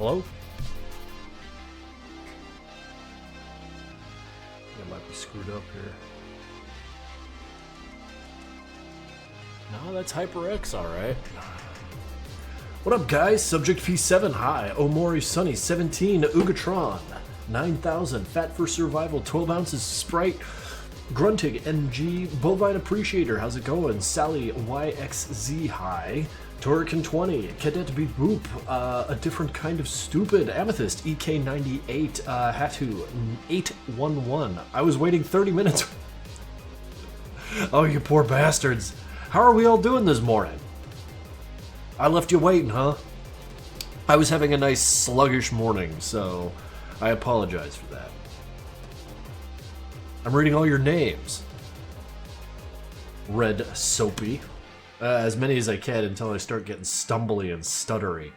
Hello? I might be screwed up here. No, that's HyperX, alright. What up, guys? Subject P7, hi. Omori Sunny, 17. Ugatron, 9,000. Fat for Survival, 12 ounces. Sprite, Gruntig, NG. Bovine Appreciator, how's it going? Sally, YXZ, hi. Torican 20, Cadet Beat Boop, A Different Kind of Stupid, Amethyst, EK98, Hatu, 811. I was waiting 30 minutes. Oh, you poor bastards. How are we all doing this morning? I left you waiting, huh? I was having a nice sluggish morning, so I apologize for that. I'm reading all your names. Red Soapy. As many as I can until I start getting stumbly and stuttery.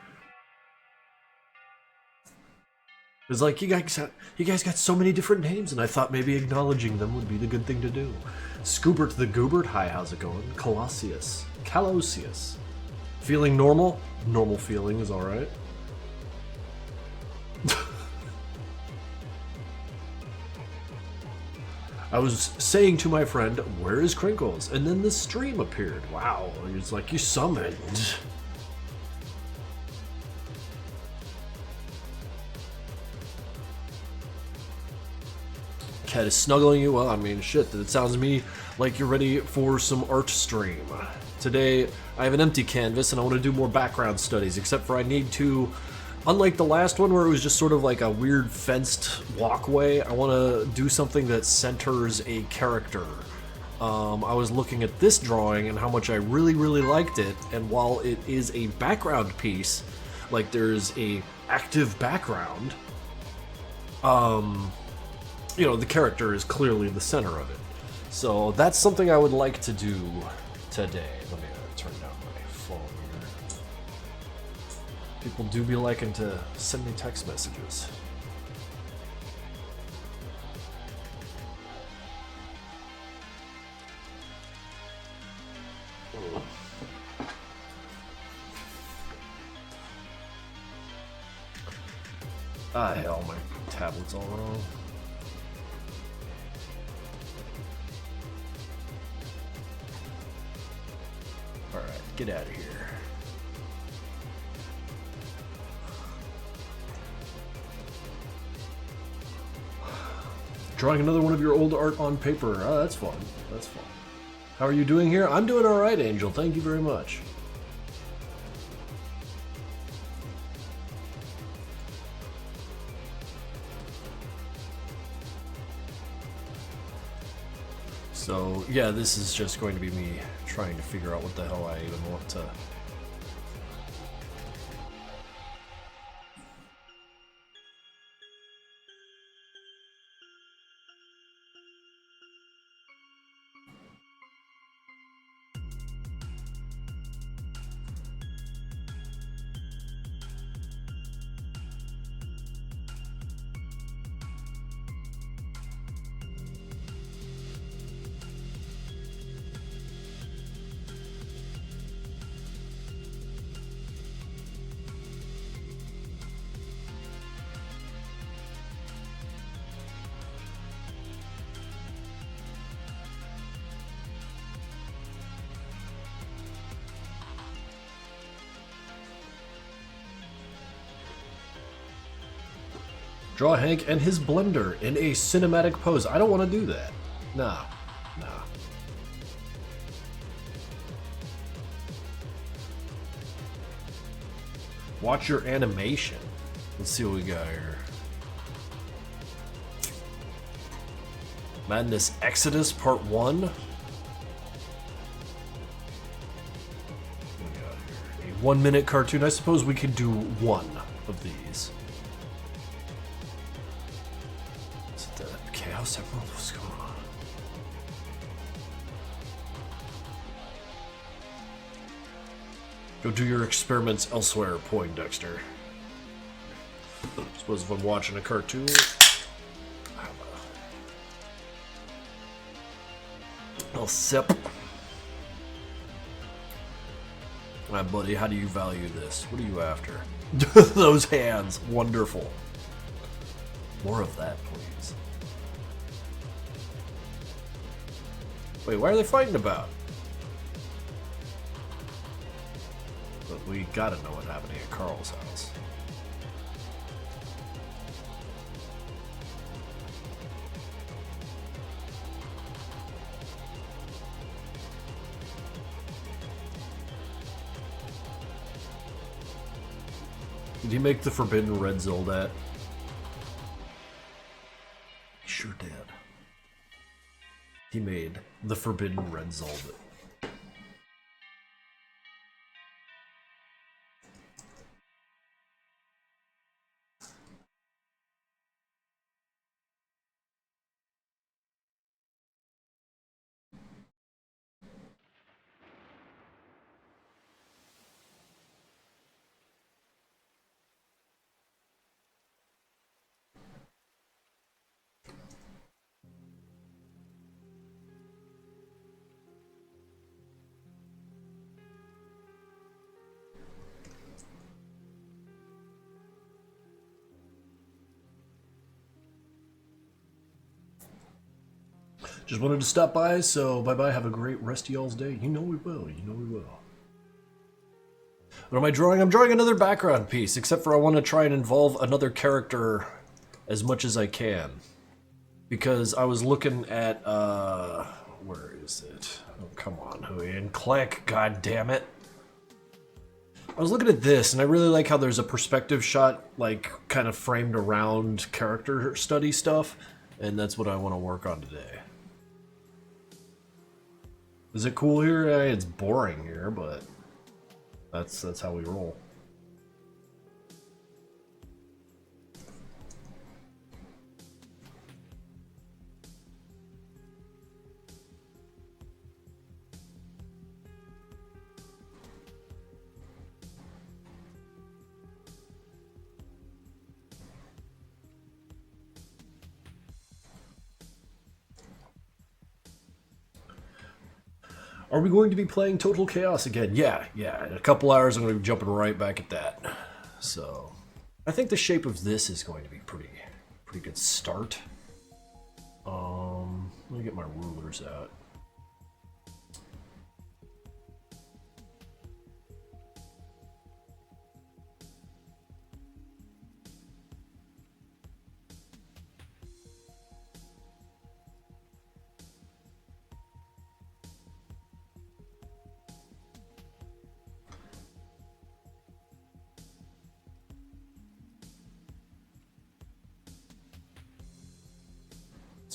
It's like, you guys got so many different names, and I thought maybe acknowledging them would be the good thing to do. Scoobert the Goobert, hi, how's it going? Colossius. Calosius. Feeling normal? Normal feeling is alright. I was saying to my friend, where is Krinkels? And then the stream appeared. Wow, it's like you summoned. Cat is snuggling you. Well, I mean, shit, it sounds to me like you're ready for some art stream. Today, I have an empty canvas and I want to do more background studies, except for I need to, unlike the last one where it was just sort of like a weird fenced walkway, I want to do something that centers a character. I was looking at this drawing and how much I really, really liked it, and while it is a background piece, like there's a active background, you know, the character is clearly the center of it. So that's something I would like to do today. Let me turn down my phone here. People do be liking to send me text messages. Ah, hell, my tablet's all wrong. Alright, get out of here. Drawing another one of your old art on paper. Oh, that's fun. That's fun. How are you doing here? I'm doing alright, Angel. Thank you very much. So, yeah, this is just going to be me trying to figure out what the hell I even want to... Draw Hank and his blender in a cinematic pose. I don't want to do that. Nah. Nah. Watch your animation. Let's see what we got here. Madness Exodus Part 1. What we got here? A 1-minute cartoon. I suppose we could do one of these. Chaos Emerald, what's going on? Go do your experiments elsewhere, Poindexter. Suppose if I'm watching a cartoon, I'll sip. Alright, buddy, how do you value this? What are you after? Those hands. Wonderful. More of that, please. Wait, why are they fighting about? But we gotta know what's happening at Carl's house. Did he make the Forbidden Red Zoldat? He sure did. He made the Forbidden Red Zoldat. Just wanted to stop by, so bye-bye. Have a great rest of y'all's day. You know we will. You know we will. What am I drawing? I'm drawing another background piece, except for I want to try and involve another character as much as I can. Because I was looking at, where is it? Oh, come on, Huian. Click, god damn it. I was looking at this, and I really like how there's a perspective shot, like, kind of framed around character study stuff, and that's what I want to work on today. Is it cool here? It's boring here, but that's how we roll. Are we going to be playing Total Chaos again? Yeah. In a couple hours, I'm going to be jumping right back at that. So, I think the shape of this is going to be pretty good start. Let me get my rulers out.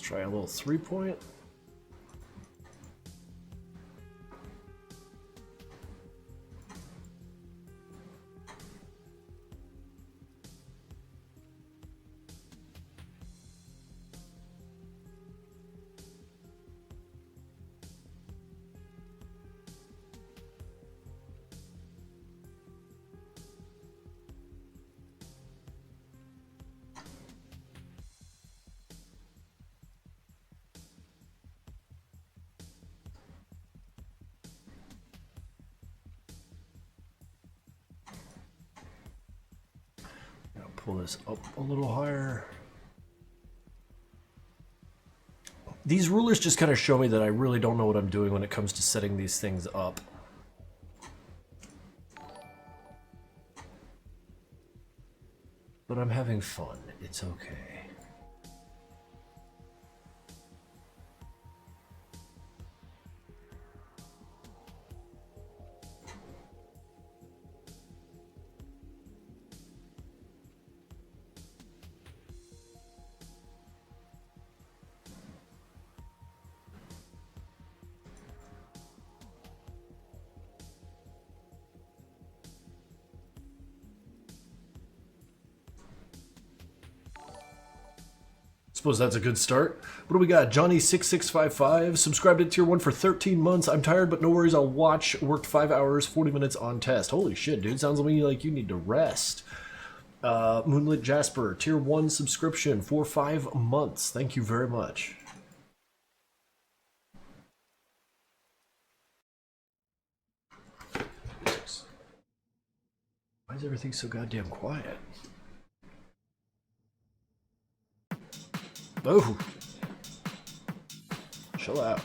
Try a little 3-point. Pull this up a little higher. These rulers just kind of show me that I really don't know what I'm doing when it comes to setting these things up. But I'm having fun. It's okay. Suppose that's a good start. What do we got? Johnny6655 subscribed at tier 1 for 13 months. I'm tired, but no worries. I'll watch. Worked 5 hours, 40 minutes on test. Holy shit, dude. Sounds to me like you need to rest. Moonlit Jasper, tier 1 subscription for 5 months. Thank you very much. is everything so goddamn quiet? Oh! Chill out.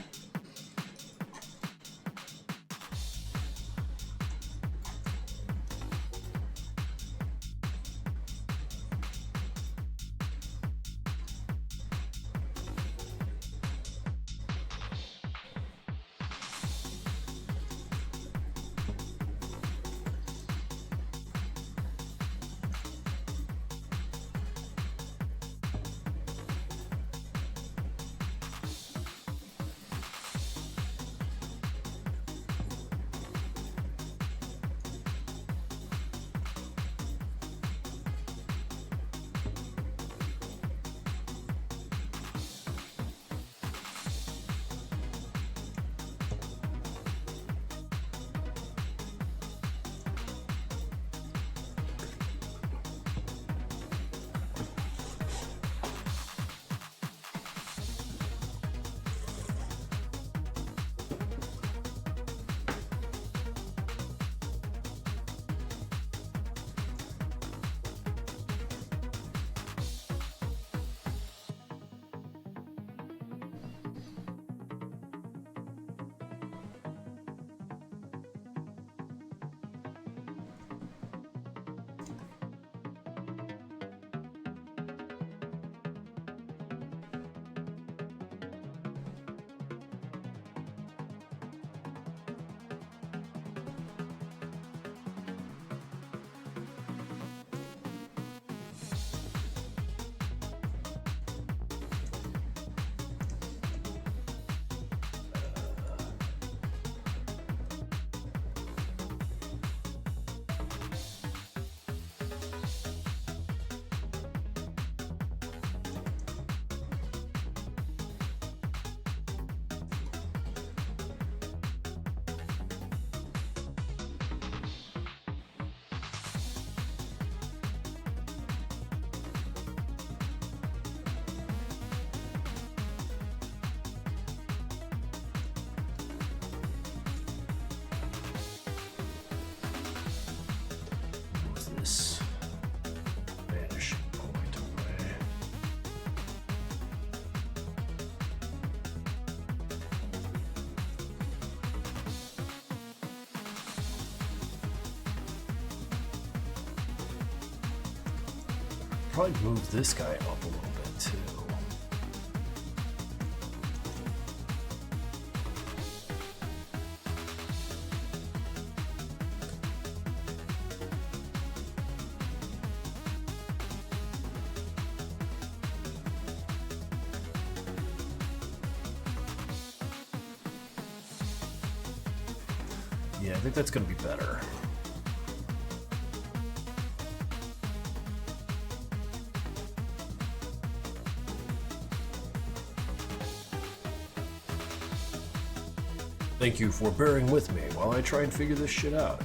This vanishing point away. Probably move this guy up a little bit too. Yeah, I think that's going to be better. Thank you for bearing with me while I try and figure this shit out.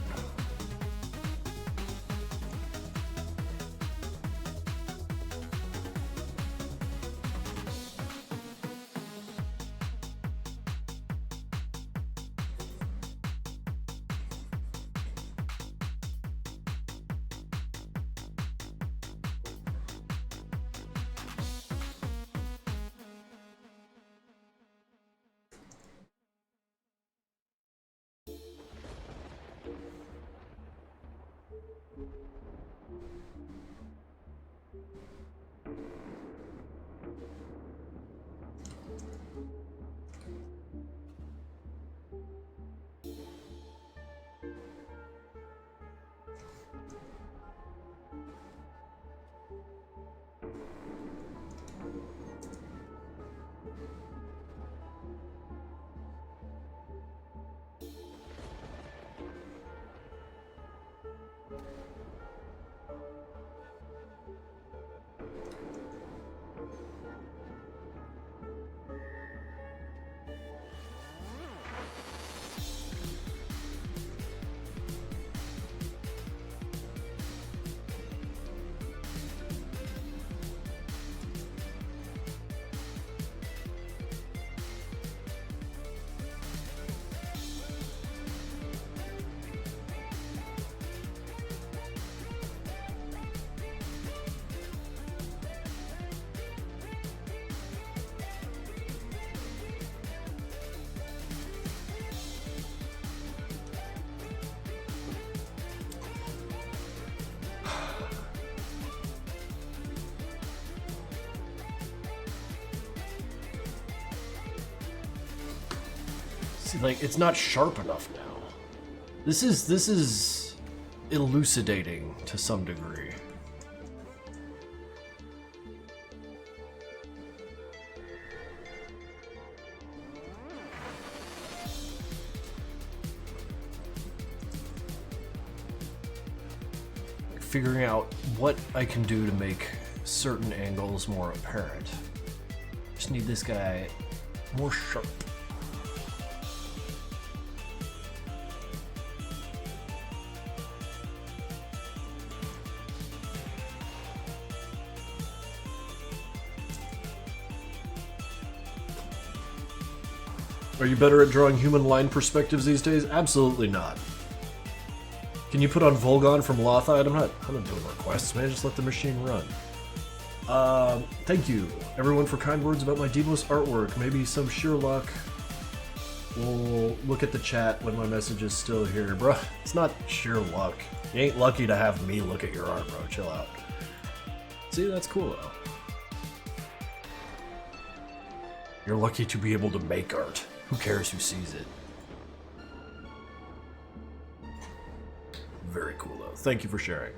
See, like, it's not sharp enough now. This is elucidating to some degree. Figuring out what I can do to make certain angles more apparent. Just need this guy more sharp. Are you better at drawing human line perspectives these days? Absolutely not. Can you put on Volgon from Lothite? I'm not doing requests, man. Just let the machine run. Thank you, everyone, for kind words about my Deimos artwork. Maybe some sheer luck. We'll look at the chat when my message is still here. Bro, it's not sheer luck. You ain't lucky to have me look at your art, bro. Chill out. See, that's cool, though. You're lucky to be able to make art. Who cares who sees it? Very cool, though. Thank you for sharing.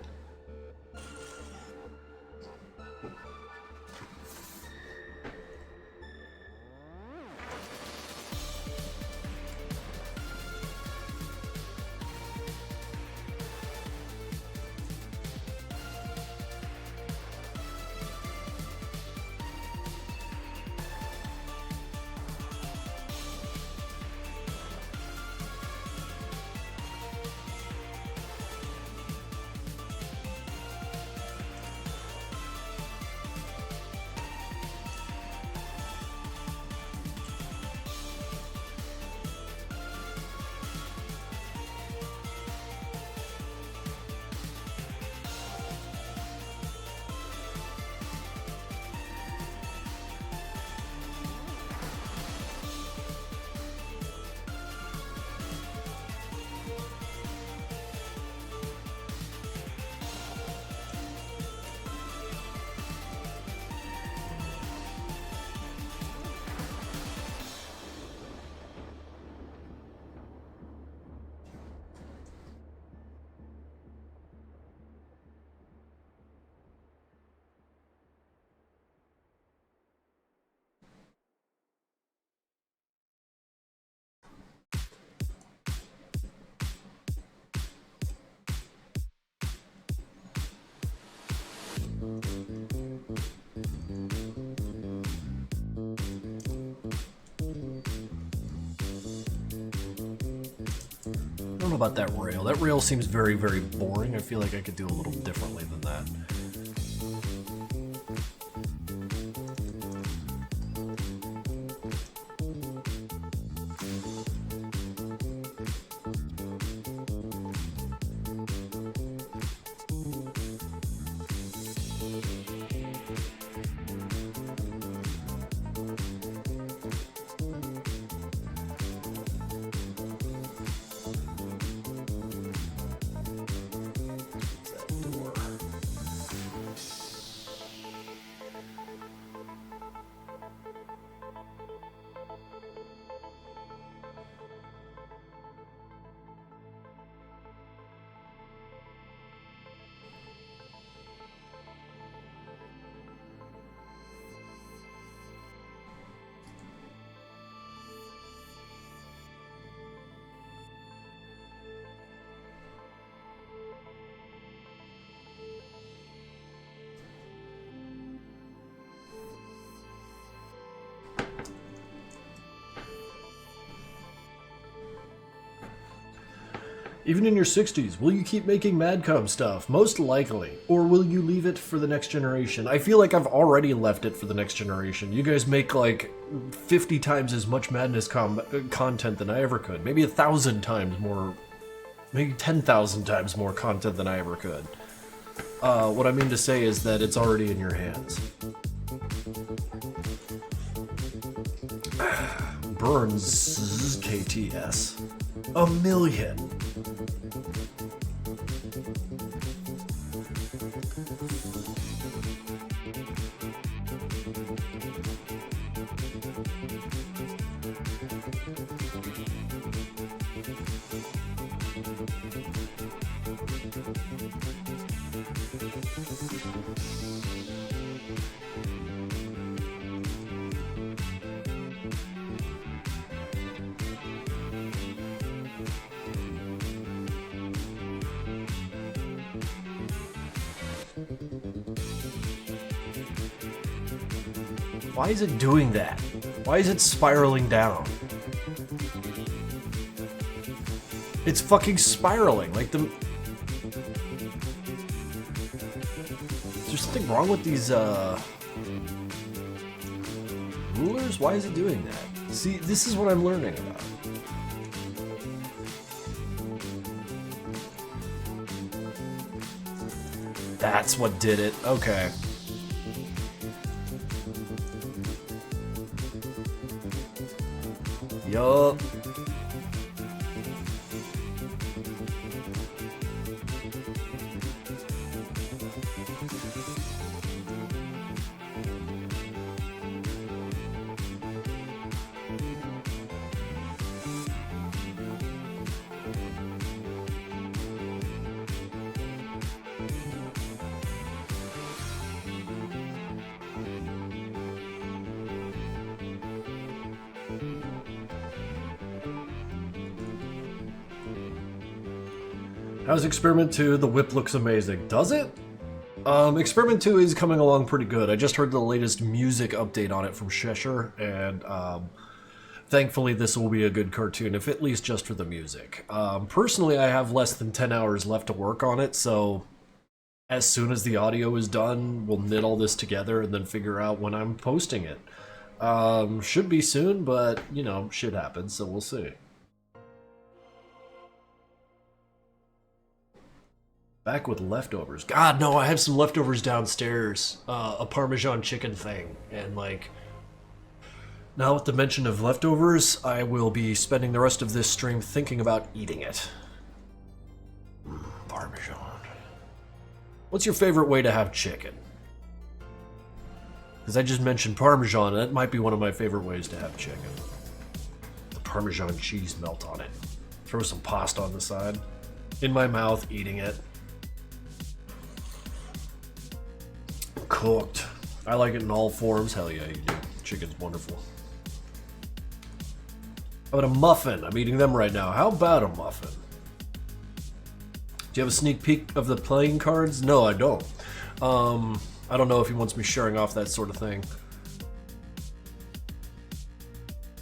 I don't know about that rail. That rail seems very, very boring. I feel like I could do a little differently than that. Even in your 60s, will you keep making Madcom stuff? Most likely. Or will you leave it for the next generation? I feel like I've already left it for the next generation. You guys make like 50 times as much Madness content than I ever could. Maybe 1,000 times more, maybe 10,000 times more content than I ever could. What I mean to say is that it's already in your hands. Burns KTS. 1 million. Why is it doing that? Why is it spiraling down? It's fucking spiraling, like the... Is there something wrong with these, rulers? Why is it doing that? See, this is what I'm learning about. That's what did it. Okay. Yup. How's Experiment 2? The whip looks amazing. Does it? Experiment 2 is coming along pretty good. I just heard the latest music update on it from Cheshire, and thankfully this will be a good cartoon, if at least just for the music. Personally, I have less than 10 hours left to work on it, so as soon as the audio is done, we'll knit all this together and then figure out when I'm posting it. Should be soon, but, you know, shit happens, so we'll see. Back with leftovers. God, no, I have some leftovers downstairs. A Parmesan chicken thing. And, like, now with the mention of leftovers, I will be spending the rest of this stream thinking about eating it. Parmesan. What's your favorite way to have chicken? Because I just mentioned Parmesan, and that might be one of my favorite ways to have chicken. The Parmesan cheese melt on it. Throw some pasta on the side. In my mouth, eating it. Cooked. I like it in all forms. Hell yeah, you do. Chicken's wonderful. How about a muffin? I'm eating them right now. How about a muffin? Do you have a sneak peek of the playing cards? No, I don't. I don't know if he wants me sharing off that sort of thing.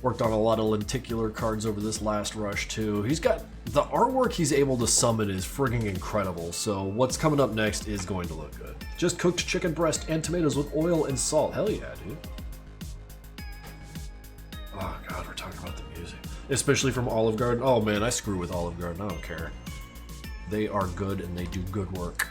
Worked on a lot of lenticular cards over this last rush too. He's got the artwork he's able to summon is frigging incredible. So what's coming up next is going to look good. Just cooked chicken breast and tomatoes with oil and salt. Hell yeah, dude. Oh god, we're talking about the music. Especially from Olive Garden. Oh man, I screw with Olive Garden. I don't care. They are good and they do good work.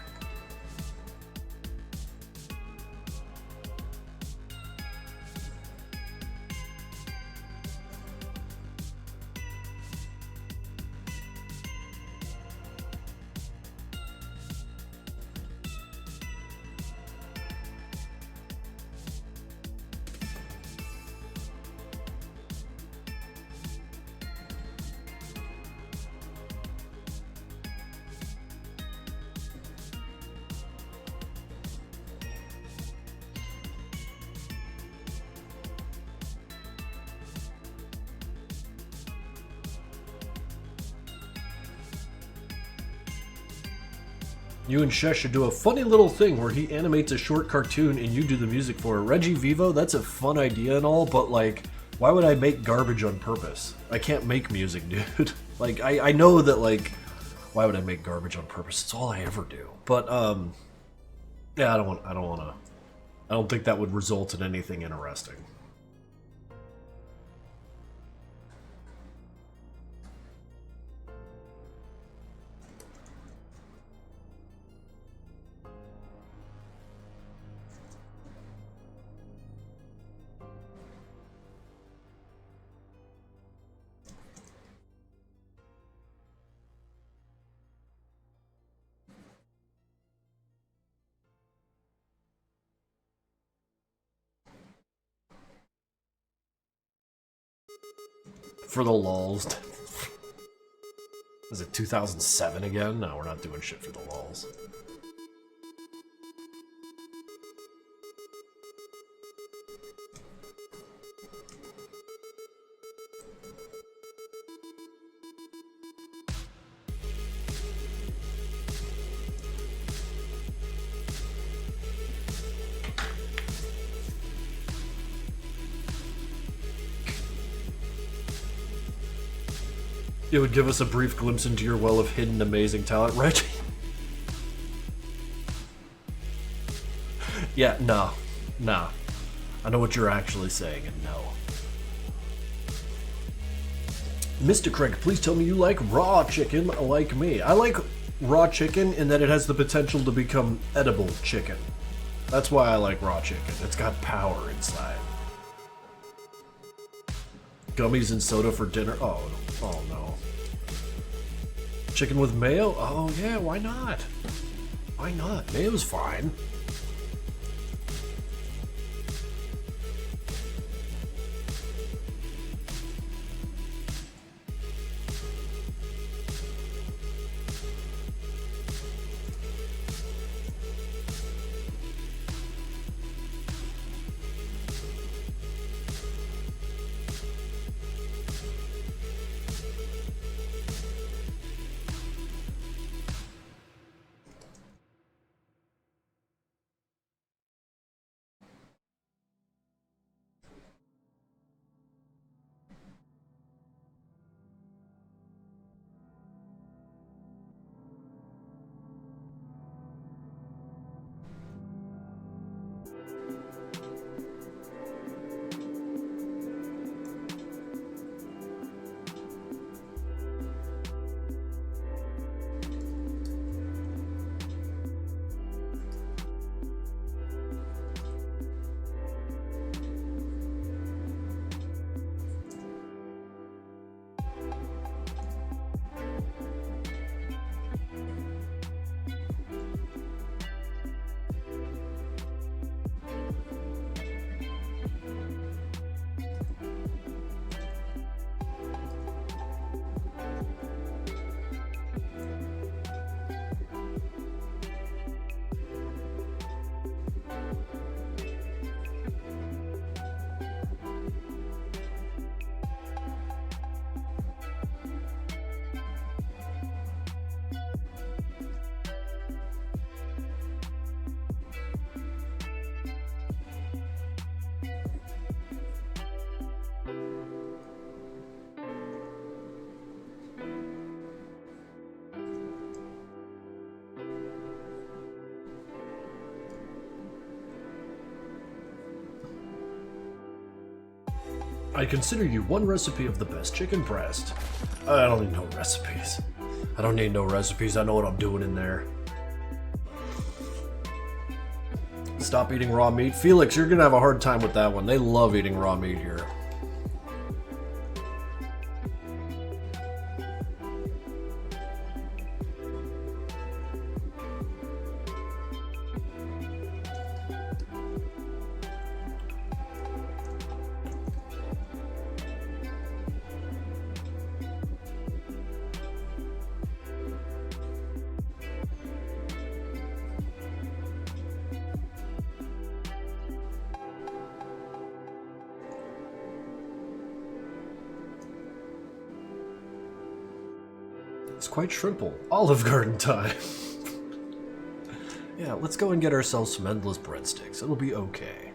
You and Shesh should do a funny little thing where he animates a short cartoon and you do the music for it. Reggie Vivo, that's a fun idea and all, but like, why would I make garbage on purpose? I can't make music, dude. Like, I know that, like, why would I make garbage on purpose? It's all I ever do. But, yeah, I don't think that would result in anything interesting. For the lulz. Is it 2007 again? No, we're not doing shit for the lulz. It would give us a brief glimpse into your well of hidden amazing talent, Reggie. Yeah, no. Nah. I know what you're actually saying, and no. Mr. Crank, please tell me you like raw chicken like me. I like raw chicken in that it has the potential to become edible chicken. That's why I like raw chicken. It's got power inside. Gummies and soda for dinner? Oh no. Chicken with mayo? Oh yeah, why not? Why not? Mayo's fine. I consider you one recipe of the best chicken breast. I don't need no recipes. I don't need no recipes. I know what I'm doing in there. Stop eating raw meat. Felix, you're gonna have a hard time with that one. They love eating raw meat here. It's quite shrimple. Olive Garden time. Yeah, let's go and get ourselves some endless breadsticks. It'll be okay.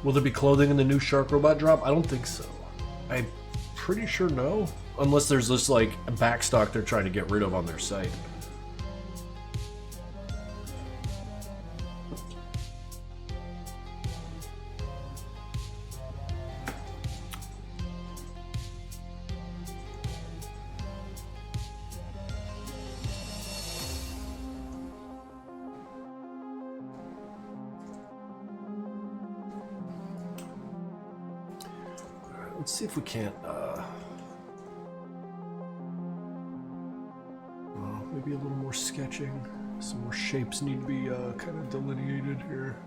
Will there be clothing in the new Shark Robot drop? I don't think so. I'm pretty sure no. Unless there's this, like, backstock they're trying to get rid of on their site. Let's see if we can't, maybe a little more sketching. Some more shapes need to be kind of delineated here.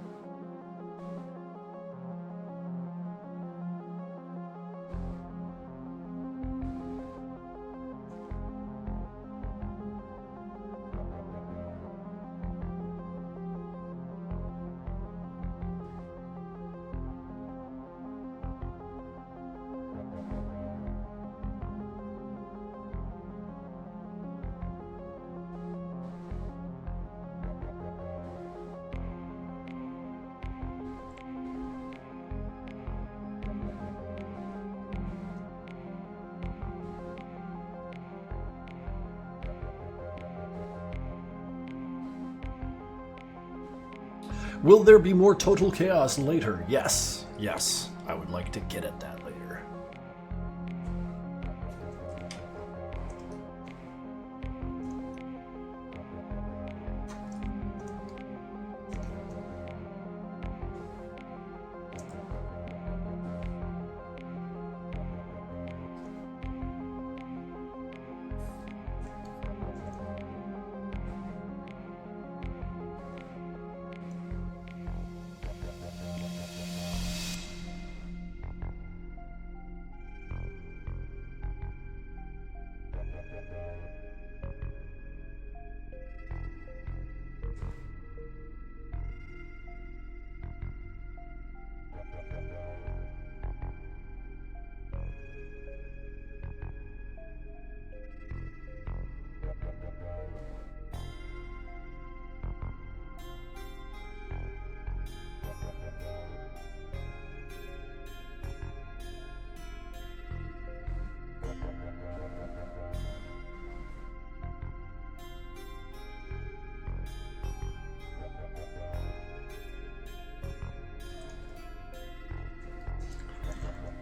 Will there be more Total Chaos later? Yes. Yes. I would like to get at that later.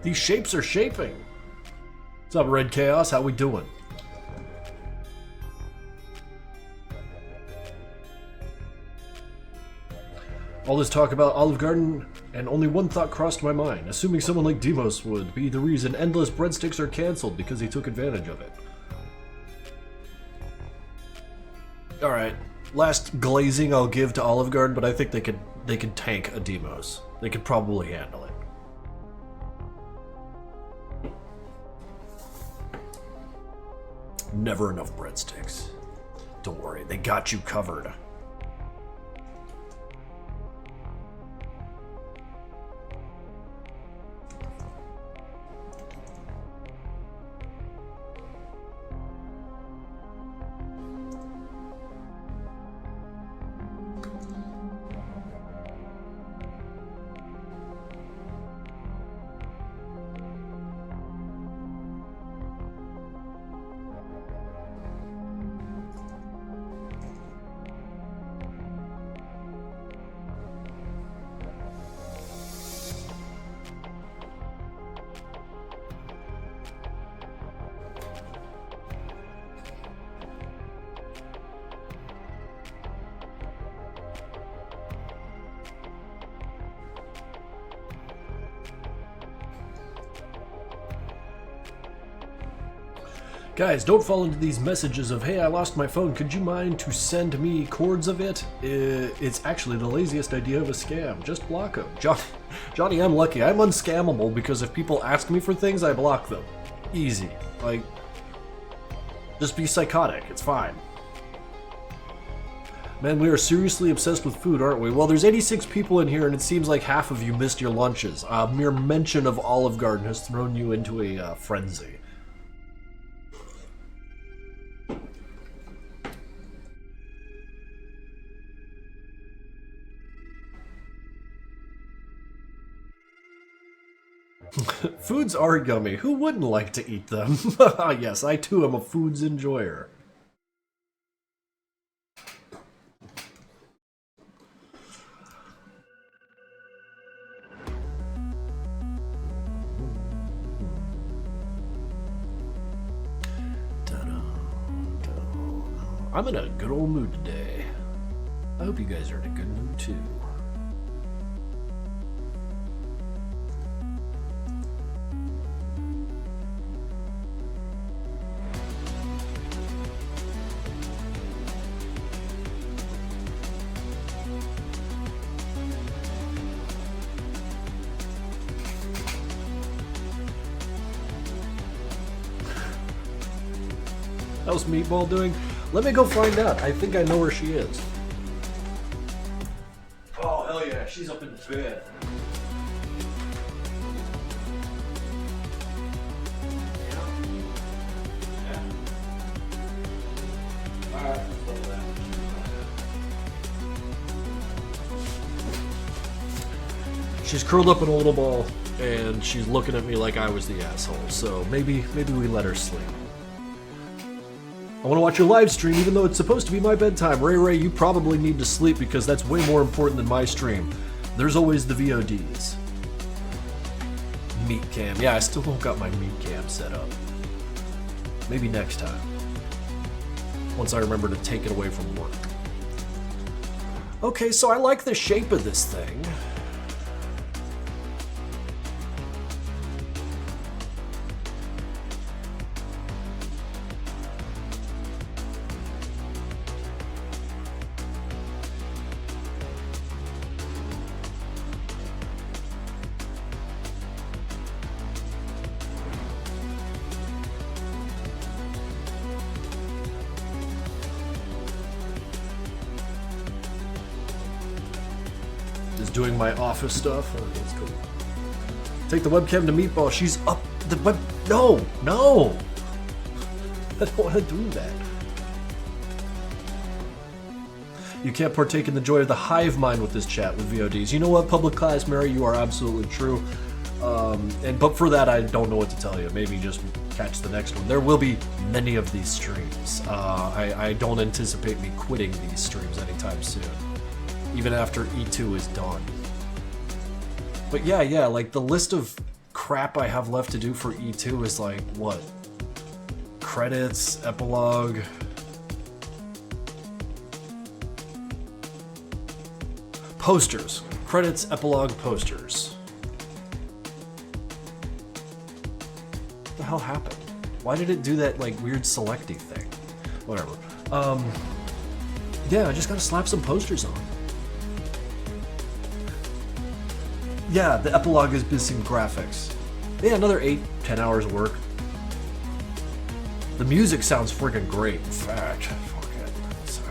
These shapes are shaping. What's up, Red Chaos? How we doing? All this talk about Olive Garden, and only one thought crossed my mind. Assuming someone like Demos would be the reason endless breadsticks are canceled because he took advantage of it. Alright, last glazing I'll give to Olive Garden, but I think they could tank a Demos. They could probably handle it. Never enough breadsticks. Don't worry, they got you covered. Guys, don't fall into these messages of, hey, I lost my phone, could you mind to send me cords of it? It's actually the laziest idea of a scam. Just block them. Johnny, I'm lucky. I'm unscammable because if people ask me for things, I block them. Easy. Like, just be psychotic. It's fine. Man, we are seriously obsessed with food, aren't we? Well, there's 86 people in here, and it seems like half of you missed your lunches. Mere mention of Olive Garden has thrown you into a frenzy. Foods are yummy. Who wouldn't like to eat them? Yes, I too am a foods enjoyer. I'm in a good old mood today. I hope you guys are in a good mood too. How's Meatball doing? Let me go find out. I think I know where she is. Oh, hell yeah. She's up in bed. She's curled up in a little ball, and she's looking at me like I was the asshole. So maybe we let her sleep. I want to watch your live stream, even though it's supposed to be my bedtime. Ray, you probably need to sleep because that's way more important than my stream. There's always the VODs. Meat cam. Yeah, I still don't got my meat cam set up. Maybe next time. Once I remember to take it away from work. Okay, so I like the shape of this thing. Doing my office stuff. Oh, that's cool. Take the webcam to Meatball. She's up the web. No. I don't want to do that. You can't partake in the joy of the hive mind with this chat with VODs. You know what, Public Class Mary, you are absolutely true. But for that, I don't know what to tell you. Maybe just catch the next one. There will be many of these streams. I don't anticipate me quitting these streams anytime soon. Even after E2 is done. But yeah, like the list of crap I have left to do for E2 is like, what? Credits, epilogue. Posters. Credits, epilogue, posters. What the hell happened? Why did it do that like weird selecty thing? Whatever. Yeah, I just gotta slap some posters on. Yeah, the epilogue is missing graphics. Yeah, another 8-10 hours of work. The music sounds freaking great. In fact, fuck it. One sec.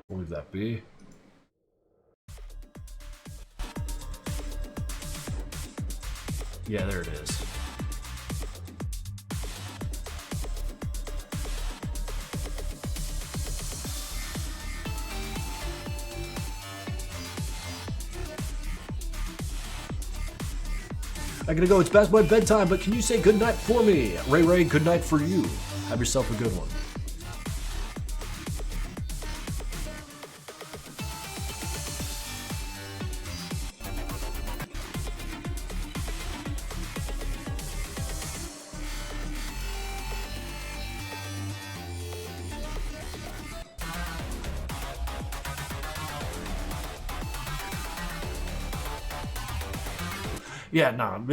We'll leave that be. Yeah, there it is. I gotta go, it's past my bedtime, but can you say good night for me? Ray, good night for you. Have yourself a good one. Yeah, no,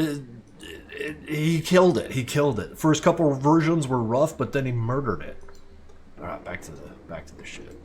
he killed it. He killed it. First couple of versions were rough, but then he murdered it. All right, back to the shit.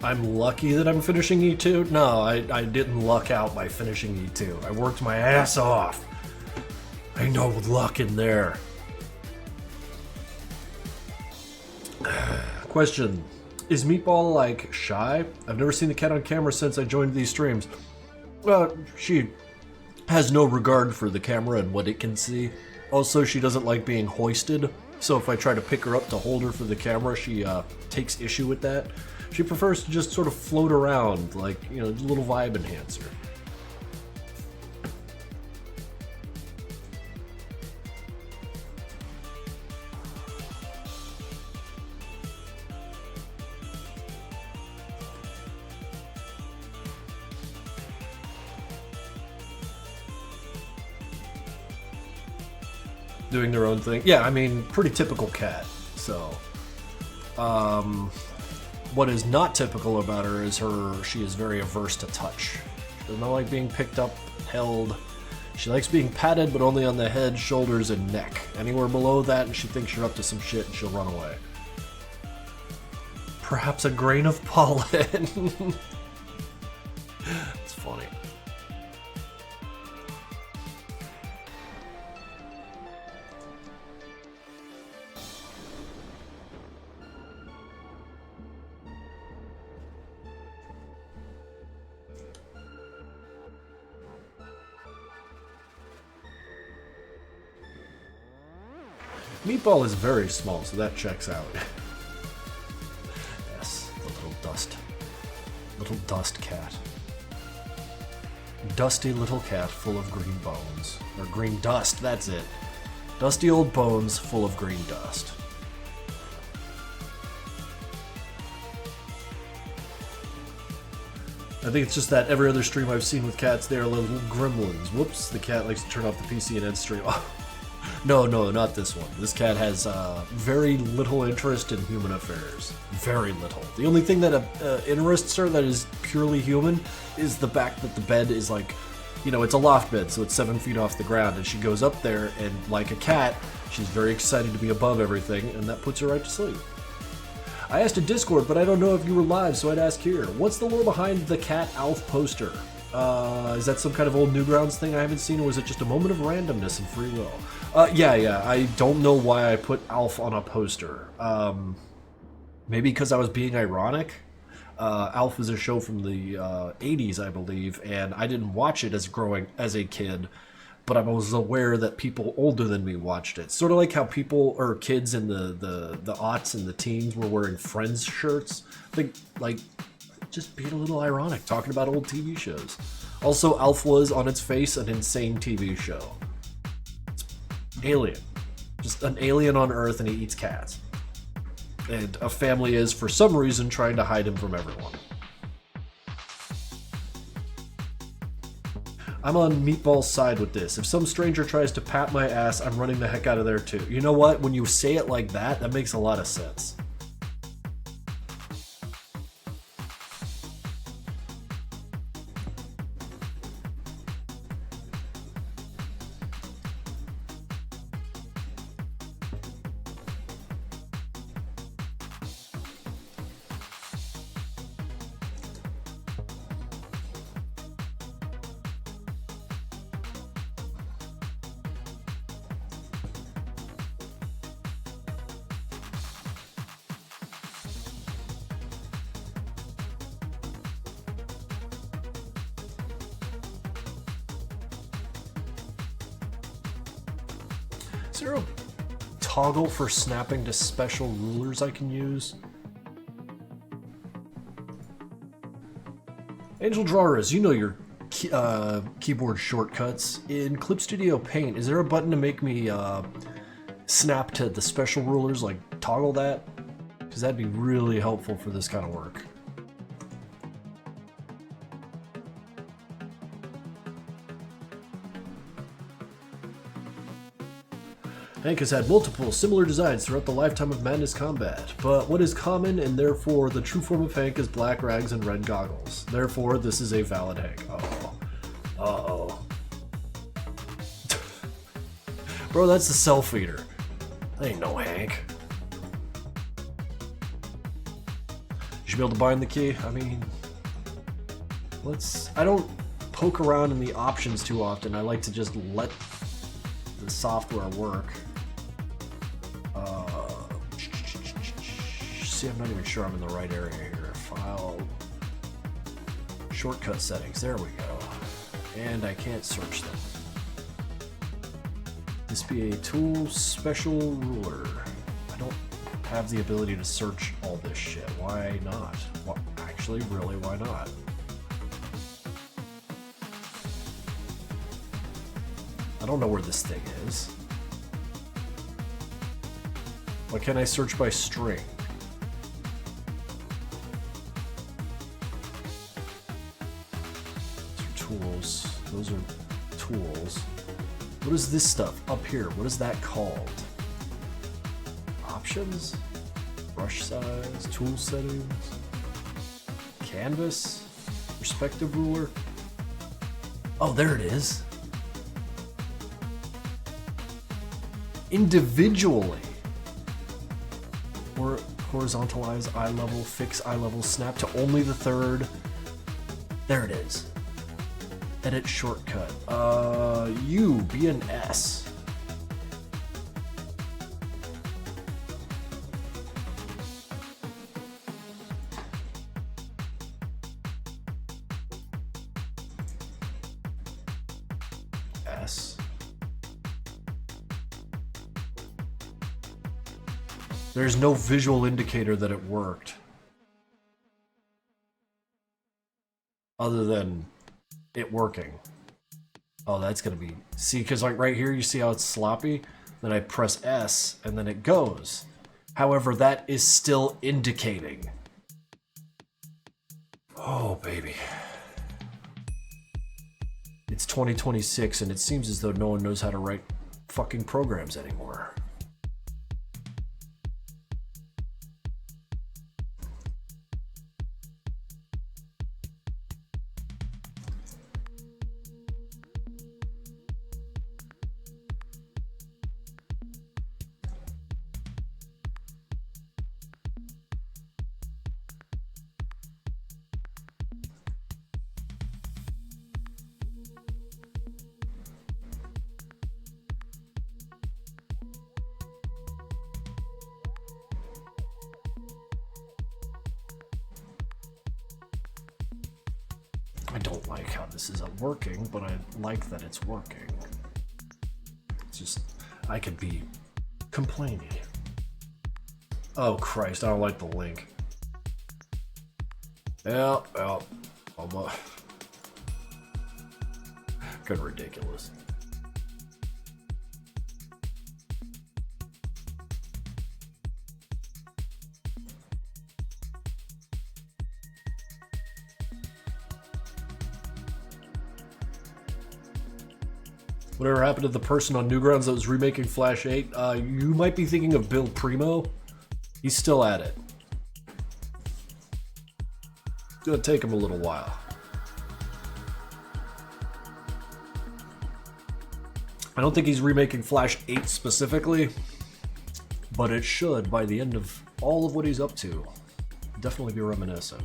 I'm lucky that I'm finishing E2. No, I didn't luck out by finishing E2. I worked my ass off. I know luck in there. Question. Is Meatball, like, shy? I've never seen the cat on camera since I joined these streams. She has no regard for the camera and what it can see. Also, she doesn't like being hoisted, so if I try to pick her up to hold her for the camera, she takes issue with that. She prefers to just sort of float around, like, you know, a little vibe enhancer. Doing their own thing. Yeah, I mean, pretty typical cat. So, what is not typical about her is she is very averse to touch. She does not like being picked up, held. She likes being patted, but only on the head, shoulders, and neck. Anywhere below that, and she thinks you're up to some shit, and she'll run away. Perhaps a grain of pollen. It's funny. Meatball is very small, so that checks out. Yes, the little dust cat. Dusty little cat full of green bones. Or green dust, that's it. Dusty old bones full of green dust. I think it's just that every other stream I've seen with cats, they are little gremlins. Whoops, the cat likes to turn off the PC and end stream. No, not this one. This cat has very little interest in human affairs. Very little. The only thing that interests her that is purely human is the fact that the bed is like, you know, it's a loft bed, so it's 7 feet off the ground, and she goes up there, and like a cat, she's very excited to be above everything, and that puts her right to sleep. I asked in Discord, but I don't know if you were live, so I'd ask here. What's the lore behind the cat Alf poster? Is that some kind of old Newgrounds thing I haven't seen, or was it just a moment of randomness and free will? Yeah. I don't know why I put Alf on a poster. Maybe because I was being ironic. Alf is a show from the 80s, I believe, and I didn't watch it as a kid, but I was aware that people older than me watched it. Sort of like how people, or kids in the aughts and the teens were wearing Friends shirts. I think, like, just being a little ironic, talking about old TV shows. Also, Alf was, on its face, an insane TV show. It's alien. Just an alien on Earth, and he eats cats. And a family is, for some reason, trying to hide him from everyone. I'm on Meatball's side with this. If some stranger tries to pat my ass, I'm running the heck out of there too. You know what? When you say it like that, that makes a lot of sense. Is there a toggle for snapping to special rulers I can use? Angel Drawers, you know your keyboard shortcuts. In Clip Studio Paint, is there a button to make me snap to the special rulers, like toggle that? Because that'd be really helpful for this kind of work. Hank has had multiple similar designs throughout the lifetime of Madness Combat, but what is common and therefore the true form of Hank is black rags and red goggles. Therefore, this is a valid Hank. Uh-oh. Bro, that's the self-eater. That ain't no Hank. You should be able to bind the key? I mean, I don't poke around in the options too often. I like to just let the software work. See, I'm not even sure I'm in the right area here. File, shortcut settings, there we go. And I can't search them. This be a tool special ruler. I don't have the ability to search all this shit. Why not? Well, actually, really, why not? I don't know where this thing is. Why can't I search by string? Tools. Those are tools. What is this stuff up here? What is that called? Options? Brush size? Tool settings? Canvas? Perspective ruler? Oh, there it is. Individually. Or horizontalize eye level, fix eye level, snap to only the third. There it is. Edit shortcut. U, be an S. S. There's no visual indicator that it worked. Other than it working. Oh, that's gonna be... See, because like right here, you see how it's sloppy? Then I press S, and then it goes. However, that is still indicating. Oh, baby. It's 2026, and it seems as though no one knows how to write fucking programs anymore. I don't like how this isn't working, but I like that it's working. It's just, I could be complaining. Oh Christ, I don't like the link. Yeah, well, almost. Kind of ridiculous. Whatever happened to the person on Newgrounds that was remaking Flash 8? You might be thinking of Bill Primo. He's still at it. It's gonna take him a little while. I don't think he's remaking Flash 8 specifically, but it should, by the end of all of what he's up to, definitely be reminiscent.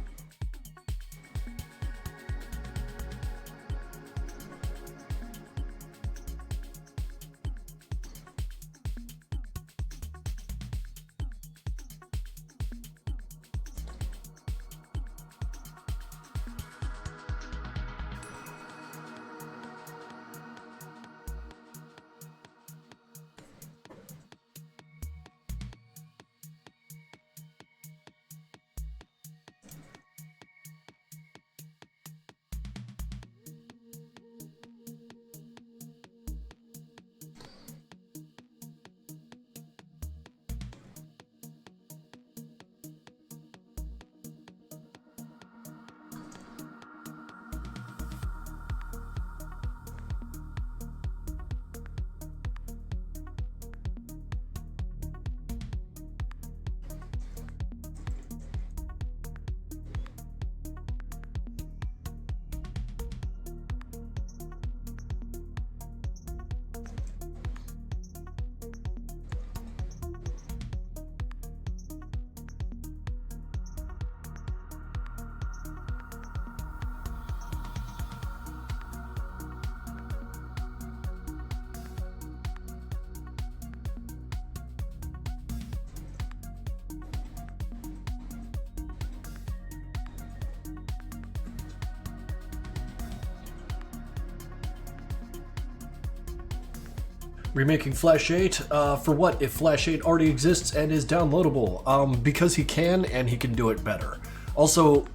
Remaking Flash 8? For what if Flash 8 already exists and is downloadable? Because he can, and he can do it better. Also,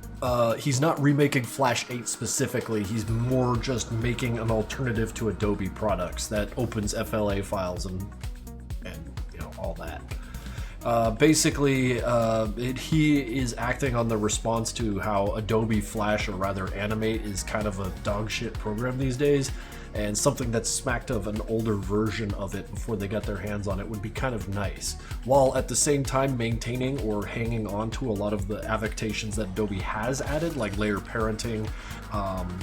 he's not remaking Flash 8 specifically, he's more just making an alternative to Adobe products that opens FLA files and you know, all that. Basically, he is acting on the response to how Adobe Flash, or rather Animate, is kind of a dog shit program these days, and something that's smacked of an older version of it before they got their hands on it would be kind of nice, while at the same time maintaining or hanging on to a lot of the affectations that Adobe has added, like layer parenting,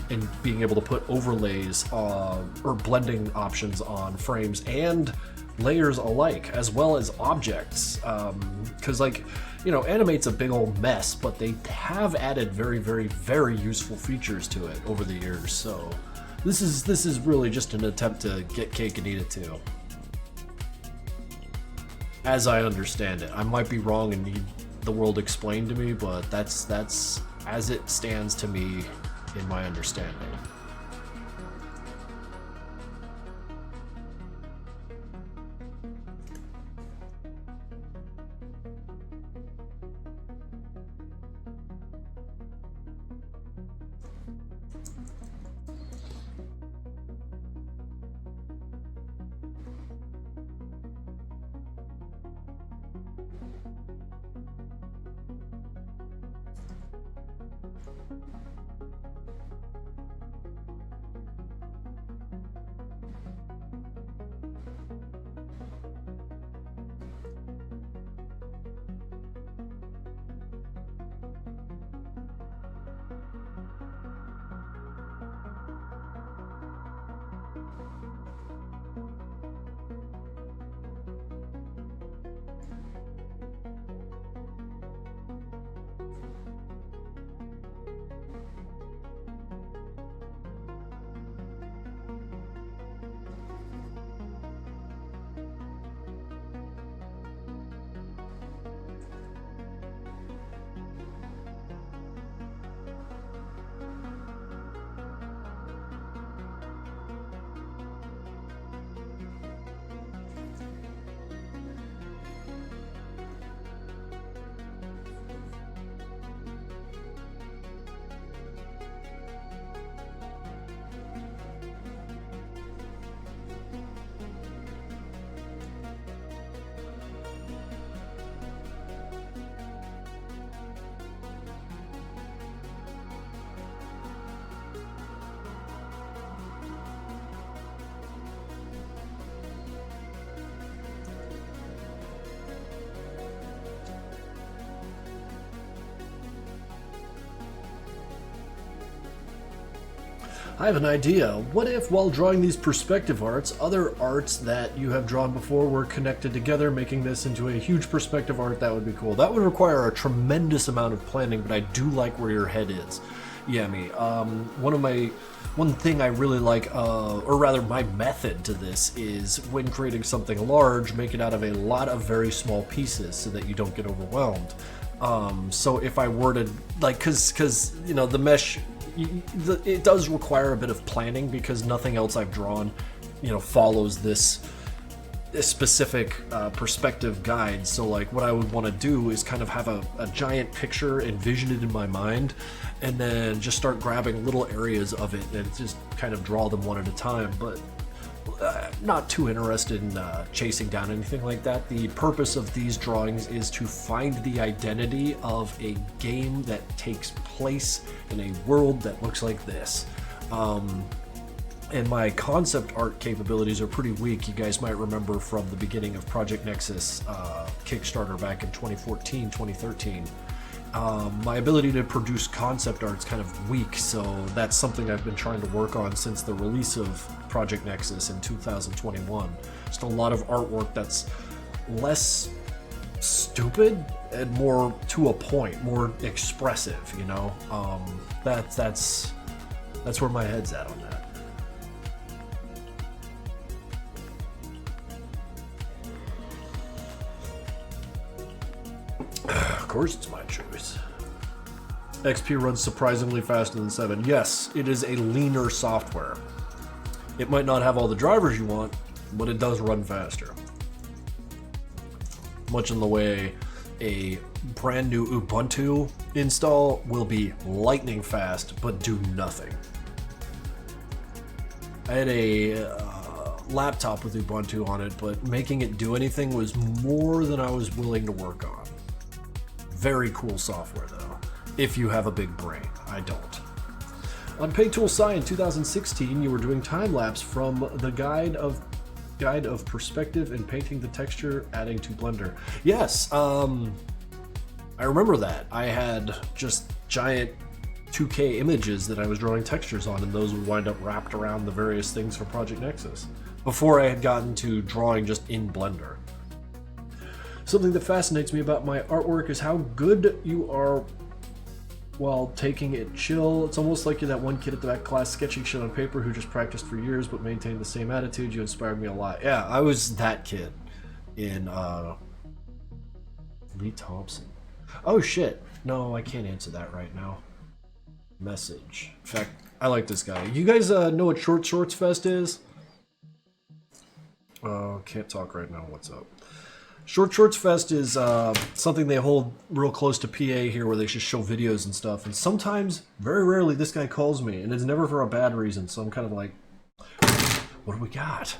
and being able to put overlays or blending options on frames and layers alike, as well as objects, because like, you know, Animate's a big old mess, but they have added very, very, very useful features to it over the years. So this is really just an attempt to get cake and eat it too, as I understand it. I might be wrong and need the world explained to me, but that's as it stands to me in my understanding. I have an idea. What if, while drawing these perspective arts, other arts that you have drawn before were connected together, making this into a huge perspective art? That would be cool. That would require a tremendous amount of planning, but I do like where your head is. Yeah, me. One thing I really like, or rather my method to this, is when creating something large, make it out of a lot of very small pieces so that you don't get overwhelmed. So if I were to, like, cause you know, the mesh, it does require a bit of planning because nothing else I've drawn, you know, follows this specific perspective guide. So like what I would want to do is kind of have a giant picture, envision it in my mind, and then just start grabbing little areas of it and just kind of draw them one at a time. But not too interested in chasing down anything like that. The purpose of these drawings is to find the identity of a game that takes place in a world that looks like this. And my concept art capabilities are pretty weak. You guys might remember from the beginning of Project Nexus Kickstarter back in 2014, 2013. My ability to produce concept art is kind of weak, so that's something I've been trying to work on since the release of Project Nexus in 2021. Just a lot of artwork that's less stupid and more to a point, more expressive, you know? That's where my head's at on that. Of course it's my choice. XP runs surprisingly faster than 7. Yes, it is a leaner software. It might not have all the drivers you want, but it does run faster. Much in the way a brand new Ubuntu install will be lightning fast, but do nothing. I had a laptop with Ubuntu on it, but making it do anything was more than I was willing to work on. Very cool software though, if you have a big brain. I don't. On PayTool Sci in 2016, you were doing time-lapse from the guide of perspective and painting the texture, adding to Blender. Yes, I remember that. I had just giant 2K images that I was drawing textures on, and those would wind up wrapped around the various things for Project Nexus, before I had gotten to drawing just in Blender. Something that fascinates me about my artwork is how good you are while taking it chill. It's almost like you're that one kid at the back class sketching shit on paper who just practiced for years but maintained the same attitude. You inspired me a lot. Yeah, I was that kid in Lee Thompson. Oh shit. No, I can't answer that right now. Message. In fact, I like this guy. You guys know what Short Shorts Fest is? Can't talk right now. What's up? Short Shorts Fest is something they hold real close to PA here, where they just show videos and stuff. And sometimes, very rarely, this guy calls me, and it's never for a bad reason. So I'm kind of like, what do we got?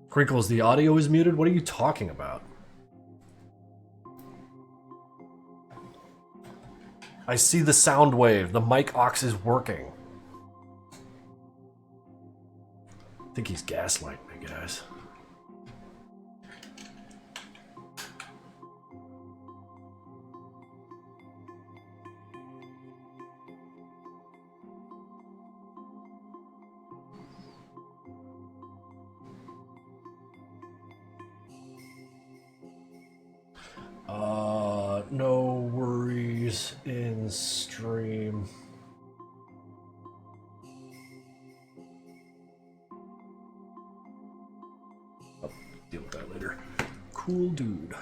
Krinkels, the audio is muted? What are you talking about? I see the sound wave. The mic aux is working. I think he's gaslighting me, guys. No worries in stream. I'll deal with that later. Cool dude.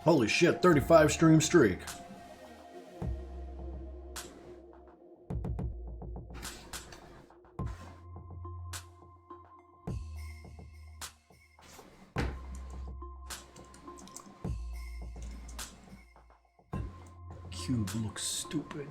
Holy shit, 35 stream streak. Cube looks stupid.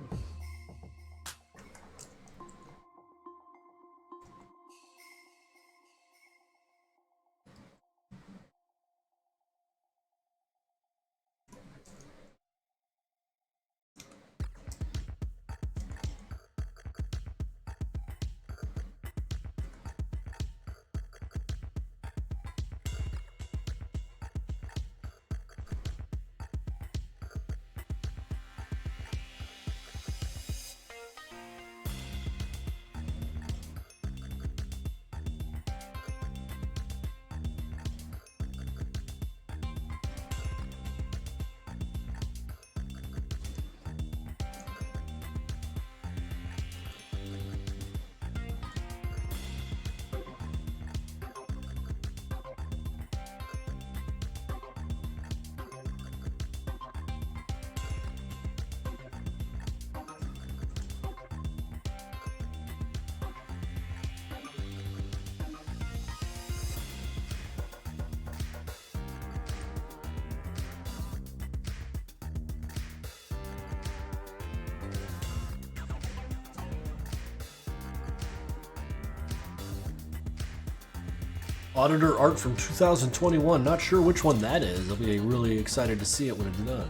Auditor art from 2021. Not sure which one that is. I'll be really excited to see it when it's done.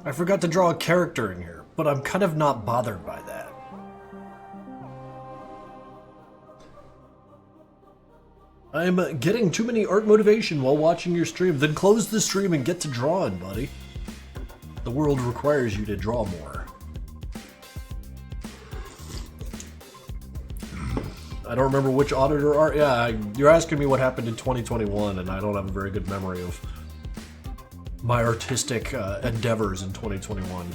I forgot to draw a character in here, but I'm kind of not bothered by that. I'm getting too many art motivation while watching your stream. Then close the stream and get to drawing, buddy. The world requires you to draw more. I don't remember which auditor art. Yeah, you're asking me what happened in 2021, and I don't have a very good memory of my artistic endeavors in 2021.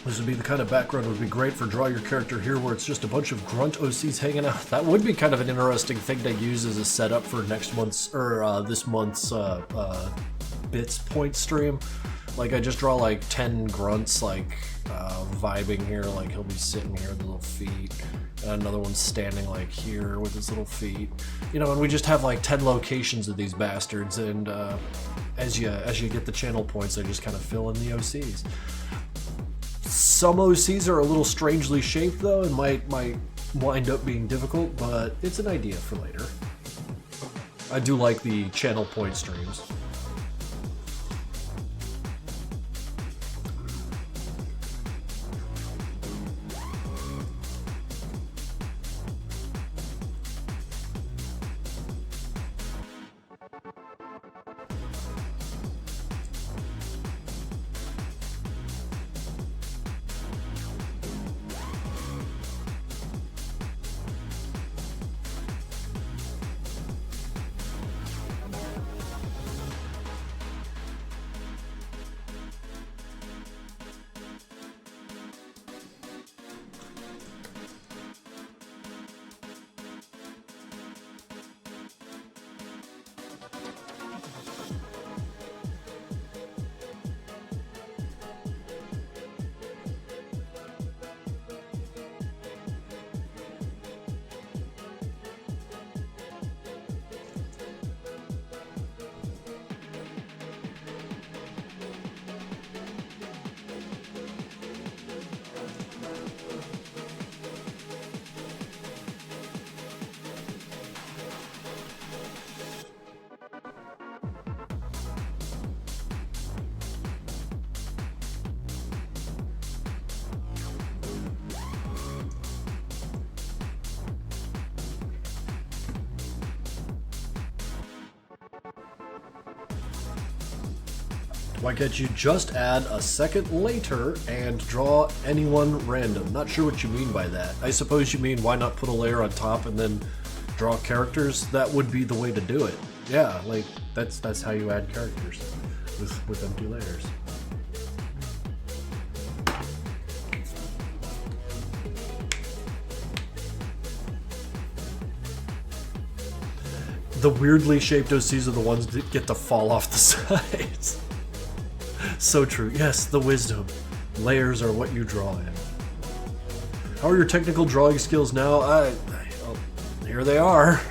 This would be the kind of background that would be great for draw your character here, where it's just a bunch of grunt OCs hanging out. That would be kind of an interesting thing to use as a setup for next month's, or this month's bits point stream. Like, I just draw like 10 grunts, like vibing here, like he'll be sitting here with little feet, and another one standing like here with his little feet, you know, and we just have like 10 locations of these bastards, and as you get the channel points, they just kind of fill in the OCs. Some OCs are a little strangely shaped though, and might wind up being difficult, but it's an idea for later. I do like the channel point streams. Why can't you just add a second later and draw anyone random? Not sure what you mean by that. I suppose you mean why not put a layer on top and then draw characters? That would be the way to do it. Yeah, like that's how you add characters with empty layers. The weirdly shaped OCs are the ones that get to fall off the sides. So true. Yes, the wisdom. Layers are what you draw in. How are your technical drawing skills now? Well, here they are.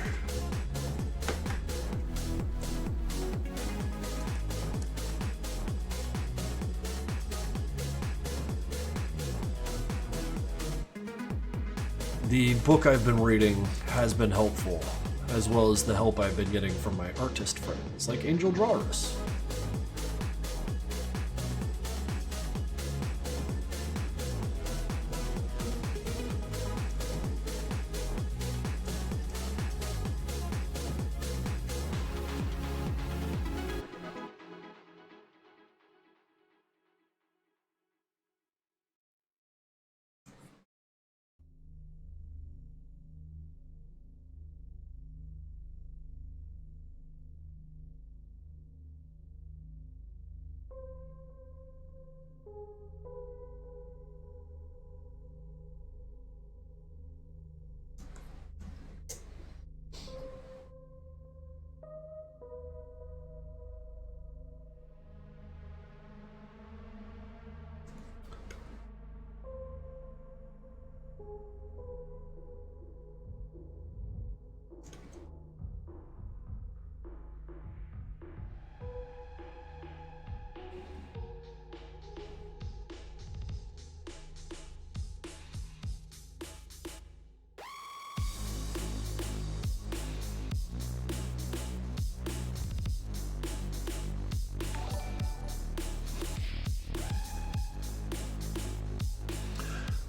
The book I've been reading has been helpful, as well as the help I've been getting from my artist friends, like Angel Drawers.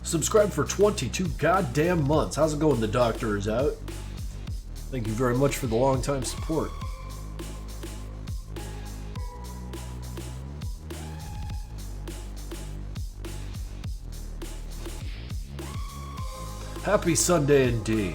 Subscribed for 22 goddamn months. How's it going? The doctor is out. Thank you very much for the long time support. Happy Sunday indeed.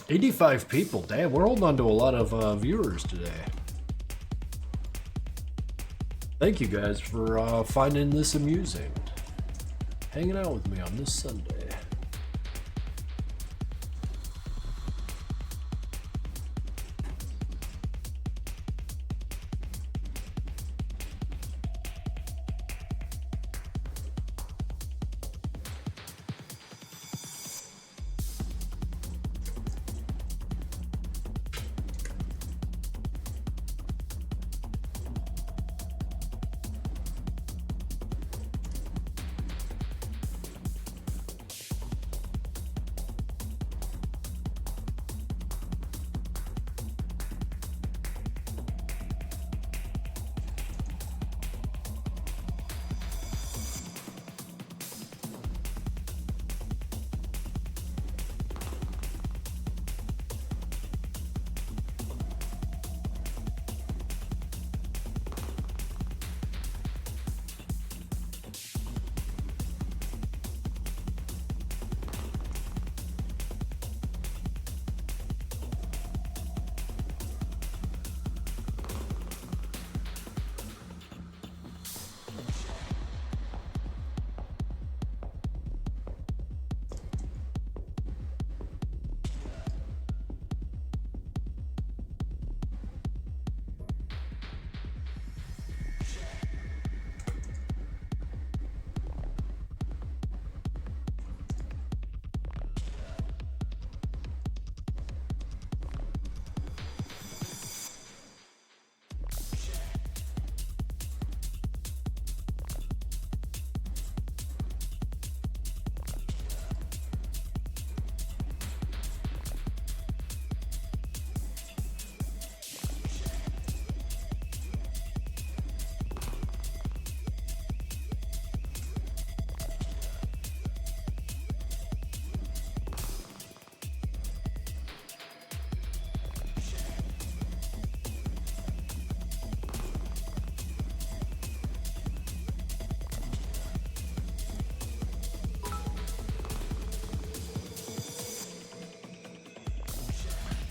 $85 people. Damn, we're holding on to a lot of viewers today. Thank you guys for finding this amusing. Hanging out with me on this Sunday.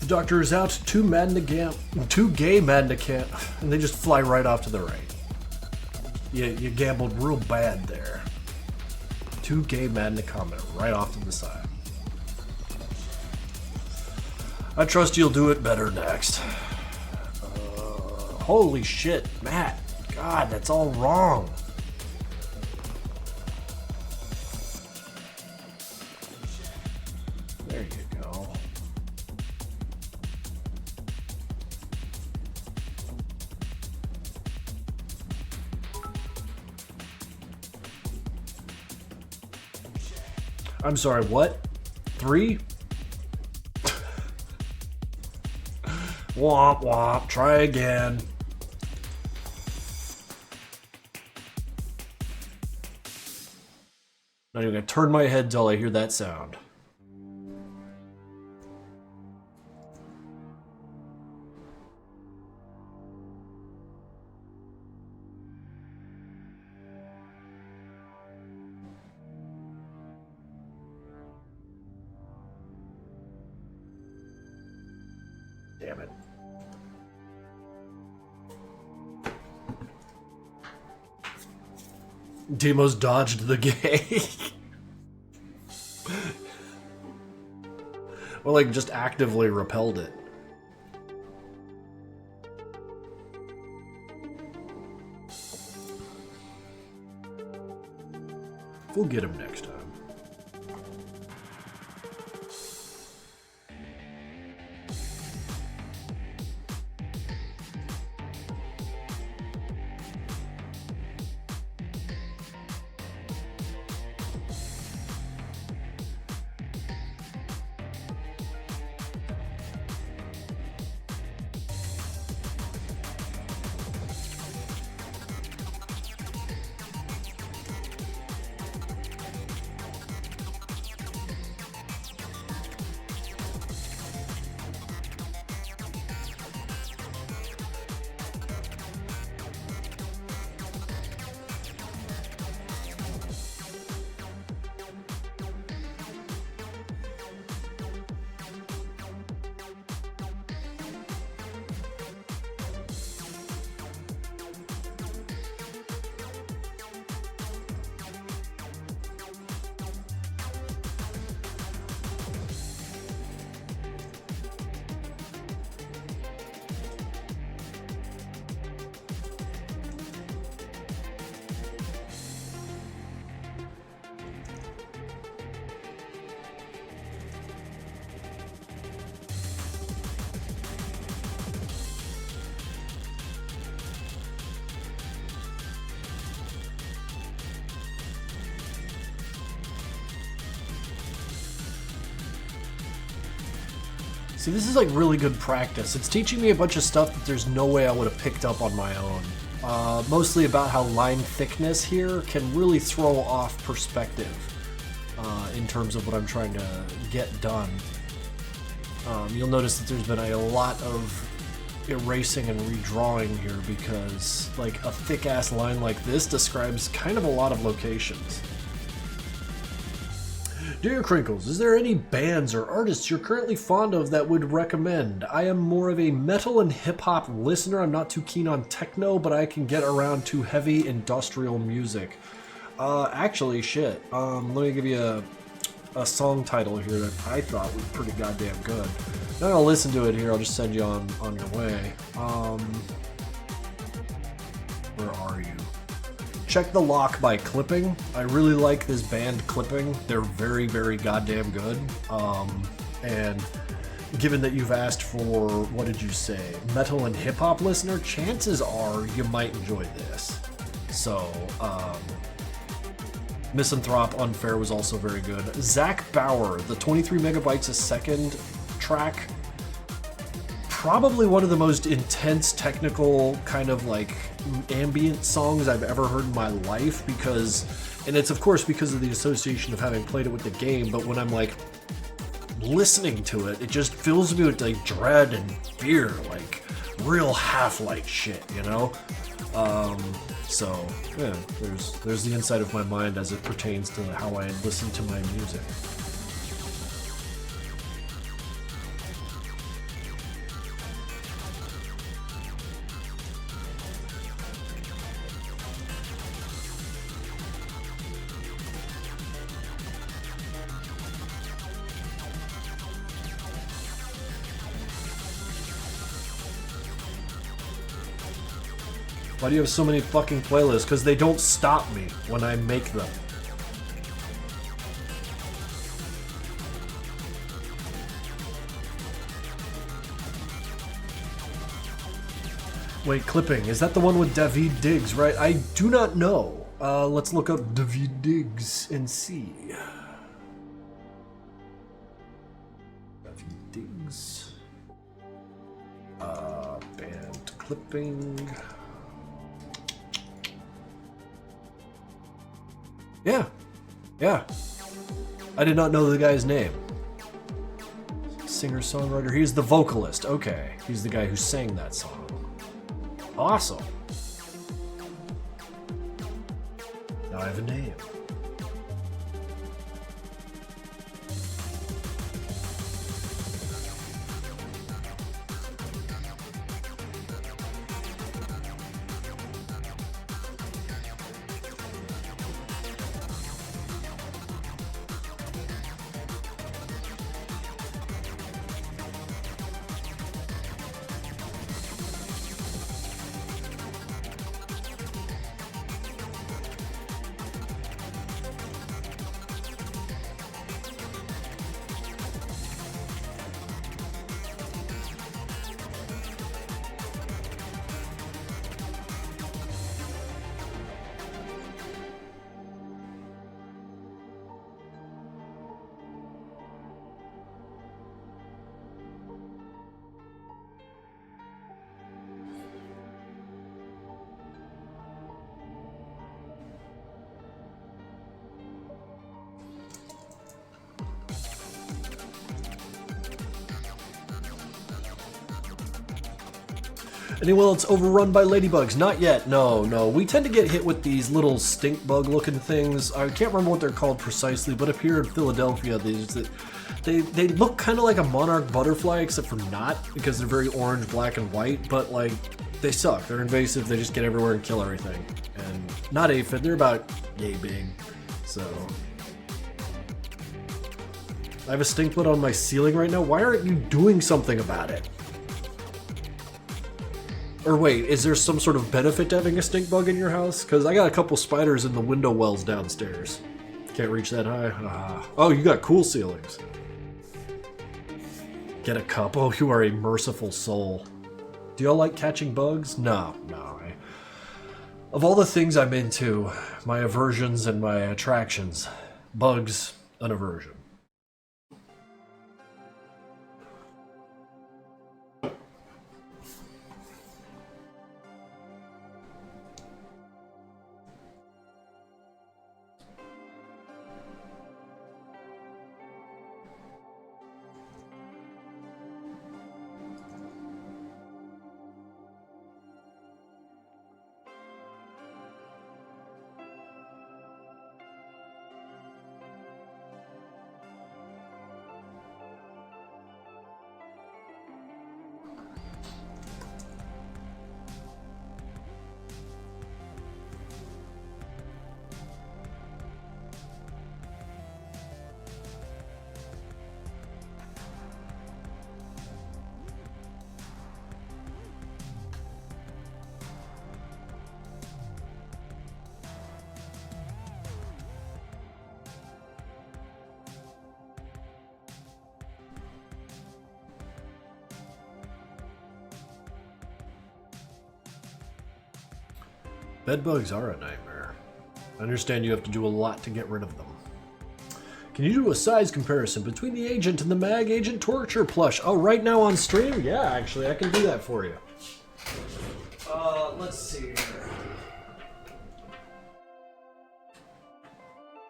The doctor is out. Two gay Madna and they just fly right off to the right. You gambled real bad there. Two gay Madna comment right off to the side. I trust you'll do it better next. Holy shit, Matt. God, that's all wrong. There you go. I'm sorry, what? 3? Womp womp, try again. Not even gonna turn my head till I hear that sound. Damn it. Demo's dodged the gay. Or like just actively repelled it. We'll get him next time. See, this is like really good practice. It's teaching me a bunch of stuff that there's no way I would have picked up on my own. Mostly about how line thickness here can really throw off perspective in terms of what I'm trying to get done. You'll notice that there's been a lot of erasing and redrawing here because like a thick-ass line like this describes kind of a lot of locations. Dear Krinkels, is there any bands or artists you're currently fond of that would recommend? I am more of a metal and hip-hop listener. I'm not too keen on techno, but I can get around to heavy industrial music. Actually, shit. Let me give you a song title here that I thought was pretty goddamn good. I'm not gonna listen to it here, I'll just send you on your way. Where are you? Check The Lock by Clipping. I really like this band Clipping. They're very, very goddamn good. And given that you've asked for, what did you say, metal and hip-hop listener, chances are you might enjoy this. So, Misanthrope Unfair was also very good. Zach Bauer, the 23 megabytes a second track, probably one of the most intense technical kind of like ambient songs I've ever heard in my life because, and it's of course because of the association of having played it with the game, but when I'm like listening to it, it just fills me with like dread and fear, like real Half-Life shit, you know? So yeah, there's the inside of my mind as it pertains to how I listen to my music. Why do you have so many fucking playlists? Because they don't stop me when I make them. Wait, Clipping, is that the one with David Diggs, right? I do not know. Let's look up David Diggs and see. David Diggs. Band Clipping. Yeah, Yeah. I did not know the guy's name. Singer-songwriter. He's the vocalist. Okay. He's the guy who sang that song. Awesome. Now I have a name. Anyone else overrun by ladybugs? Not yet. No, no. We tend to get hit with these little stink bug looking things. I can't remember what they're called precisely, but up here in Philadelphia, they look kind of like a monarch butterfly, except for not, because they're very orange, black, and white, but like, they suck. They're invasive, they just get everywhere and kill everything. And not aphid, they're about yay big. So I have a stink bug on my ceiling right now. Why aren't you doing something about it? Or wait, is there some sort of benefit to having a stink bug in your house? Because I got a couple spiders in the window wells downstairs. Can't reach that high. Oh, you got cool ceilings. Get a cup. Oh, you are a merciful soul. Do y'all like catching bugs? No, no. Of all the things I'm into, my aversions and my attractions, bugs, an aversion. Bedbugs are a nightmare. I understand you have to do a lot to get rid of them. Can you do a size comparison between the Agent and the Mag Agent Torture plush? Oh, right now on stream? Yeah, actually, I can do that for you. Let's see here.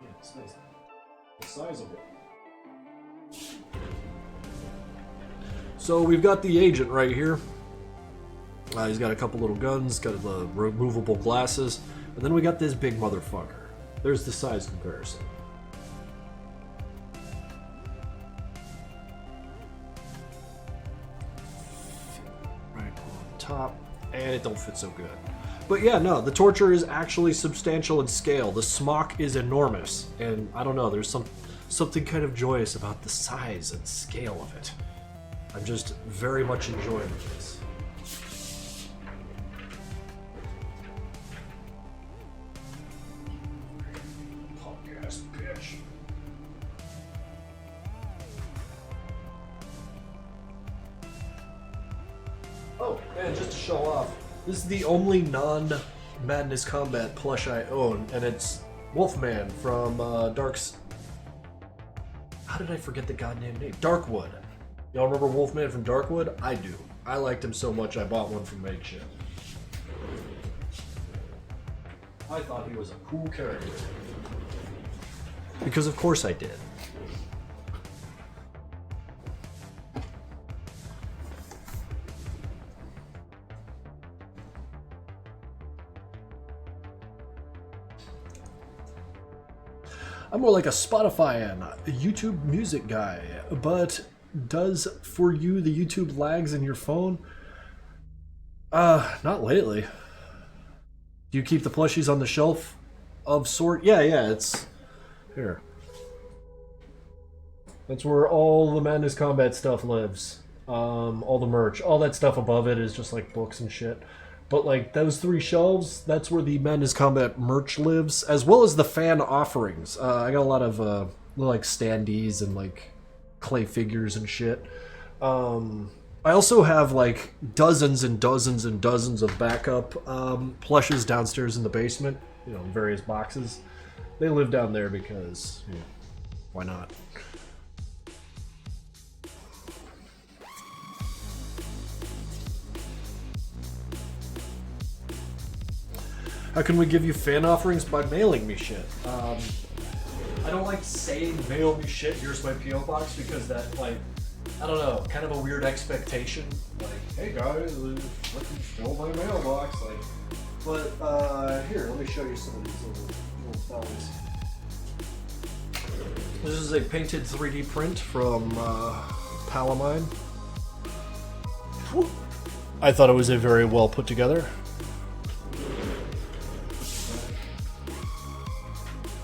Yeah, it's nice. The size of it. So we've got the Agent right here. He's got a couple little guns, got the removable glasses, and then we got this big motherfucker. There's the size comparison. Right on top, and it don't fit so good. But yeah, no, the Torture is actually substantial in scale. The smock is enormous, and I don't know, there's something kind of joyous about the size and scale of it. I'm just very much enjoying this. Oh, and just to show off, this is the only non-Madness Combat plush I own, and it's Wolfman from Dark's... How did I forget the goddamn name? Darkwood. Y'all remember Wolfman from Darkwood? I do. I liked him so much I bought one from Makeshift. I thought he was a cool character. Because of course I did. I'm more like a Spotify and a YouTube music guy, but does for you the YouTube lags in your phone? Not lately. Do you keep the plushies on the shelf of sort? Yeah, it's here. That's where all the Madness Combat stuff lives. All the merch, all that stuff above it is just like books and shit. But like those 3 shelves, that's where the Madness Combat merch lives, as well as the fan offerings. I got a lot of like standees and like clay figures and shit. I also have like dozens and dozens and dozens of backup plushes downstairs in the basement, you know, in various boxes. They live down there because, you know, why not? How can we give you fan offerings? By mailing me shit. I don't like saying mail me shit, here's my P.O. box, because that, like, I don't know, kind of a weird expectation. Like, hey guys, fucking fill my mailbox. Like, but here, let me show you some of these little fellas. This is a painted 3D print from pal of mine. I thought it was a very well put together.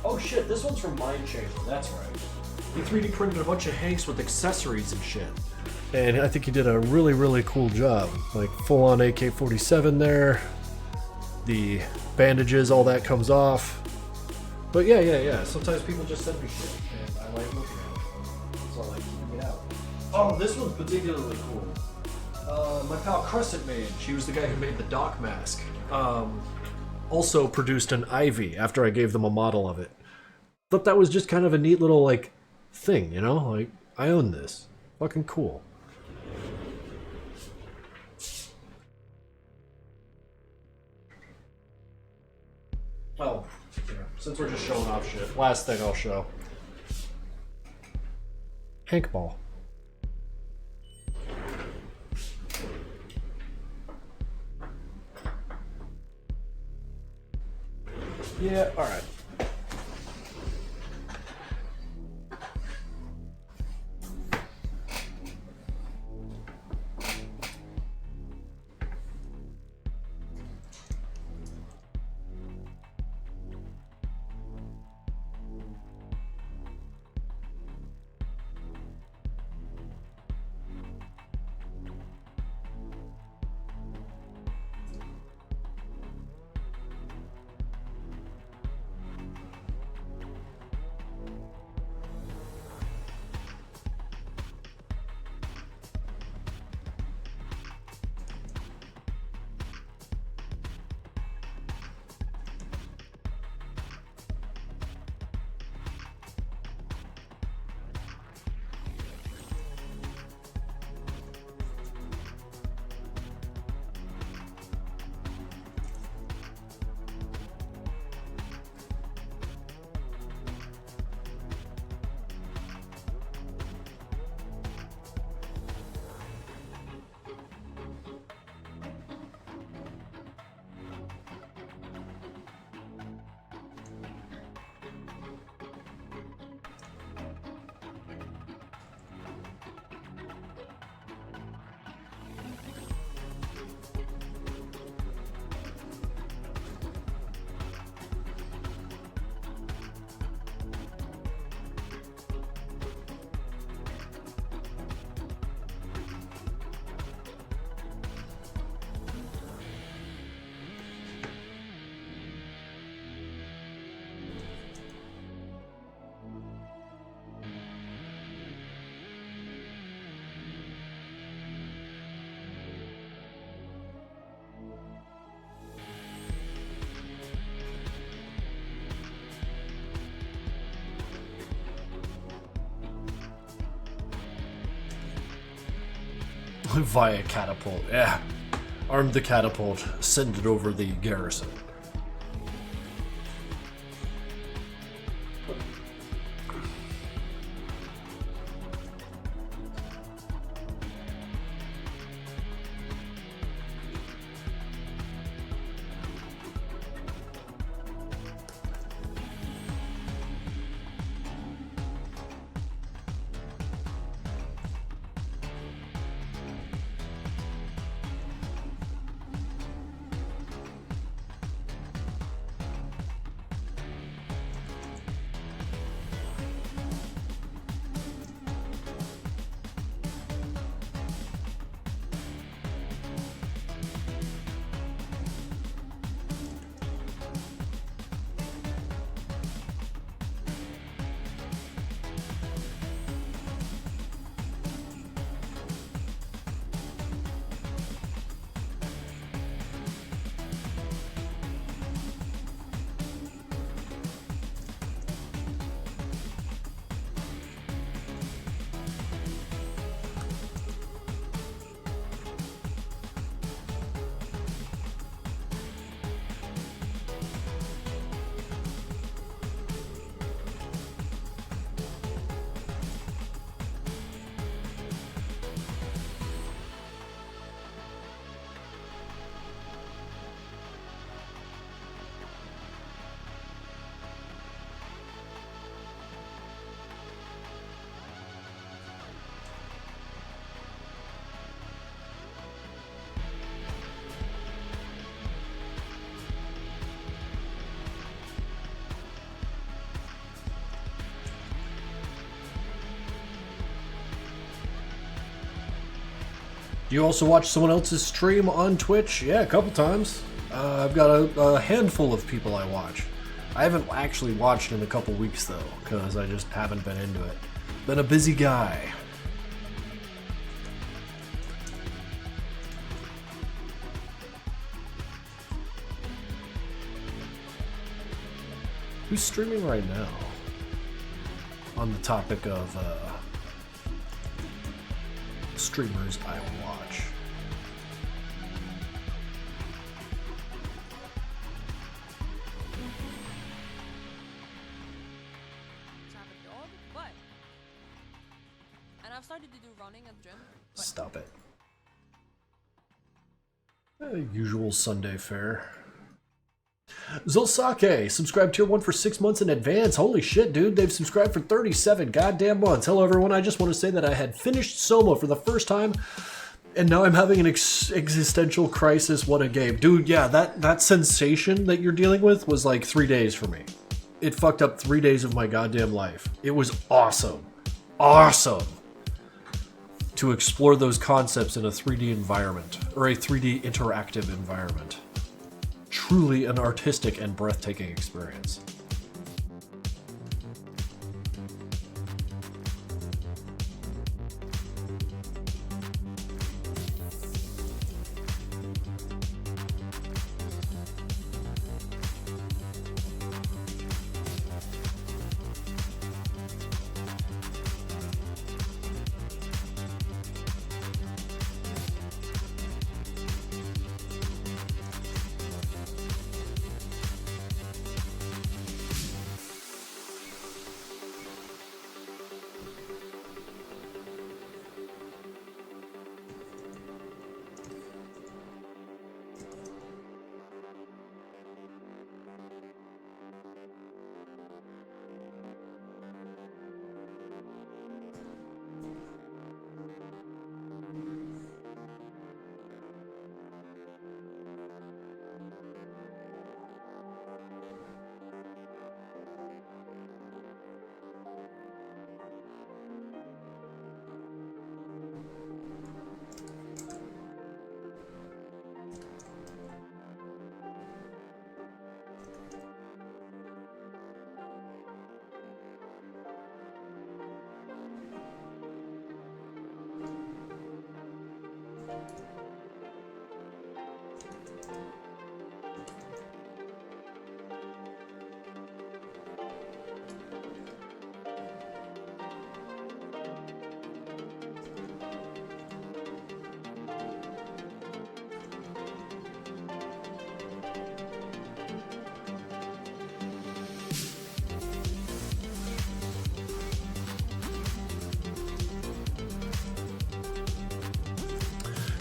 Oh shit, this one's from Mind Chamber, that's right. He 3D printed a bunch of Hanks with accessories and shit. And I think he did a really, really cool job. Like full on AK-47 there. The bandages, all that comes off. But yeah. Sometimes people just send me shit and I like looking at it. So I like keeping it out. Oh, this one's particularly cool. My pal Crescent made. She was the guy who made the Doc mask. Also produced an Ivy after I gave them a model of it. Thought that was just kind of a neat little, like, thing, you know? Like, I own this. Fucking cool. Oh, yeah. Since we're just showing off shit, last thing I'll show. Hank Ball. Yeah, alright. Via catapult, yeah. Arm the catapult, send it over the garrison. Do you also watch someone else's stream on Twitch? Yeah, a couple times. I've got a handful of people I watch. I haven't actually watched in a couple weeks though, because I just haven't been into it. Been a busy guy. Who's streaming right now? On the topic of streamers I watch. And I've started to do running at the gym. Stop it. Usual Sunday fare. Zolsake, subscribed tier 1 for 6 months in advance. Holy shit, dude. They've subscribed for 37 goddamn months. Hello, everyone. I just want to say that I had finished Soma for the first time, and now I'm having an existential crisis. What a game. Dude, yeah, that sensation that you're dealing with was like 3 days for me. It fucked up 3 days of my goddamn life. It was awesome. Awesome. To explore those concepts in a 3D environment, or a 3D interactive environment. Truly an artistic and breathtaking experience.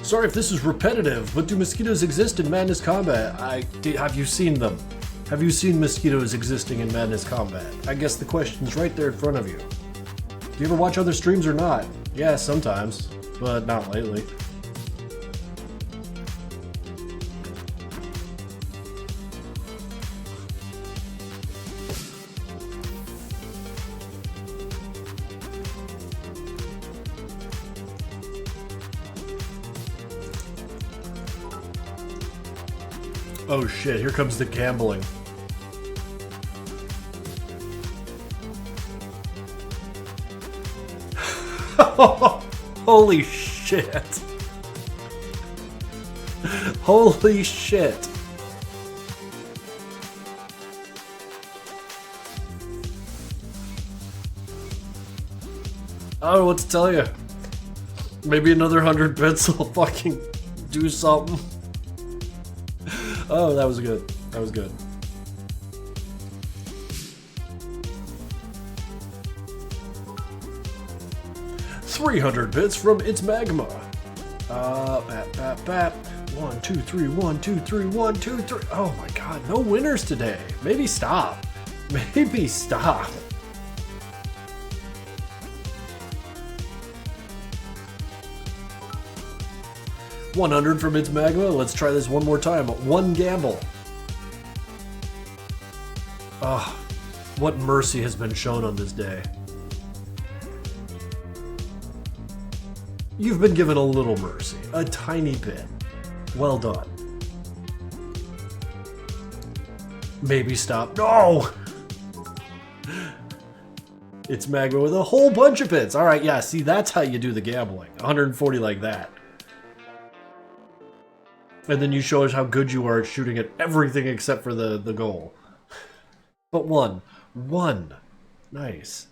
Sorry if this is repetitive, but do mosquitoes exist in Madness Combat? Have you seen them? Have you seen mosquitoes existing in Madness Combat? I guess the question's right there in front of you. Do you ever watch other streams or not? Yeah, sometimes, but not lately. Oh shit, here comes the gambling. Holy shit. Holy shit. I don't know what to tell you. Maybe another 100 bits will fucking do something. Oh, that was good. That was good. $300 bits from It's Magma. Bap. 1, 2, 3, 1, 2, 3, 1, 2, 3. Oh my god, no winners today. Maybe stop. Maybe stop. $100 from It's Magma. Let's try this one more time. One gamble. Ah, what mercy has been shown on this day. You've been given a little mercy. A tiny bit. Well done. Maybe stop. No! It's Magma with a whole bunch of bits. Alright, yeah, see, that's how you do the gambling. 140 like that. And then you show us how good you are at shooting at everything except for the goal. But one. One. Nice.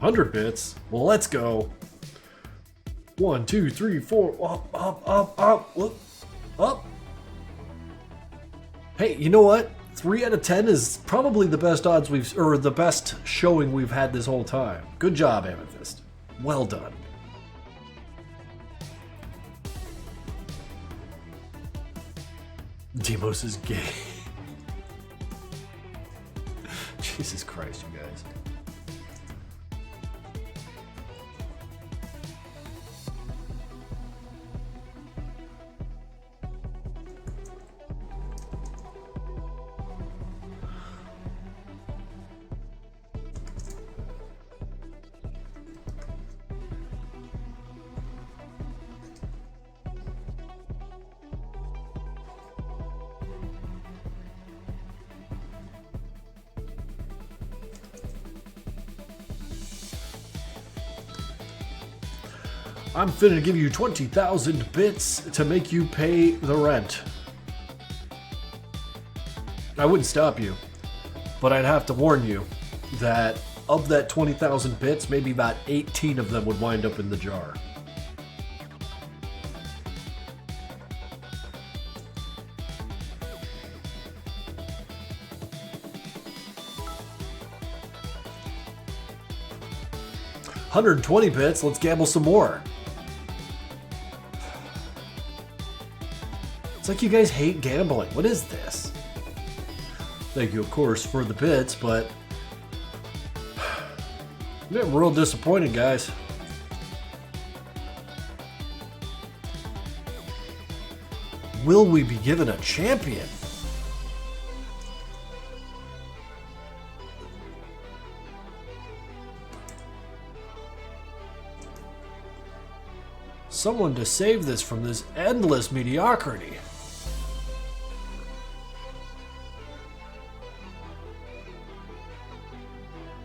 $100 bits. Well, let's go. 1, 2, 3, 4. Up. Hey, you know what? 3 out of 10 is probably the best odds the best showing we've had this whole time. Good job, Amethyst. Well done. Demos is gay. Jesus Christ, you guys. I'm finna give you 20,000 bits to make you pay the rent. I wouldn't stop you, but I'd have to warn you that of that 20,000 bits, maybe about 18 of them would wind up in the jar. $120 bits, let's gamble some more. It's like you guys hate gambling. What is this? Thank you, of course, for the bits, but I'm getting real disappointed, guys. Will we be given a champion? Someone to save this from this endless mediocrity.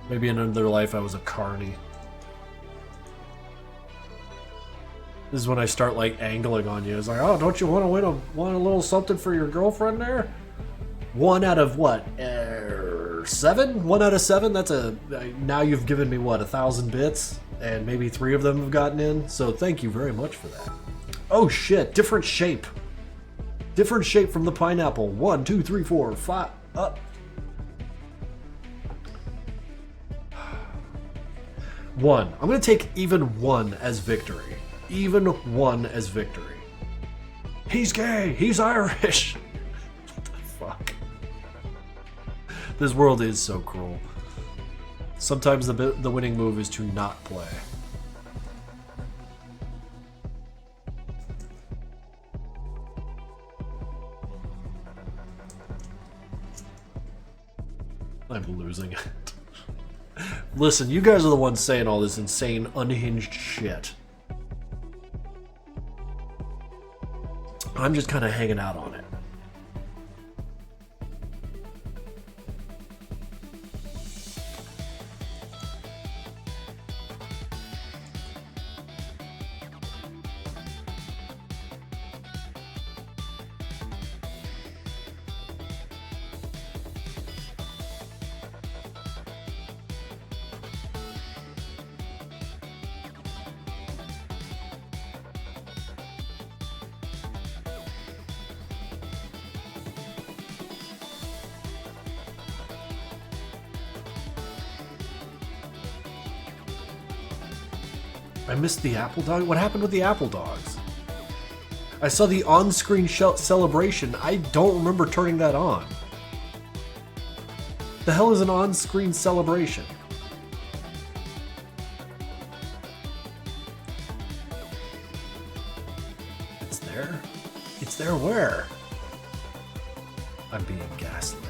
Maybe in another life I was a carny. This is when I start like angling on you. It's like, oh, don't you want to win a little something for your girlfriend there? 1 out of what? 7? 1 out of 7? That's now you've given me what, 1,000 bits? And maybe 3 of them have gotten in. So thank you very much for that. Oh shit, different shape. Different shape from the pineapple. 1, 2, 3, 4, 5, up. 1. I'm gonna take even 1 as victory. Even 1 as victory. He's gay. He's Irish. What the fuck? This world is so cruel. Sometimes the winning move is to not play. I'm losing it. Listen, you guys are the ones saying all this insane, unhinged shit. I'm just kind of hanging out on it. I missed the Apple Dog? What happened with the Apple Dogs? I saw the on-screen celebration. I don't remember turning that on. The hell is an on-screen celebration? It's there? It's there where? I'm being gaslit.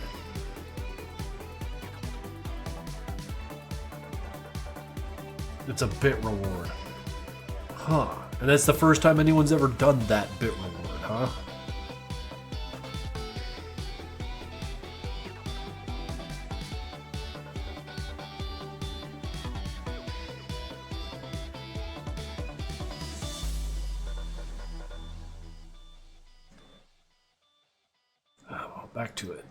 It's a bit reward. Huh. And that's the first time anyone's ever done that bit reward, huh? Well, back to it.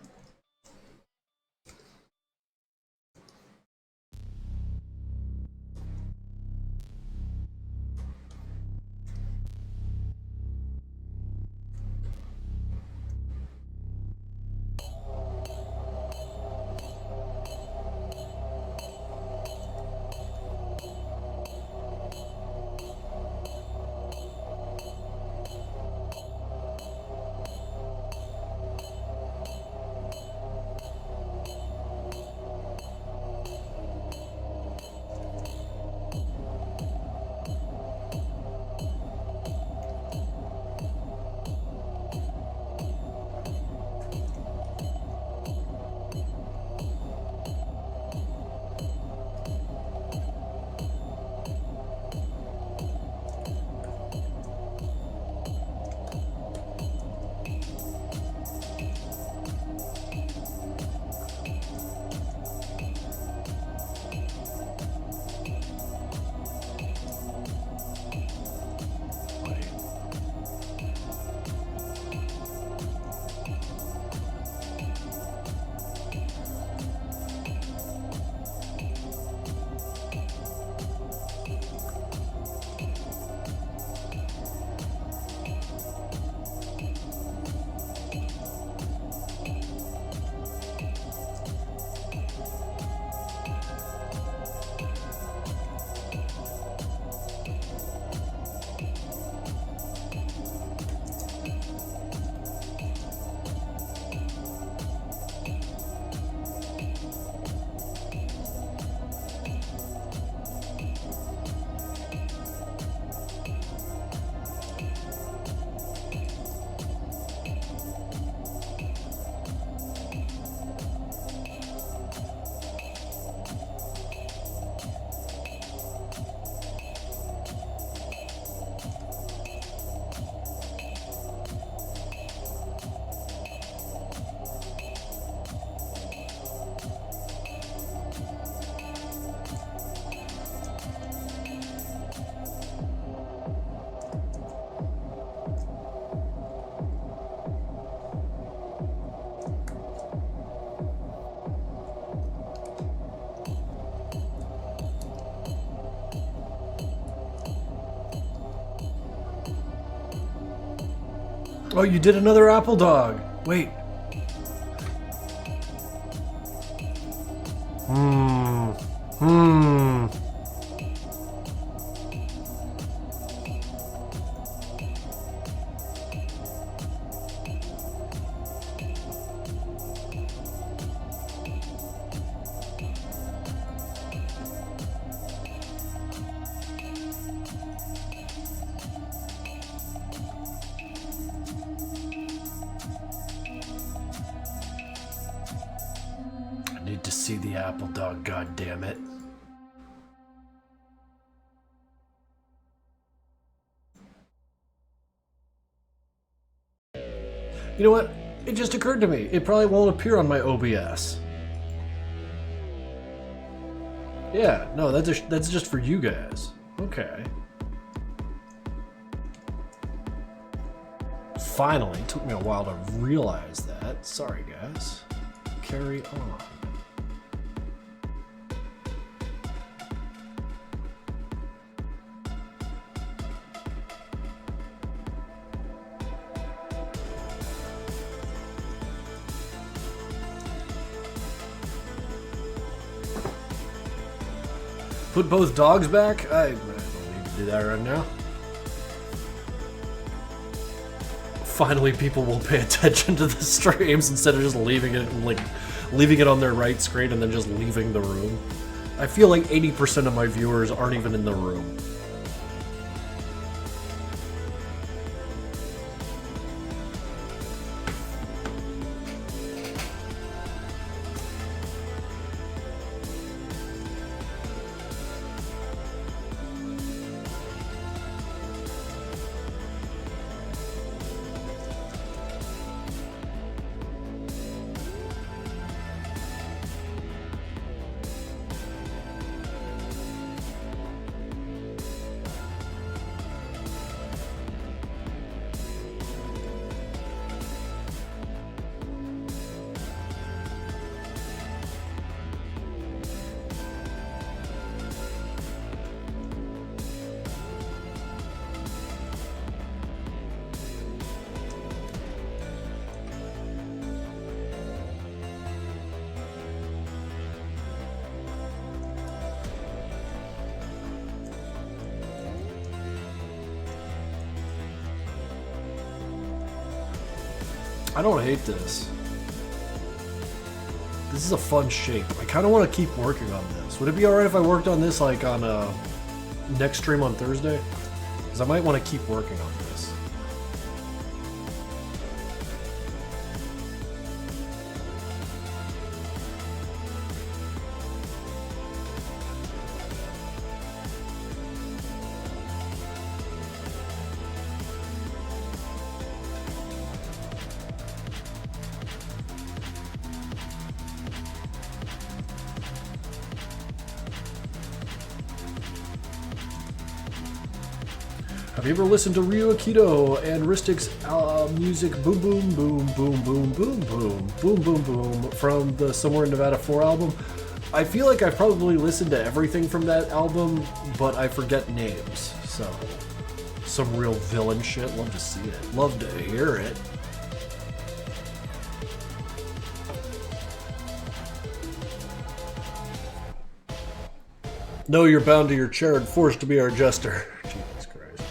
Oh, you did another apple dog. Wait. Need to see the apple dog, god damn it. You know what? It just occurred to me. It probably won't appear on my OBS. Yeah, no, that's just for you guys. Okay. Finally, it took me a while to realize that. Sorry, guys. Carry on. Put both dogs back? I don't need to do that right now. Finally, people will pay attention to the streams instead of just leaving it like leaving it on their right screen and then just leaving the room. I feel like 80% of my viewers aren't even in the room. I don't hate this. This is a fun shape. I kind of want to keep working on this. Would it be alright if I worked on this like on next stream on Thursday? Because I might want to keep working on this. Have you ever listened to Ryu Akito and Ristic's music Boom Boom Boom Boom Boom Boom Boom Boom Boom Boom from the Somewhere in Nevada 4 album? I feel like I've probably listened to everything from that album, but I forget names. So, some real villain shit. Love to see it. Love to hear it. No, you're bound to your chair and forced to be our jester. Jesus Christ.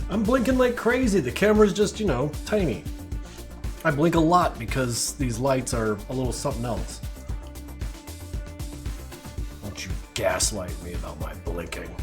I'm blinking like crazy. The camera's just, you know, tiny. I blink a lot because these lights are a little something else. Don't you gaslight me about my blinking.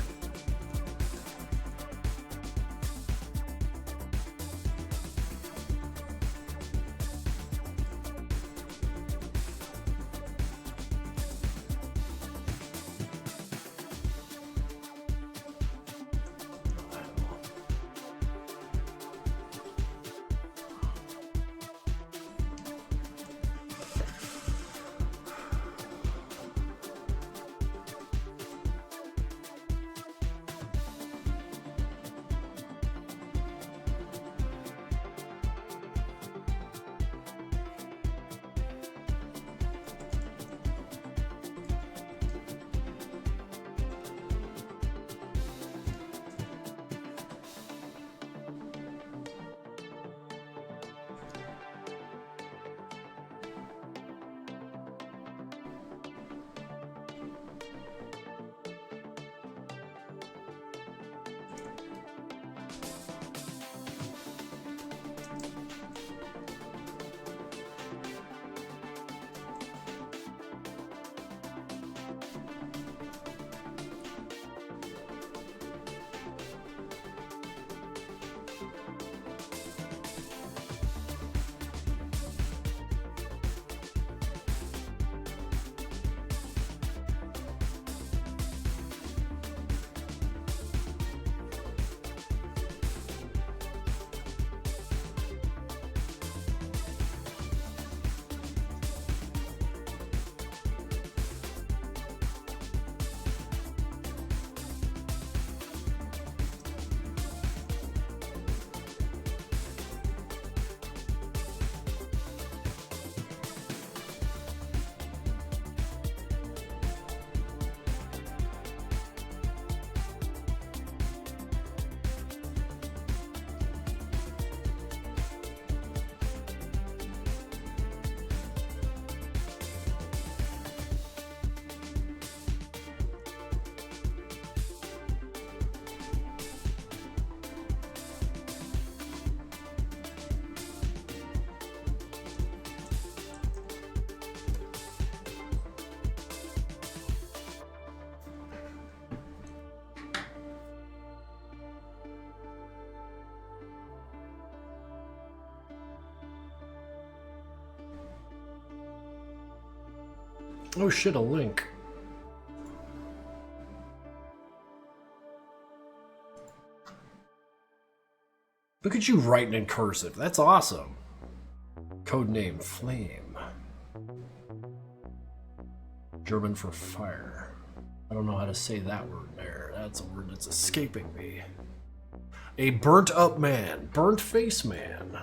Oh shit, a link. Look at you writing in cursive. That's awesome. Codename Flame. German for fire. I don't know how to say that word there. That's a word that's escaping me. A burnt up man. Burnt face man.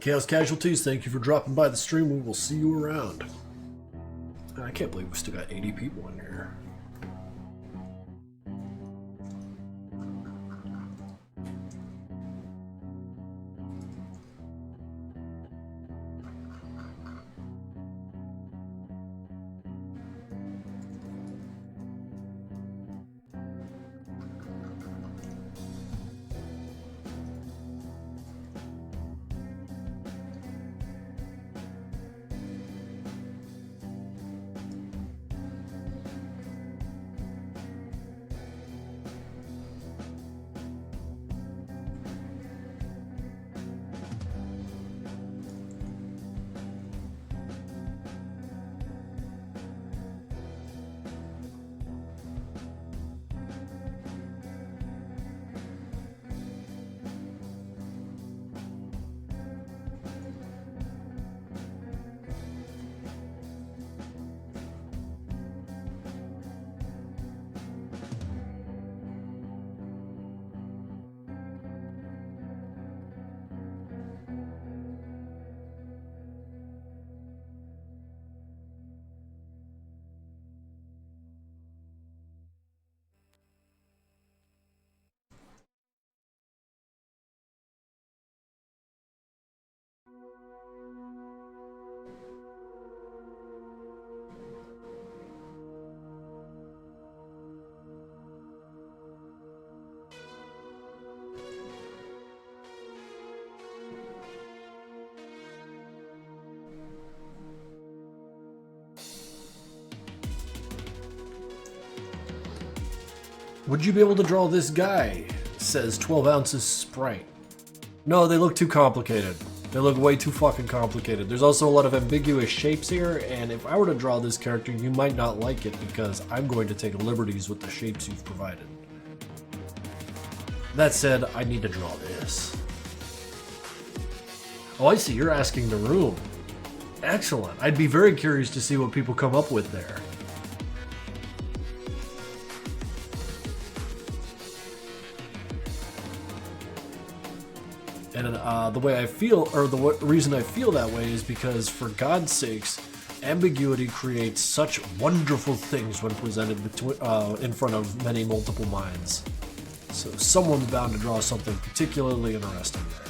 Chaos Casualties, thank you for dropping by the stream. We will see you around. I can't believe we still got 80 people in here. Would you be able to draw this guy? Says 12 ounces Sprite. No, they look too complicated. They look way too fucking complicated. There's also a lot of ambiguous shapes here, and if I were to draw this character, you might not like it because I'm going to take liberties with the shapes you've provided. That said, I need to draw this. Oh, I see, you're asking the room. Excellent. I'd be very curious to see what people come up with there. And the way I feel, or the reason I feel that way is because, for God's sakes, ambiguity creates such wonderful things when presented in front of many multiple minds. So someone's bound to draw something particularly interesting there.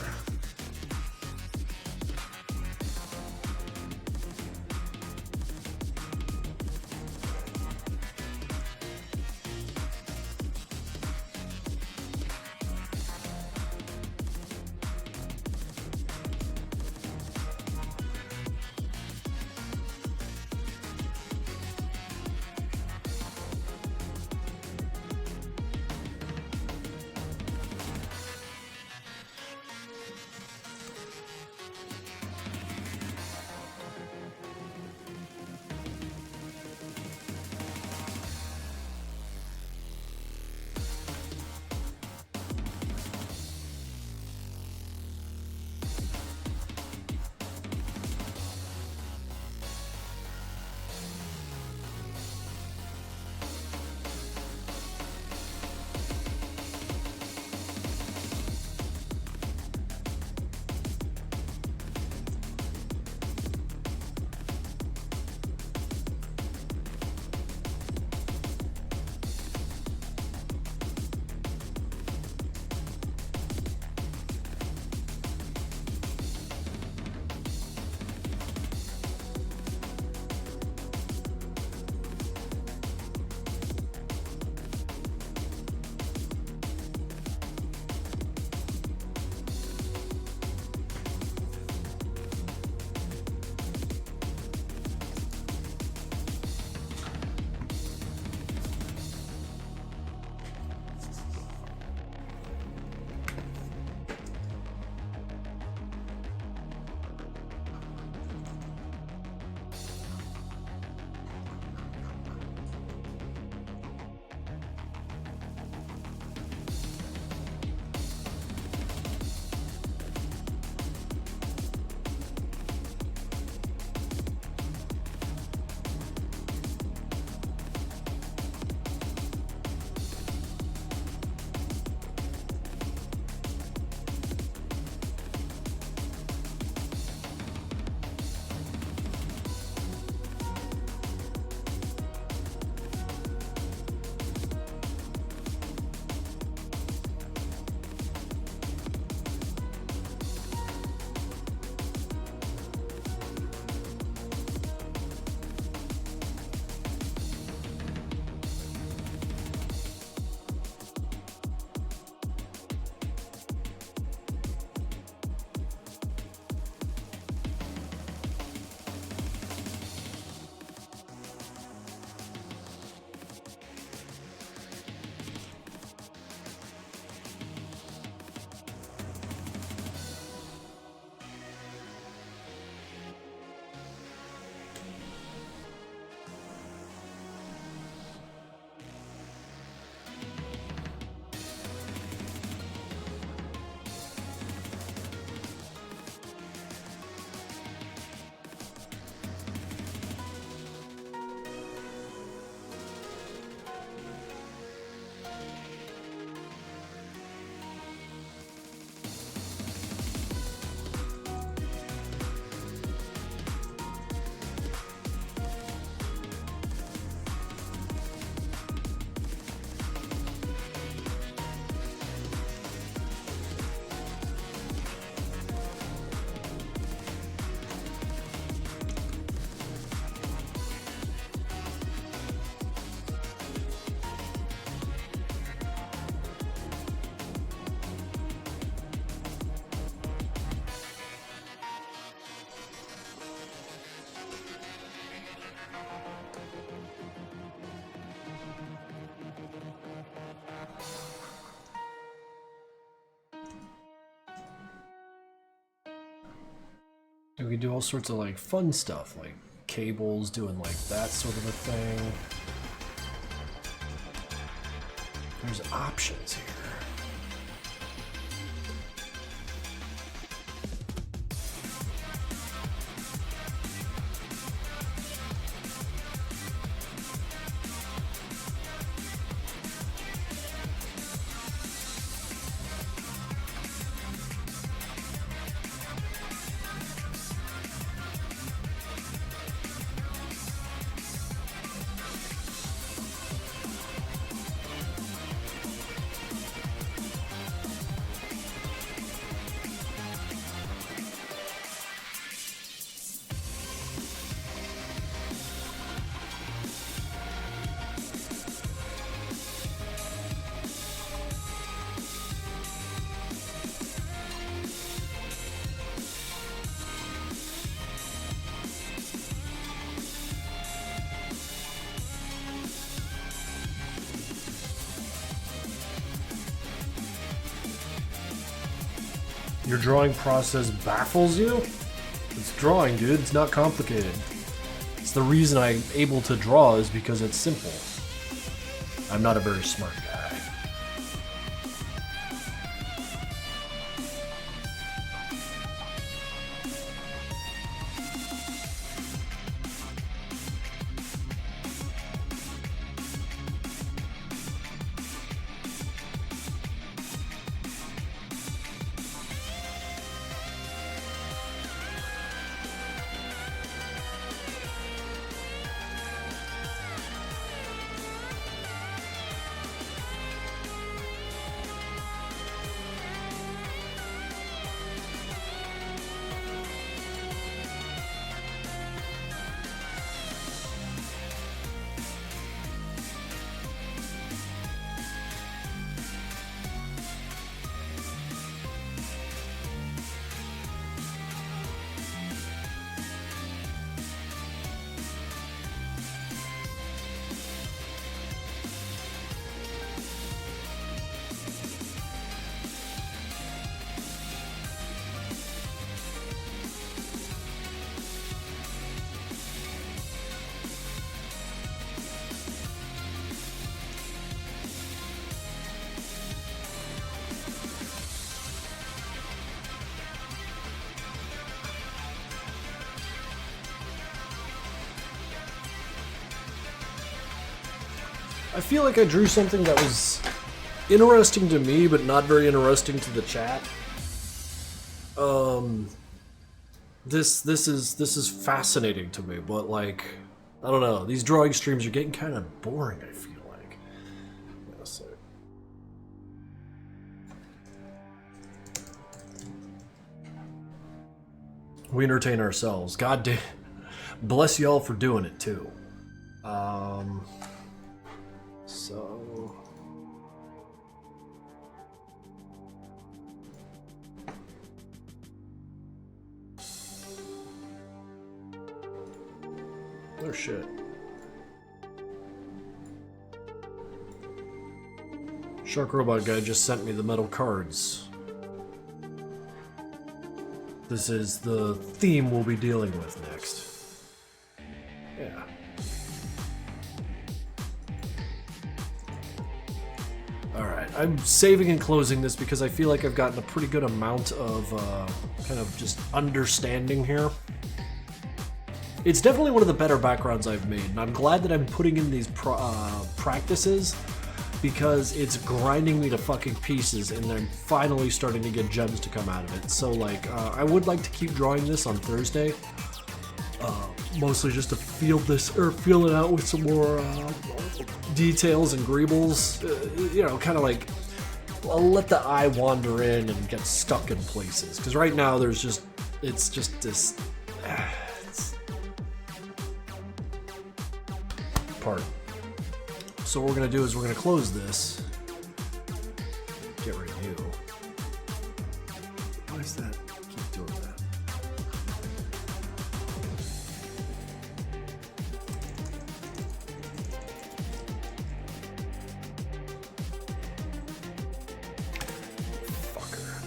we can do all sorts of like fun stuff, like cables, doing like that sort of a thing. There's options here. Your drawing process baffles you? It's drawing, dude. It's not complicated. It's the reason I'm able to draw is because it's simple. I'm not a very smart guy. I feel like I drew something that was interesting to me, but not very interesting to the chat. This is fascinating to me, but like, I don't know. These drawing streams are getting kind of boring, I feel like. Yeah, so. We entertain ourselves. God damn. Bless y'all for doing it too. So oh shit. Shark Robot guy just sent me the metal cards. This is the theme we'll be dealing with next. Yeah. Alright, I'm saving and closing this because I feel like I've gotten a pretty good amount of kind of just understanding here. It's definitely one of the better backgrounds I've made, and I'm glad that I'm putting in these practices because it's grinding me to fucking pieces, and I'm finally starting to get gems to come out of it. So, like, I would like to keep drawing this on Thursday, mostly just to feel it out with some more details and greebles. You know, kind of like, I'll let the eye wander in and get stuck in places. Because right now, it's just this part. So what we're going to do is we're going to close this. Get rid of you. Why is that? Keep doing that. Fucker.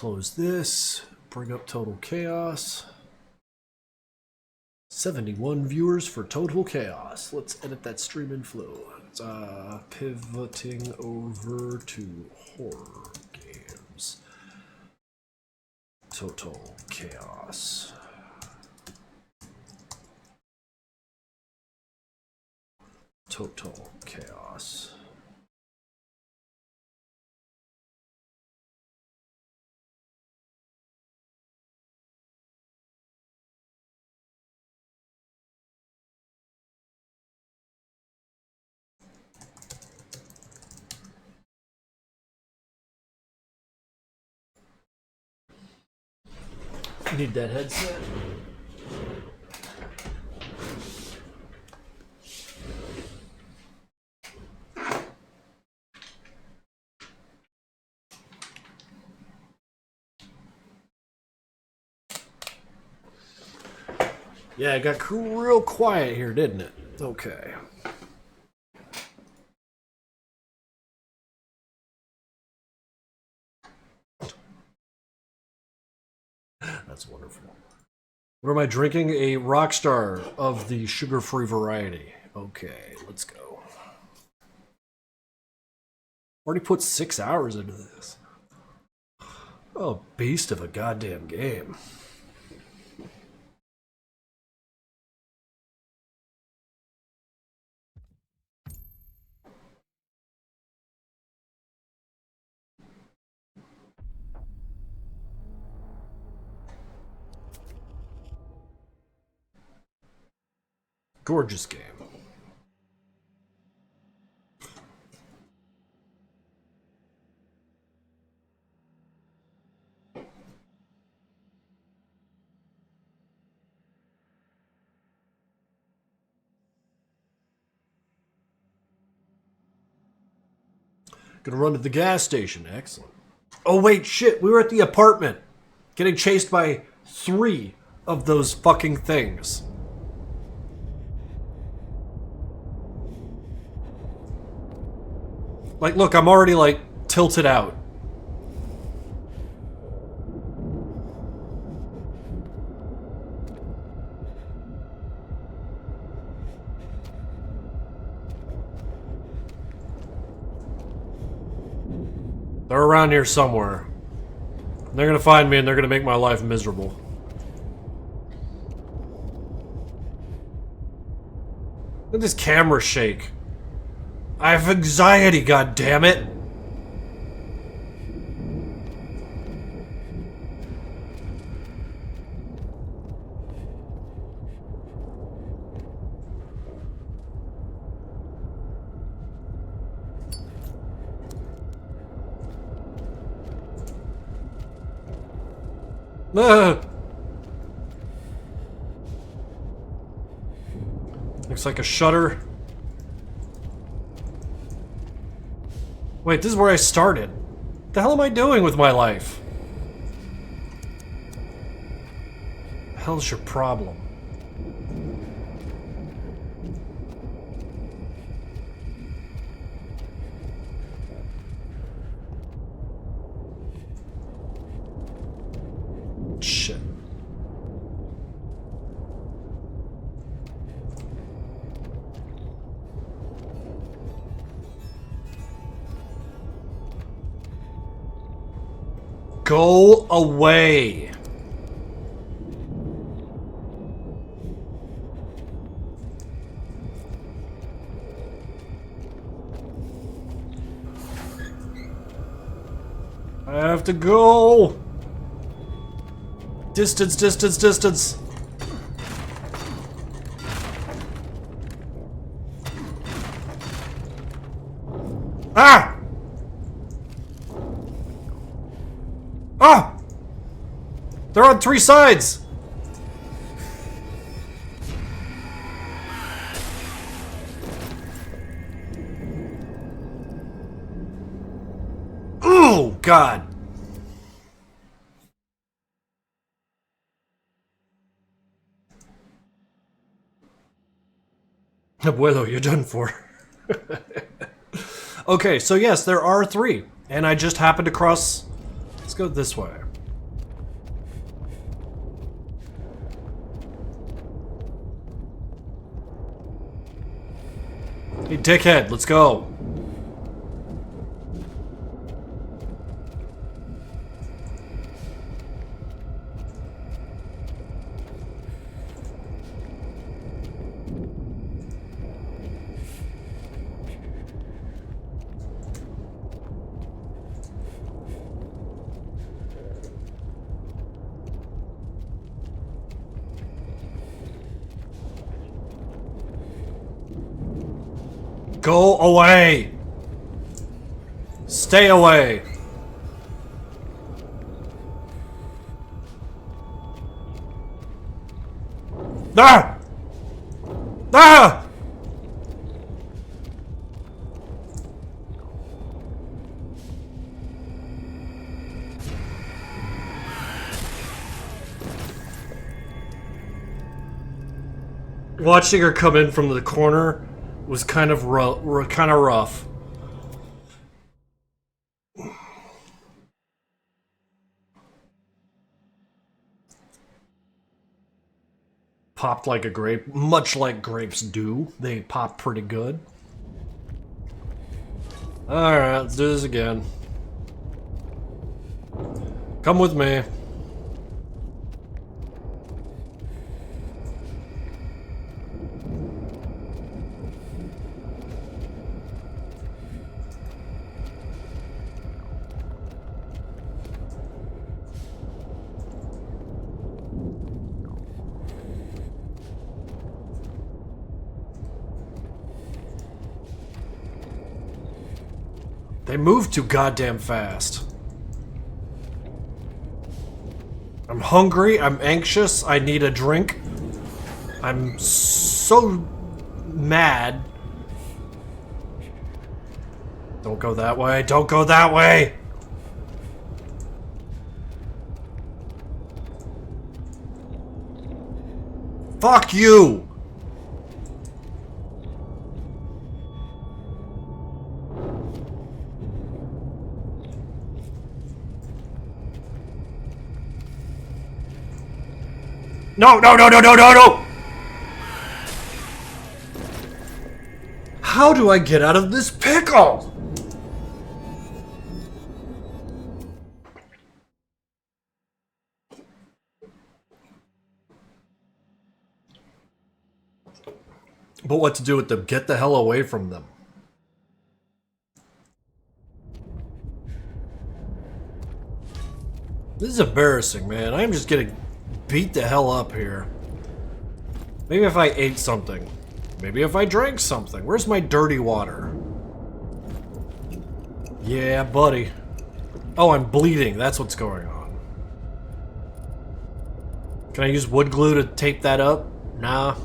close this. Bring up Total Chaos. 71 viewers for Total Chaos. Let's edit that stream in flow. Pivoting over to horror games. Total Chaos. Total Chaos. Need that headset. Yeah, it got real quiet here, didn't it? Okay. That's wonderful. What am I drinking? A Rockstar of the sugar-free variety. Okay, let's go. Already put 6 hours into this. Oh, beast of a goddamn game. Gorgeous game. Gonna run to the gas station. Excellent. Oh, wait, shit. We were at the apartment. Getting chased by 3 of those fucking things. Like, look, I'm already, like, tilted out. They're around here somewhere. They're gonna find me and they're gonna make my life miserable. Look at this camera shake. I have anxiety, goddammit! Looks like a shutter. Wait, this is where I started. What the hell am I doing with my life? What the hell's your problem? Shit. Go away. I have to go. Distance, distance, distance. Ah! Ah! They're on 3 sides! Oh, God! Abuelo, you're done for. Okay, so yes, there are 3. And I just happened to cross... Let's go this way. Hey, dickhead, let's go. Go away! Stay away! Ah! Ah! Watching her come in from the corner was kind of rough. Popped like a grape, much like grapes do. They pop pretty good. Alright, let's do this again. Come with me. They move too goddamn fast. I'm hungry, I'm anxious, I need a drink. I'm so mad. Don't go that way, don't go that way! Fuck you! No, no, no, no, no, no, no! How do I get out of this pickle? But what to do with them? Get the hell away from them. This is embarrassing, man. I'm just getting beat the hell up here. Maybe if I ate something. Maybe if I drank something. Where's my dirty water? Yeah, buddy. Oh, I'm bleeding. That's what's going on. Can I use wood glue to tape that up? Nah.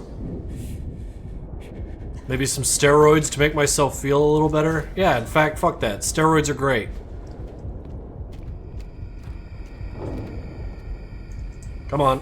Maybe some steroids to make myself feel a little better? Yeah, in fact, fuck that. Steroids are great. Come on.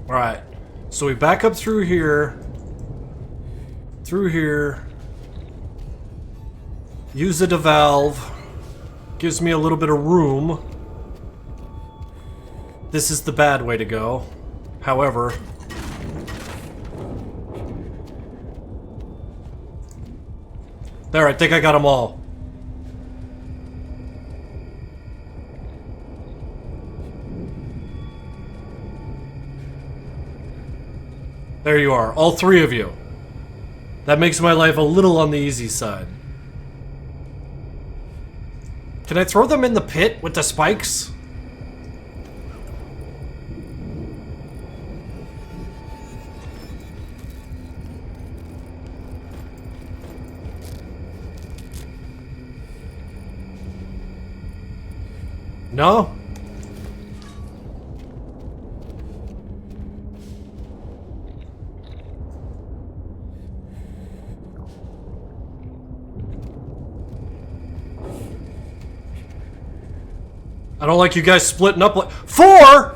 Alright. So we back up through here. Through here. Use it a valve. Gives me a little bit of room. This is the bad way to go. However. There, I think I got them all. There you are, all three of you. That makes my life a little on the easy side. Can I throw them in the pit with the spikes? No? I don't like you guys splitting up like 4!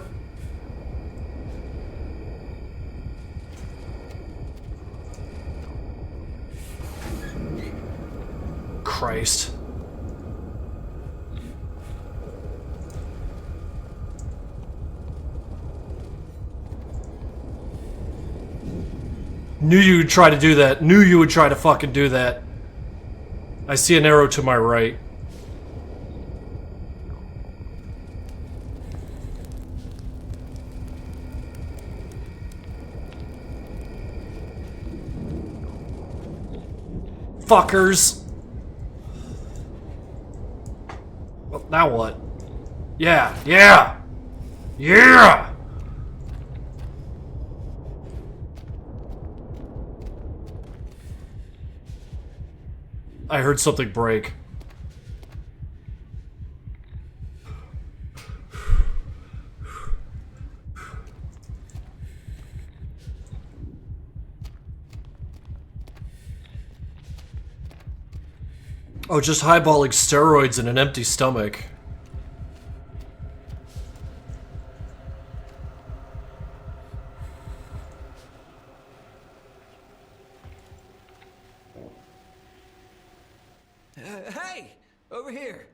Christ. Knew you would try to do that. Knew you would try to fucking do that. I see an arrow to my right. Fuckers. Well, now what? Yeah, yeah! Yeah! I heard something break. Oh, just highballing steroids in an empty stomach. Hey! Over here!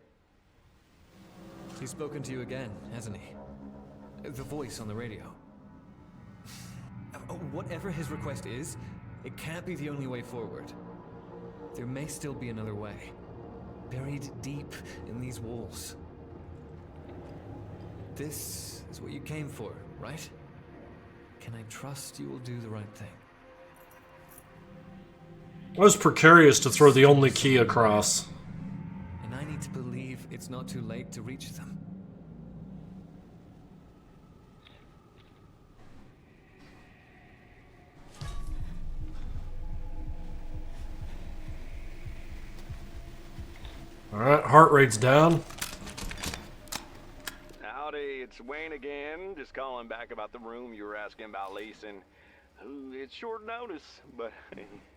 He's spoken to you again, hasn't he? The voice on the radio. Whatever his request is, it can't be the only way forward. There may still be another way. Buried deep in these walls. This is what you came for, right? Can I trust you will do the right thing? It was precarious to throw the only key across. And I need to believe it's not too late to reach them. Alright, heart rate's down. Howdy, it's Wayne again. Just calling back about the room you were asking about leasing. It's short notice, but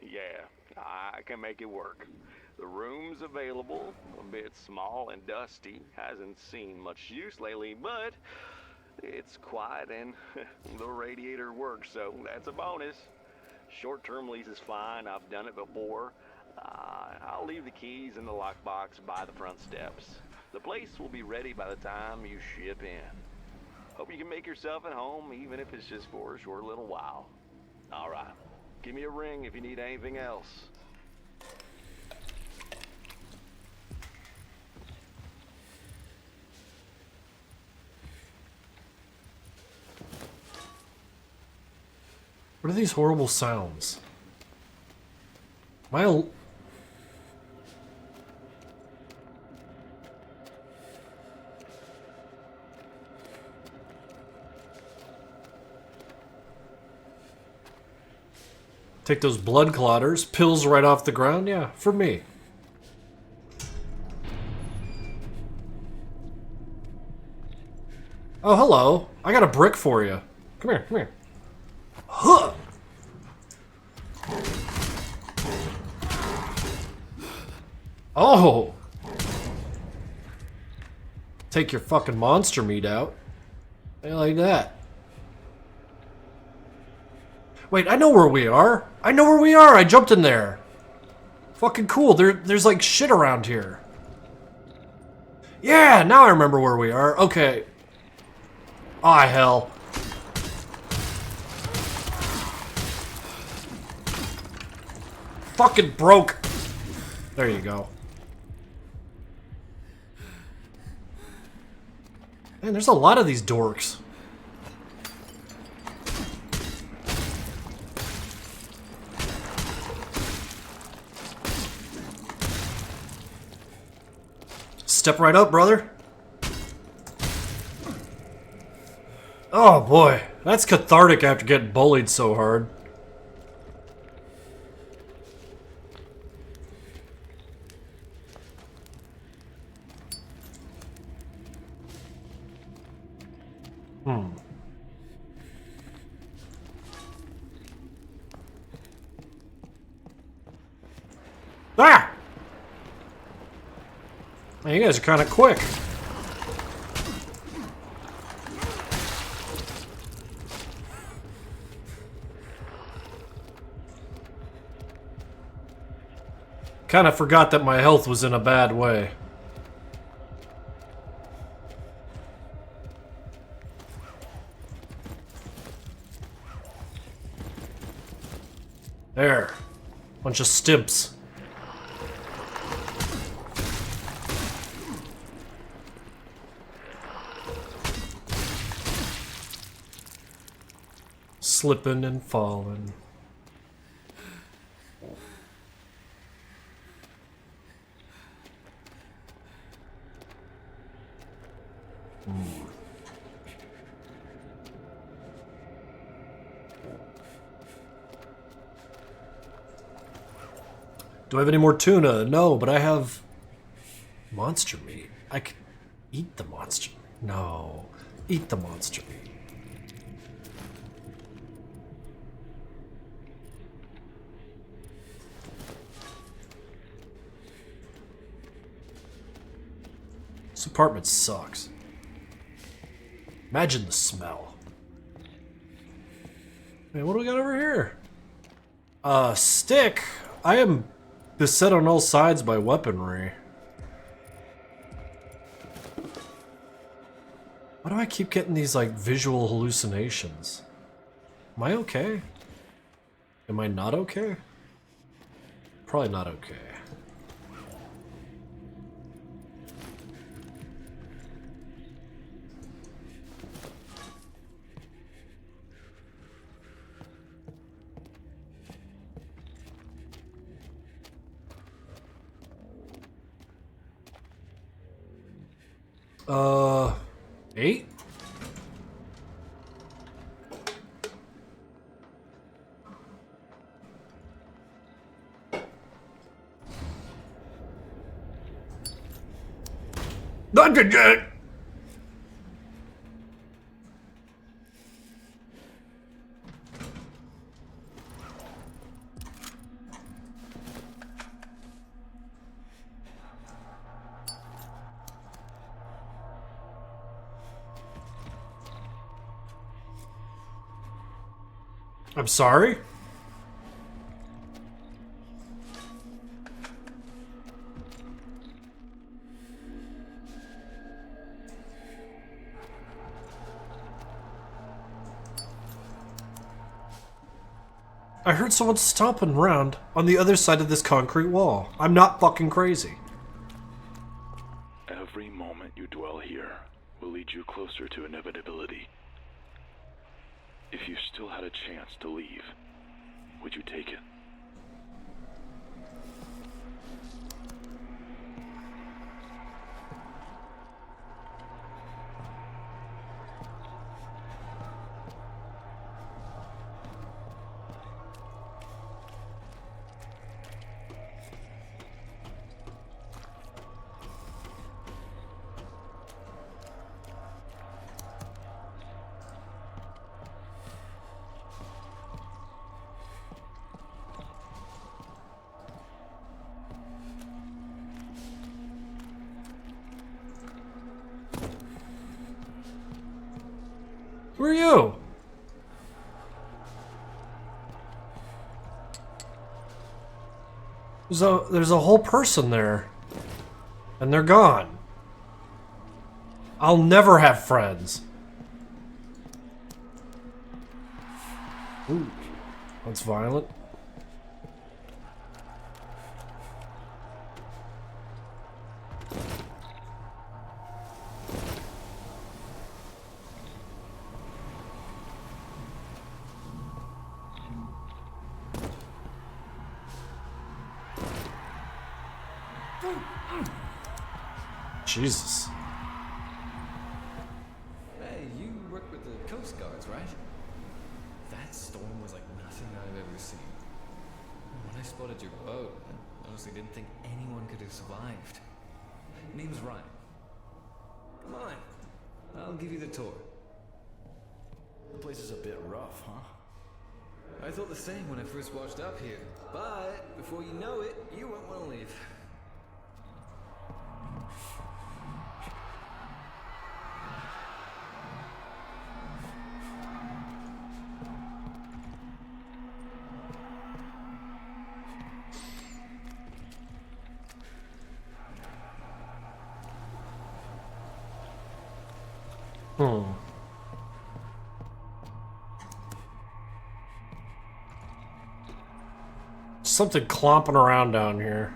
yeah, I can make it work. The room's available, a bit small and dusty, hasn't seen much use lately, but it's quiet and the radiator works, so that's a bonus. Short-term lease is fine, I've done it before. I'll leave the keys in the lockbox by the front steps. The place will be ready by the time you ship in. Hope you can make yourself at home, even if it's just for a short little while. All right, give me a ring if you need anything else. What are these horrible sounds? Am I take those blood clotters, pills right off the ground? Yeah, for me. Oh, hello. I got a brick for you. Come here, come here. Huh! Oh! Take your fucking monster meat out. How you like that? Wait, I know where we are. I know where we are. I jumped in there. Fucking cool. There's like shit around here. Yeah, now I remember where we are. Okay. Ah, hell. Fucking broke. There you go. Man, there's a lot of these dorks. Step right up, brother. Oh boy, that's cathartic after getting bullied so hard. Ah! Man, you guys are kind of quick. kind of forgot that my health was in a bad way. There. Bunch of stimps. Slipping and falling. Do I have any more tuna? No, but I have monster meat. I could eat the monster. No, eat the monster meat. This apartment sucks. Imagine the smell. Man, what do we got over here? Stick. I am beset on all sides by weaponry. Why do I keep getting these, like, visual hallucinations? Am I okay? Am I not okay? Probably not okay. Eight? Not yet. I'm sorry? I heard someone stomping around on the other side of this concrete wall. I'm not fucking crazy. Every moment you dwell here will lead you closer to inevitability. If you still had a chance to leave, would you take it? Who are you? There's a whole person there. And they're gone. I'll never have friends. Ooh, that's violent. Jesus. Hey, you work with the Coast Guards, right? That storm was like nothing I've ever seen. When I spotted your boat, I honestly didn't think anyone could have survived. Name's Ryan. Come on, I'll give you the tour. The place is a bit rough, huh? I thought the same when I first washed up here, but before you know it, you won't want to leave. Something clomping around down here.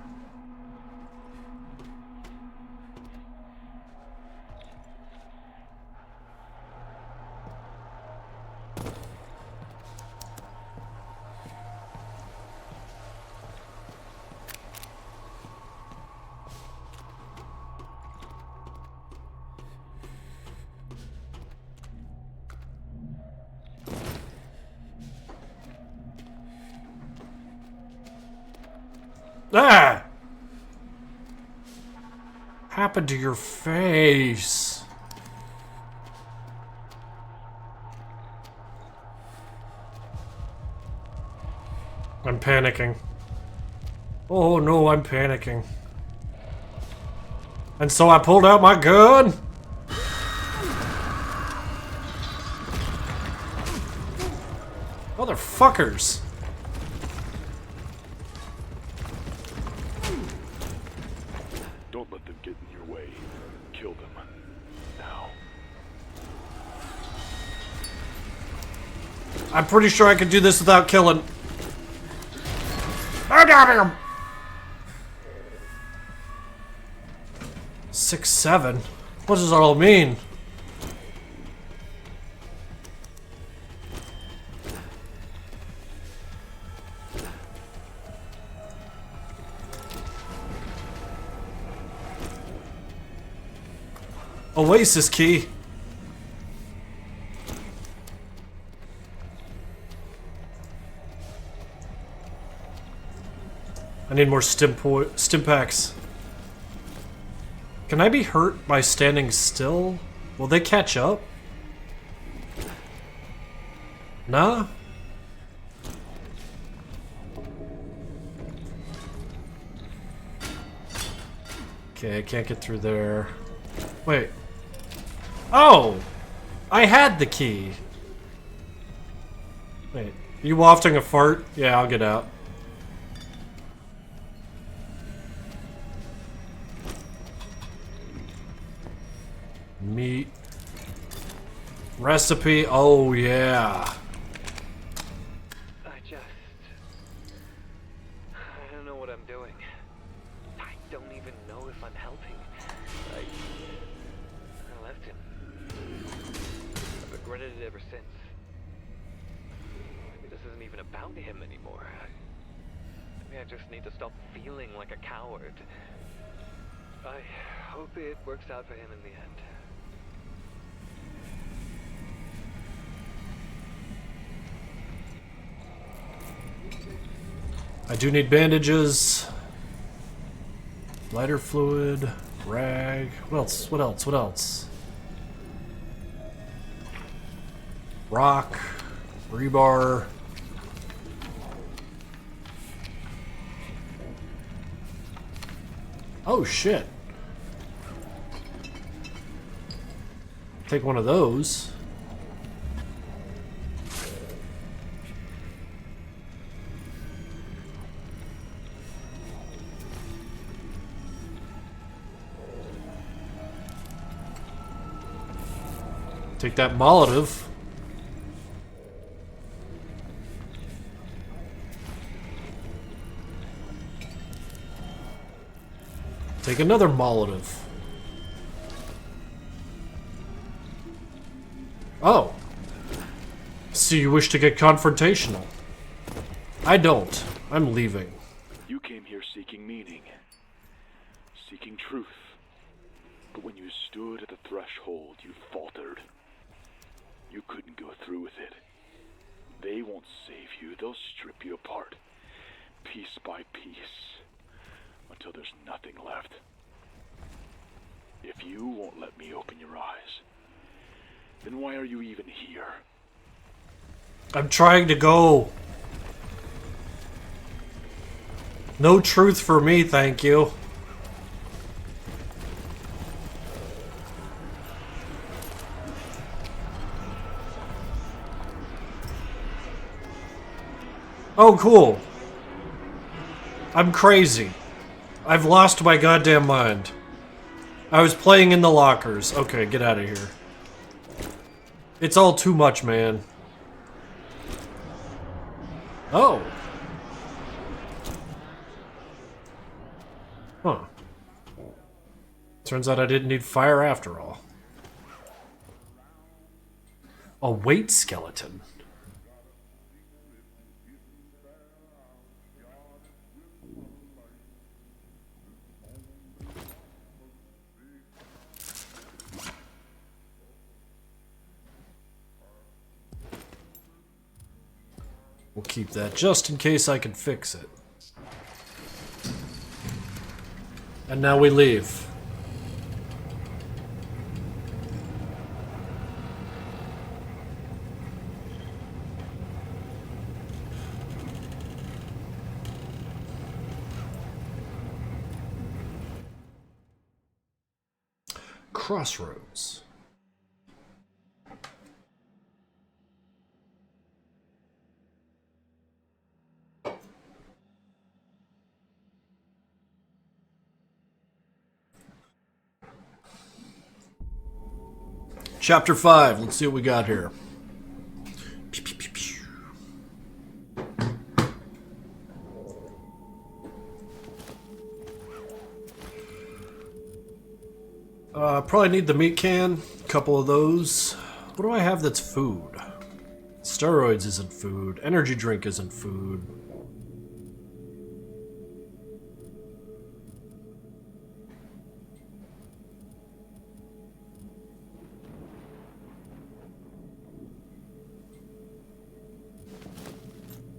Ah! Happened to your face? I'm panicking. Oh no, I'm panicking. And so I pulled out my gun. Motherfuckers. Don't let them get in your way. Kill them. Now. I'm pretty sure I can do this without killing. Oh, damn him! 6, 7? What does it all mean? Oasis key. I need more stim packs. Can I be hurt by standing still? Will they catch up? Nah? Okay, I can't get through there. Wait. Oh! I had the key. Wait, are you wafting a fart? Yeah, I'll get out. Meat. Recipe, oh yeah. I don't know what I'm doing. I don't even know if I'm helping. I left him. I've regretted it ever since. Maybe this isn't even about him anymore. Maybe I just need to stop feeling like a coward. I hope it works out for him in the end. I do need bandages. Lighter fluid. Rag. What else? What else? What else? Rock. Rebar. Oh shit. Take one of those. Take that Molotov. Take another Molotov. Oh. So you wish to get confrontational. I don't. I'm leaving. You came here seeking meaning, seeking truth. But when you stood at the threshold, you faltered. You couldn't go through with it. They won't save you. They'll strip you apart, piece by piece, until there's nothing left. If you won't let me open your eyes, then why are you even here? I'm trying to go. No truth for me, thank you. Oh, cool. I'm crazy. I've lost my goddamn mind. I was playing in the lockers. Okay, get out of here. It's all too much, man. Oh. Huh. Turns out I didn't need fire after all. A weight skeleton. We'll keep that just in case I can fix it. And now we leave. Crossroads. Chapter 5. Let's see what we got here. Probably need the meat can. A couple of those. What do I have that's food? Steroids isn't food. Energy drink isn't food.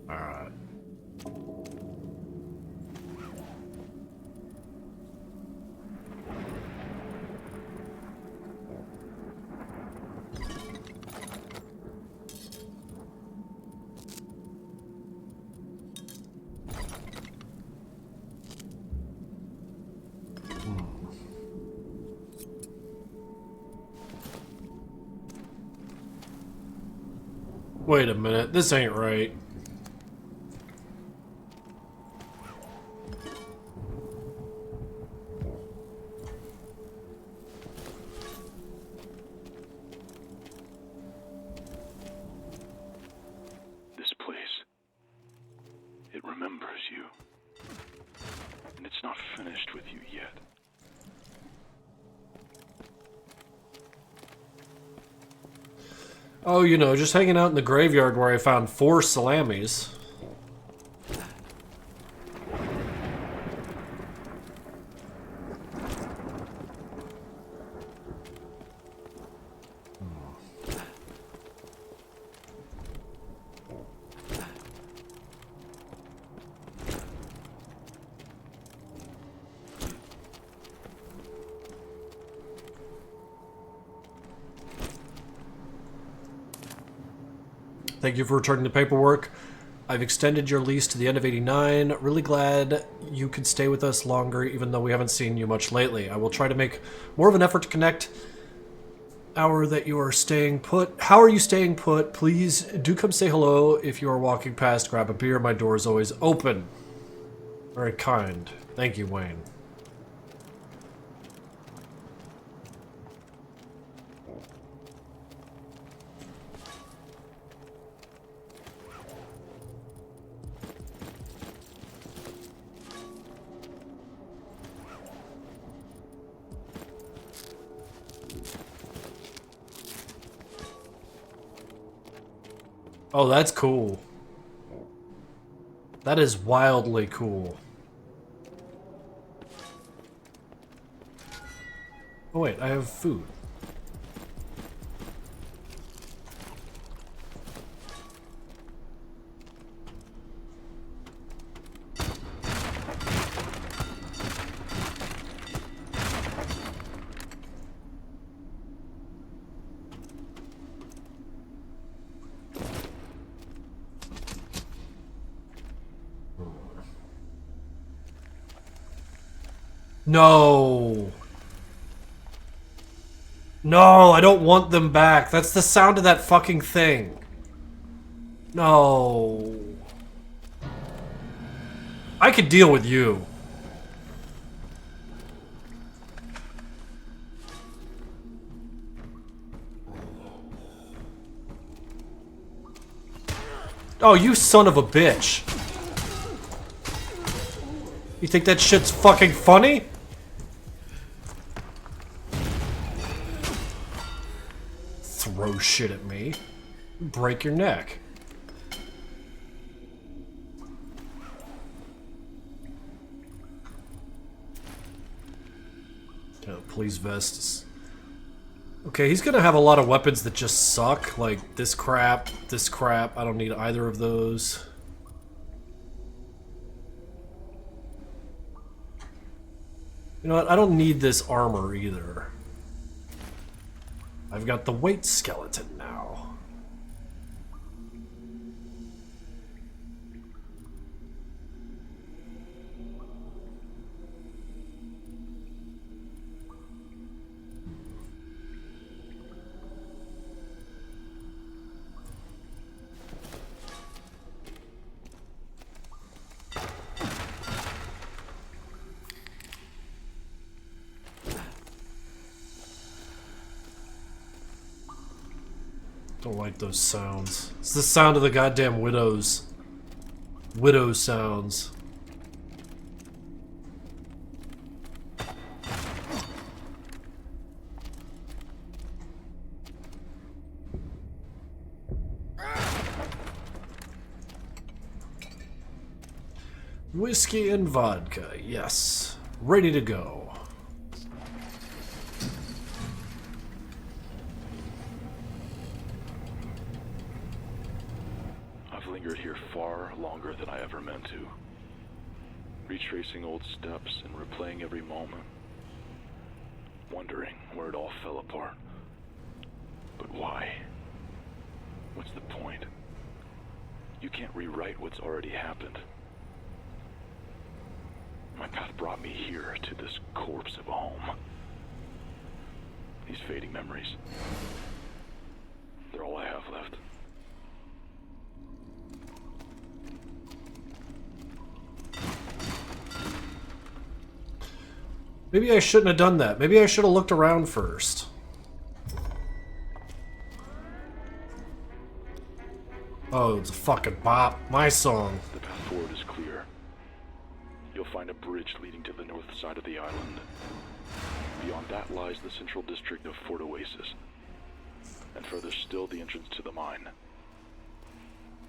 Alright. Wait a minute, this ain't right. This place, it remembers you. And it's not finished with you yet. Oh, you know, just hanging out in the graveyard where I found 4 salamis. Thank you for returning the paperwork. I've extended your lease to the end of 89. Really glad you could stay with us longer, even though we haven't seen you much lately. I will try to make more of an effort to connect. Hour that you are staying put. How are you staying put? Please do come say hello. If you are walking past, grab a beer. My door is always open. Very kind. Thank you, Wayne. Oh, that's cool. That is wildly cool. Oh wait, I have food. No. No, I don't want them back. That's the sound of that fucking thing. No. I could deal with you. Oh, you son of a bitch. You think that shit's fucking funny? Throw shit at me. Break your neck. Please vests. Okay, he's gonna have a lot of weapons that just suck. Like this crap, this crap. I don't need either of those. You know what? I don't need this armor either. I've got the weight skeleton now. Don't like those sounds. It's the sound of the goddamn widows. Widow sounds. Whiskey and vodka, yes. Ready to go. Lingered here far longer than I ever meant to. Retracing old steps and replaying every moment. Wondering where it all fell apart. But why? What's the point? You can't rewrite what's already happened. My path brought me here to this corpse of a home. These fading memories. They're all I have left. Maybe I shouldn't have done that. Maybe I should have looked around first. Oh, it's a fucking bop. My song. The path forward is clear. You'll find a bridge leading to the north side of the island. Beyond that lies the central district of Fort Oasis. And further still, the entrance to the mine.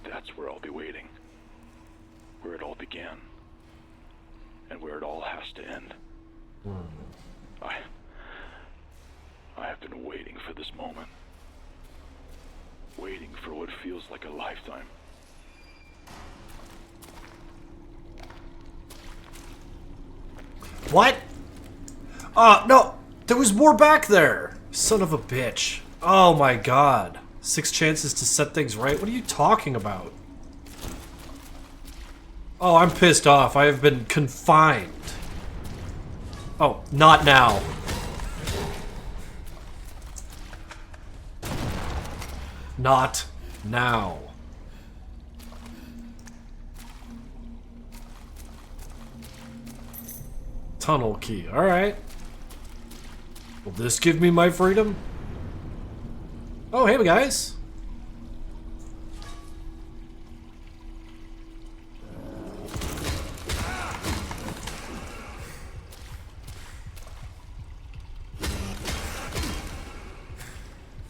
That's where I'll be waiting. Where it all began. And where it all has to end. I have been waiting for this moment. Waiting for what feels like a lifetime. What? No! There was more back there! Son of a bitch. Oh my god. 6 chances to set things right? What are you talking about? Oh, I'm pissed off. I have been confined. Oh, not now. Not now. Tunnel key. Alright. Will this give me my freedom? Oh, hey guys.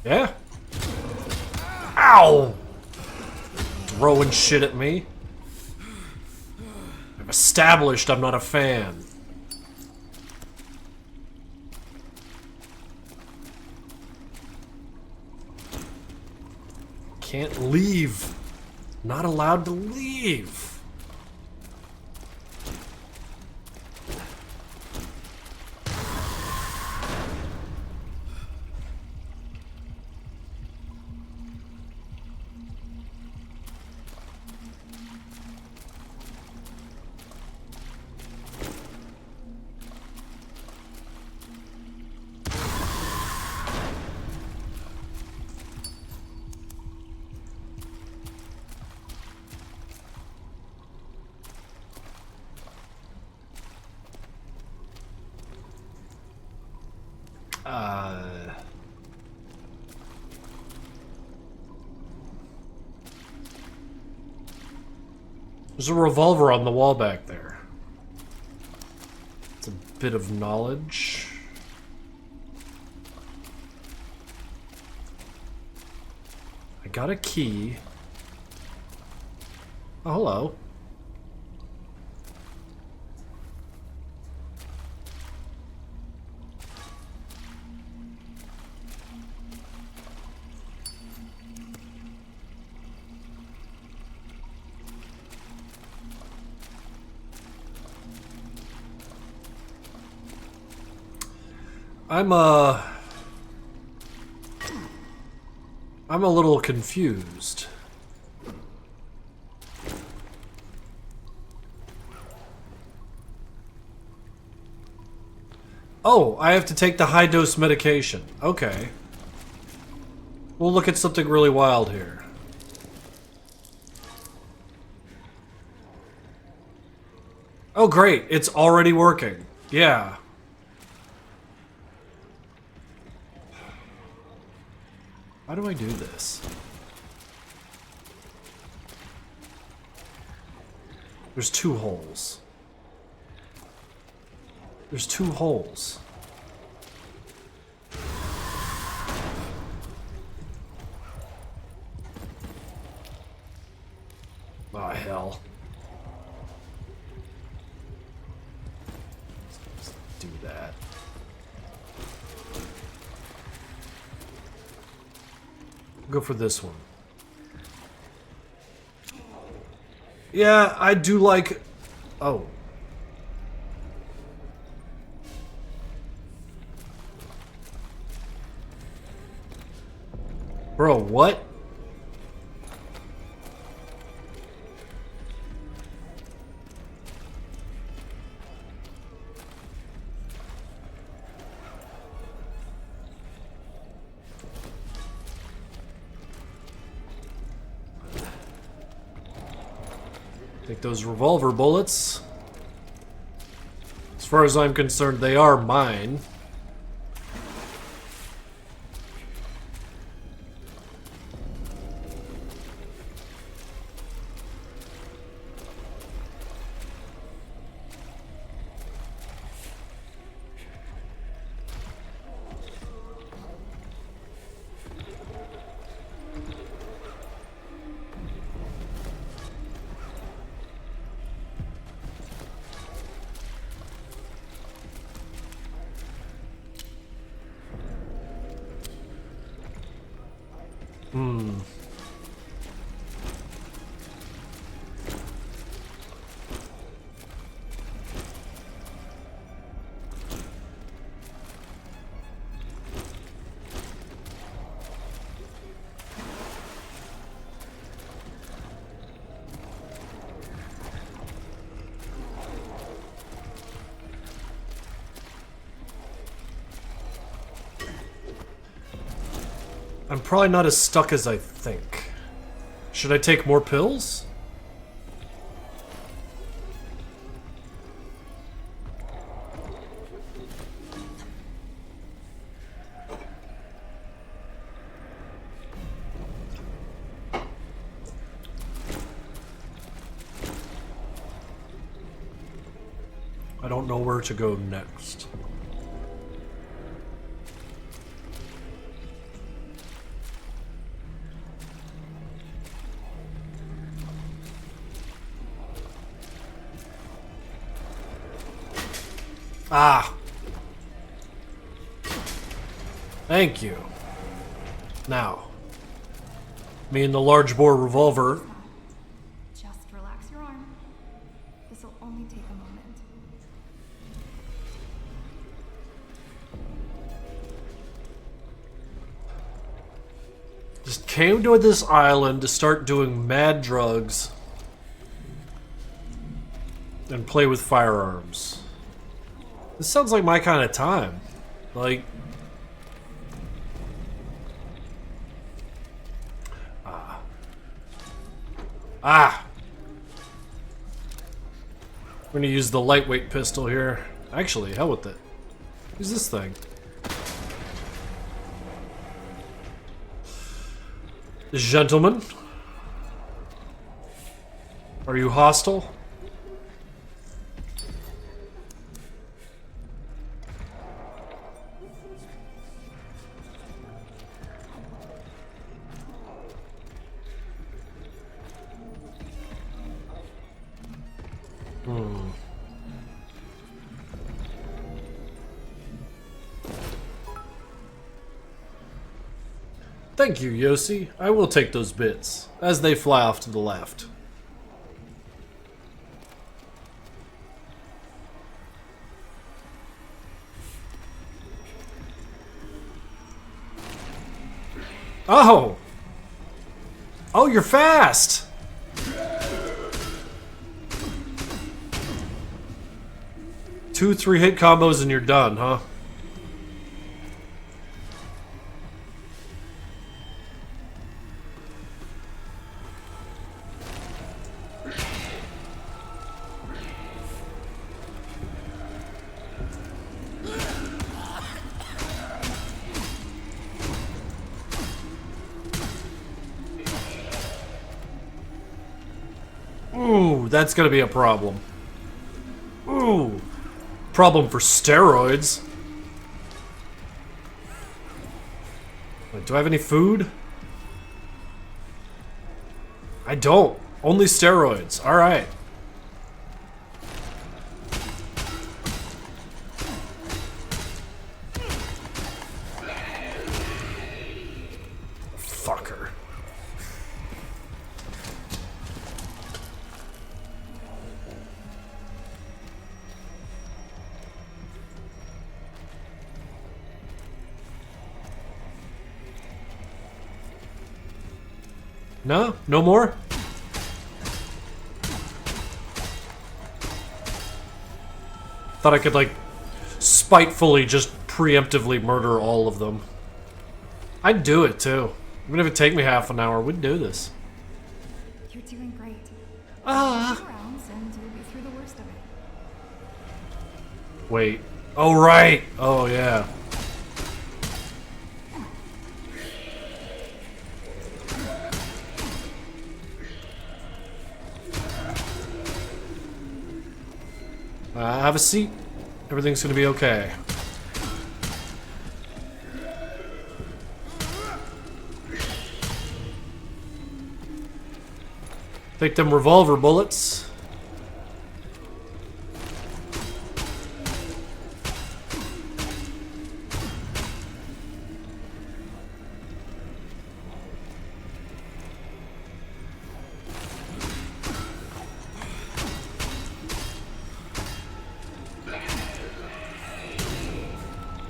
Yeah? Ow! Throwing shit at me. I've established I'm not a fan. Can't leave. Not allowed to leave. There's a revolver on the wall back there. It's a bit of knowledge. I got a key. Oh, hello. I'm a little confused. Oh, I have to take the high dose medication. Okay. We'll look at something really wild here. Oh great, it's already working. Yeah. How do I do this? There's two holes. There's two holes. Oh, hell. Let's do that. Go for this one. Yeah, I do like... Oh. Bro, what? Take those revolver bullets. As far as I'm concerned, they are mine. I'm probably not as stuck as I think. Should I take more pills? I don't know where to go next. Ah. Thank you. Now, me and the large bore revolver. Just relax your arm. This will only take a moment. Just came to this island to start doing mad drugs and play with firearms. This sounds like my kind of time. Like... Ah! I'm gonna use the lightweight pistol here. Actually, hell with it. Use this thing. Gentlemen. Are you hostile? Thank you, Yossi. I will take those bits as they fly off to the left. Oh! Oh, you're fast! Two, 3-hit combos and you're done, huh? Ooh, that's gonna be a problem. Ooh. Problem for steroids. Wait, do I have any food? I don't. Only steroids. Alright. Fucker. No? No more? Thought I could, like, spitefully just preemptively murder all of them. I'd do it, too. Even if it take me half an hour, we'd do this. You're doing great. Ah. 2 rounds and you'll be through the worst of it. Wait. Oh, right! Oh, yeah. Have a seat. Everything's gonna be okay. Take them revolver bullets.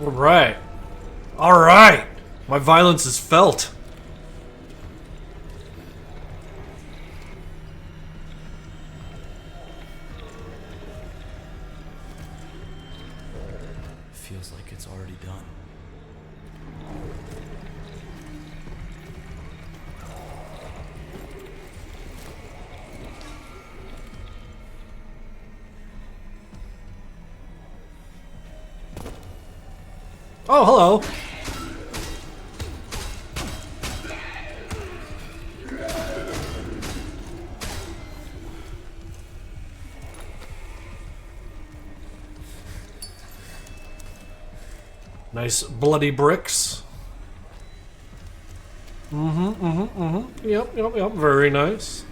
Alright. Alright! My violence is felt. Feels like it's already done. Oh, hello. Nice bloody bricks. Yep. Very nice.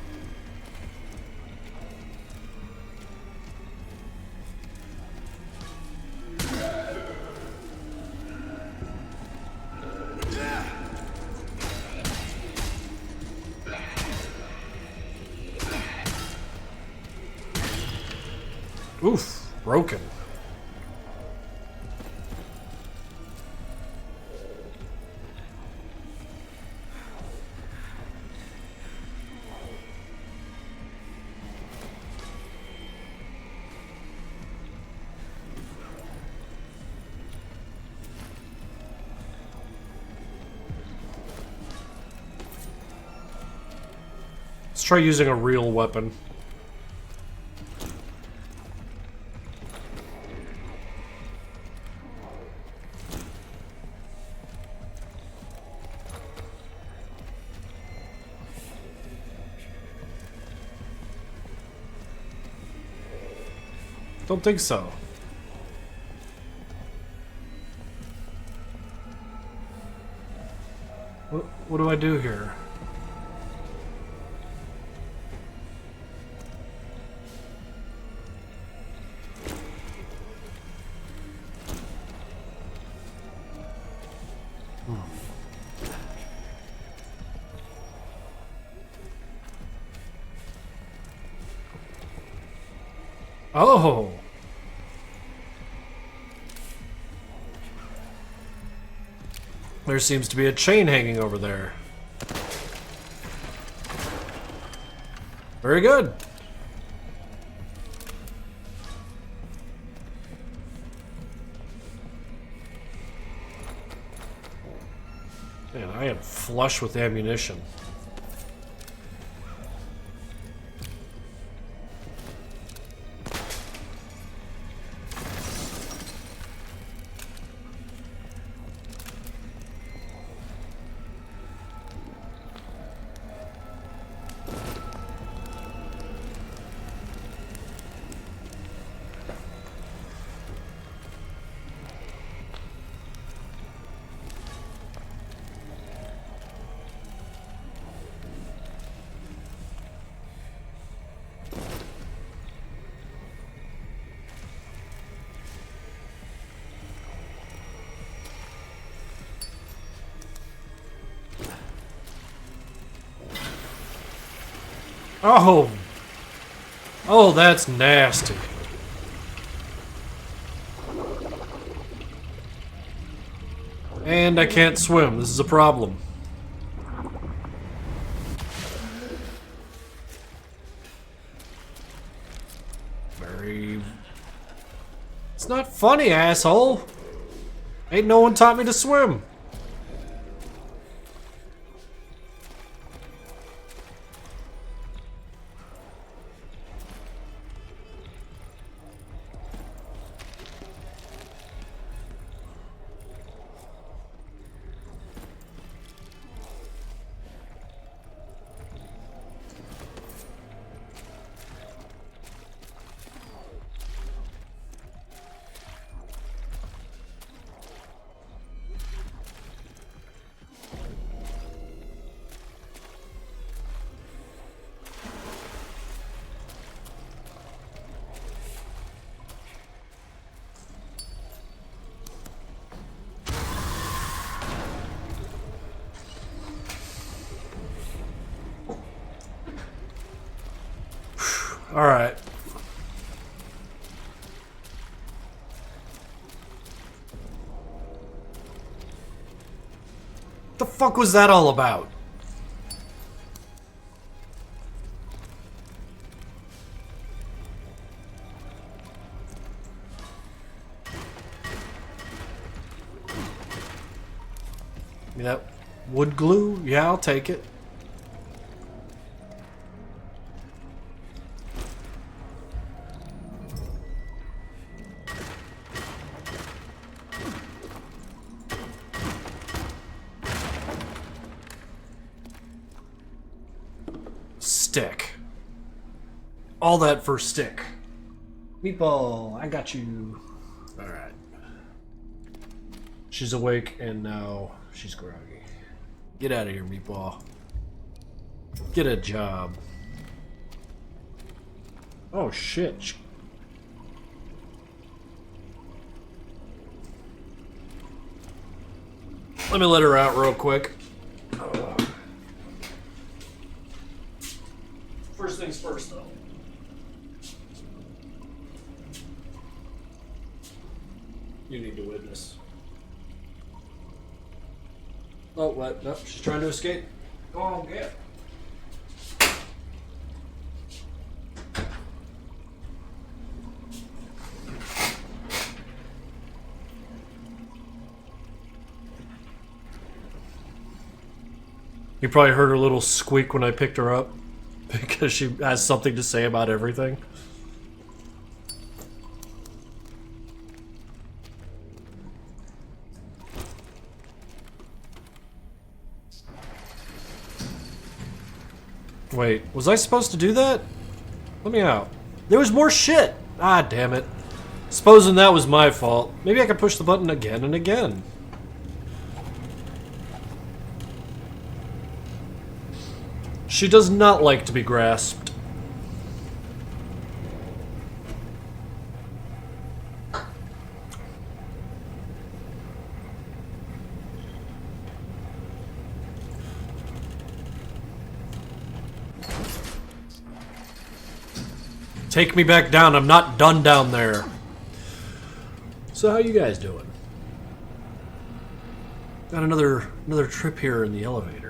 Oof, broken. Let's try using a real weapon. Don't think so. What do I do here? Oh! There seems to be a chain hanging over there. Very good. Man, I am flush with ammunition. Oh! Oh, that's nasty. And I can't swim. This is a problem. Very... It's not funny, asshole. Ain't no one taught me to swim. Alright. The fuck was that all about? Yep. Wood glue? Yeah, I'll take it. Stick. All that for stick. Meatball, I got you. Alright. She's awake and now she's groggy. Get out of here, Meatball. Get a job. Oh shit. Let me let her out real quick. First things first, though. You need to witness. Oh, what? No, she's trying to escape. Go on, get. You probably heard her little squeak when I picked her up. Because she has something to say about everything. Wait, was I supposed to do that? Let me out. There was more shit! Ah, damn it. Supposing that was my fault, maybe I could push the button again and again. She does not like to be grasped. Take me back down. I'm not done down there. So how you guys doing? Got another trip here in the elevator.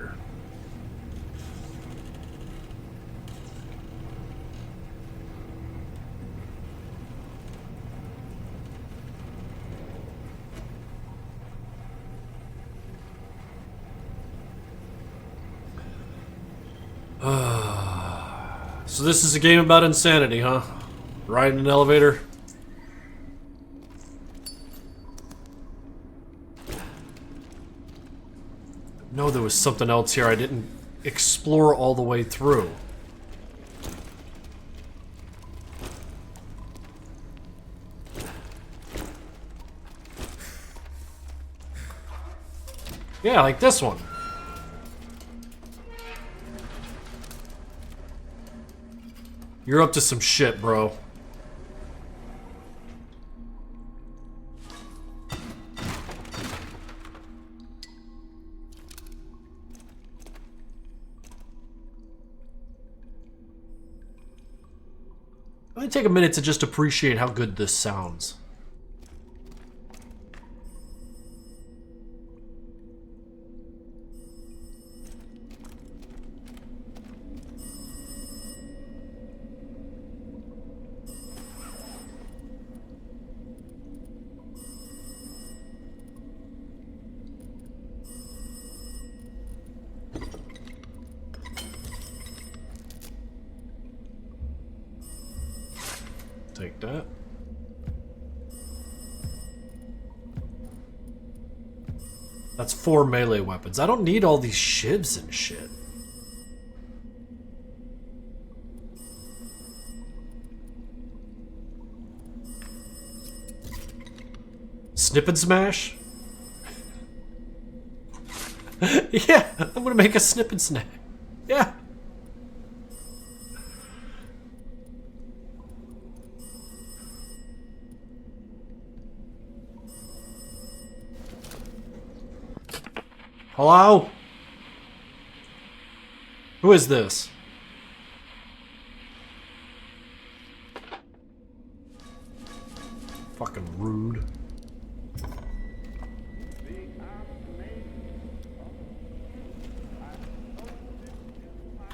So this is a game about insanity, huh? Riding an elevator? No, there was something else here I didn't explore all the way through. Yeah, like this one. You're up to some shit, bro. Let me take a minute to just appreciate how good this sounds. Take that. That's 4 melee weapons. I don't need all these shivs and shit. Snip and smash? Yeah, I'm gonna make a snip and snap. Yeah. Hello? Who is this? Fucking rude.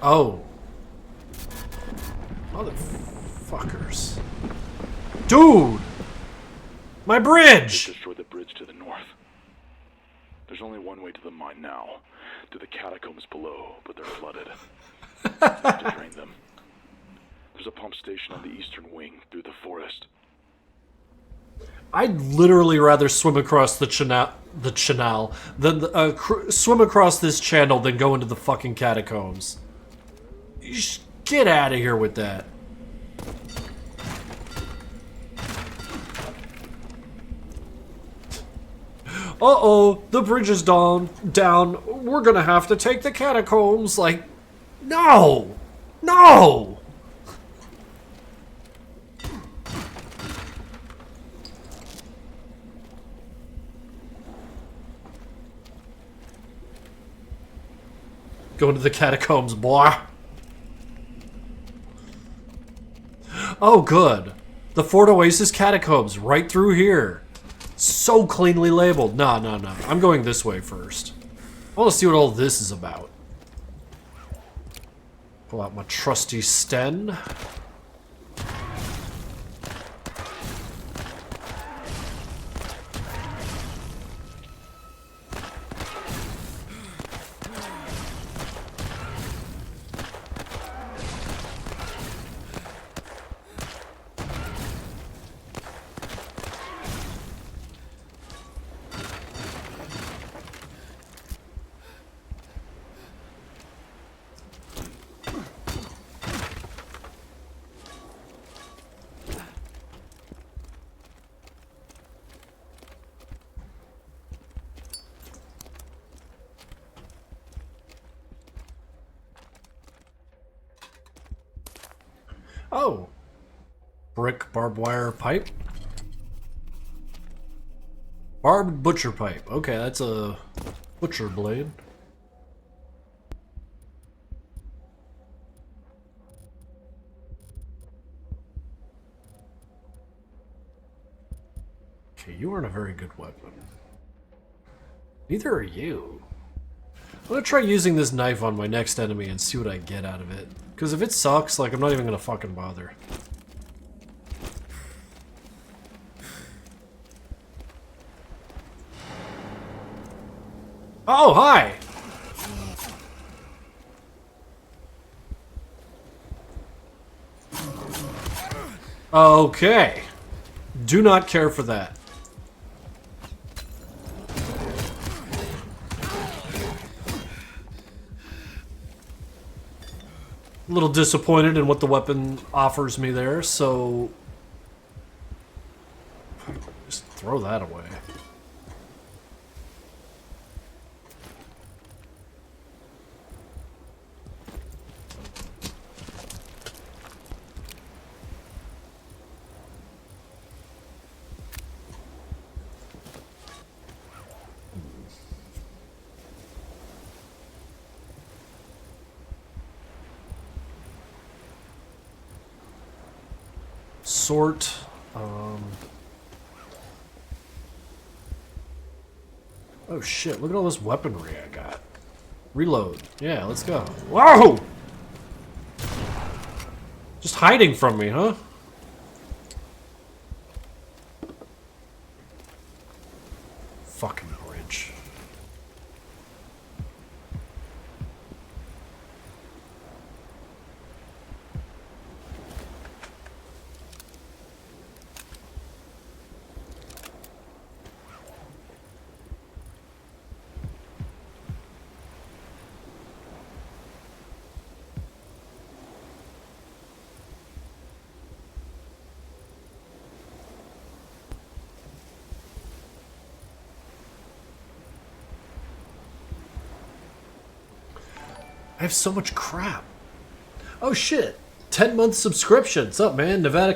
Oh. Motherfuckers. Dude! My bridge! Destroy the bridge to the north. There's only one way to the mine now, to the catacombs below, but they're flooded. We have to drain them. There's a pump station on the eastern wing through the forest. I'd literally rather swim across the channel than swim across this channel than go into the fucking catacombs. You just get out of here with that. Uh-oh, the bridge is down. We're gonna have to take the catacombs. Like, no! No! Go into the catacombs, boy. Oh, good. The Fort Oasis catacombs, right through here. So cleanly labeled. No. I'm going this way first. I want to see what all this is about. Pull out my trusty Sten. Oh. Brick barbed wire pipe. Barbed butcher pipe. Okay, that's a butcher blade. Okay, you aren't a very good weapon. Neither are you. I'm gonna try using this knife on my next enemy and see what I get out of it. Because if it sucks, like, I'm not even gonna fucking bother. Oh, hi! Okay. Do not care for that. A little disappointed in what the weapon offers me there, so... just throw that away. Sort. Oh shit, look at all this weaponry I got. Reload. Yeah, let's go. Whoa! Just hiding from me, huh? Fucking bridge. I have so much crap. Oh shit. 10-month subscription. What's up, man? Nevada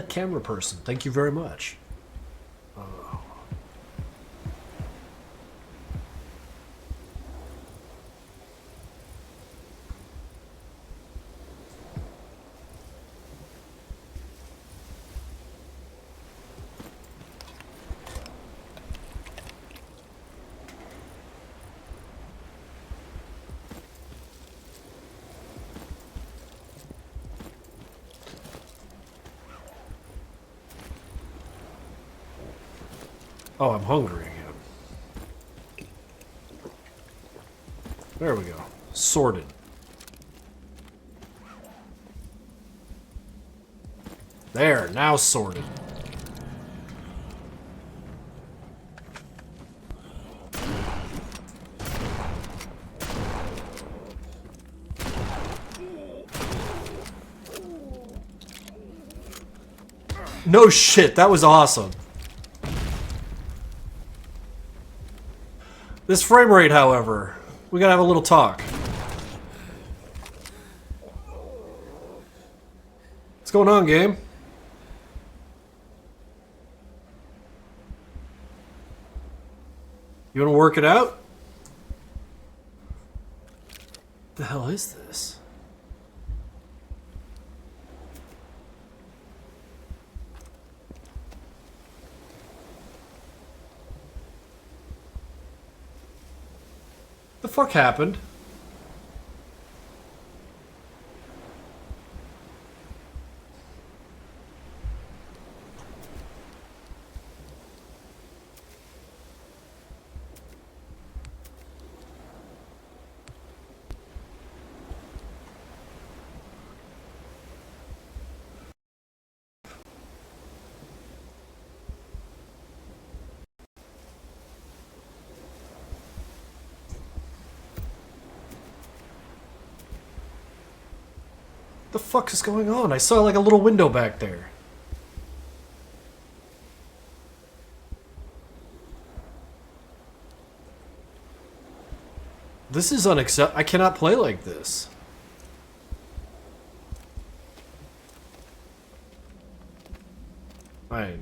camera person. Thank you very much. Oh, I'm hungry again. There we go. Sorted. There, now sorted. No shit, that was awesome. This frame rate, however, we gotta have a little talk. What's going on, game? You wanna work it out? What the hell is this? The fuck happened? The fuck is going on? I saw like a little window back there. This is unacceptable. I cannot play like this. I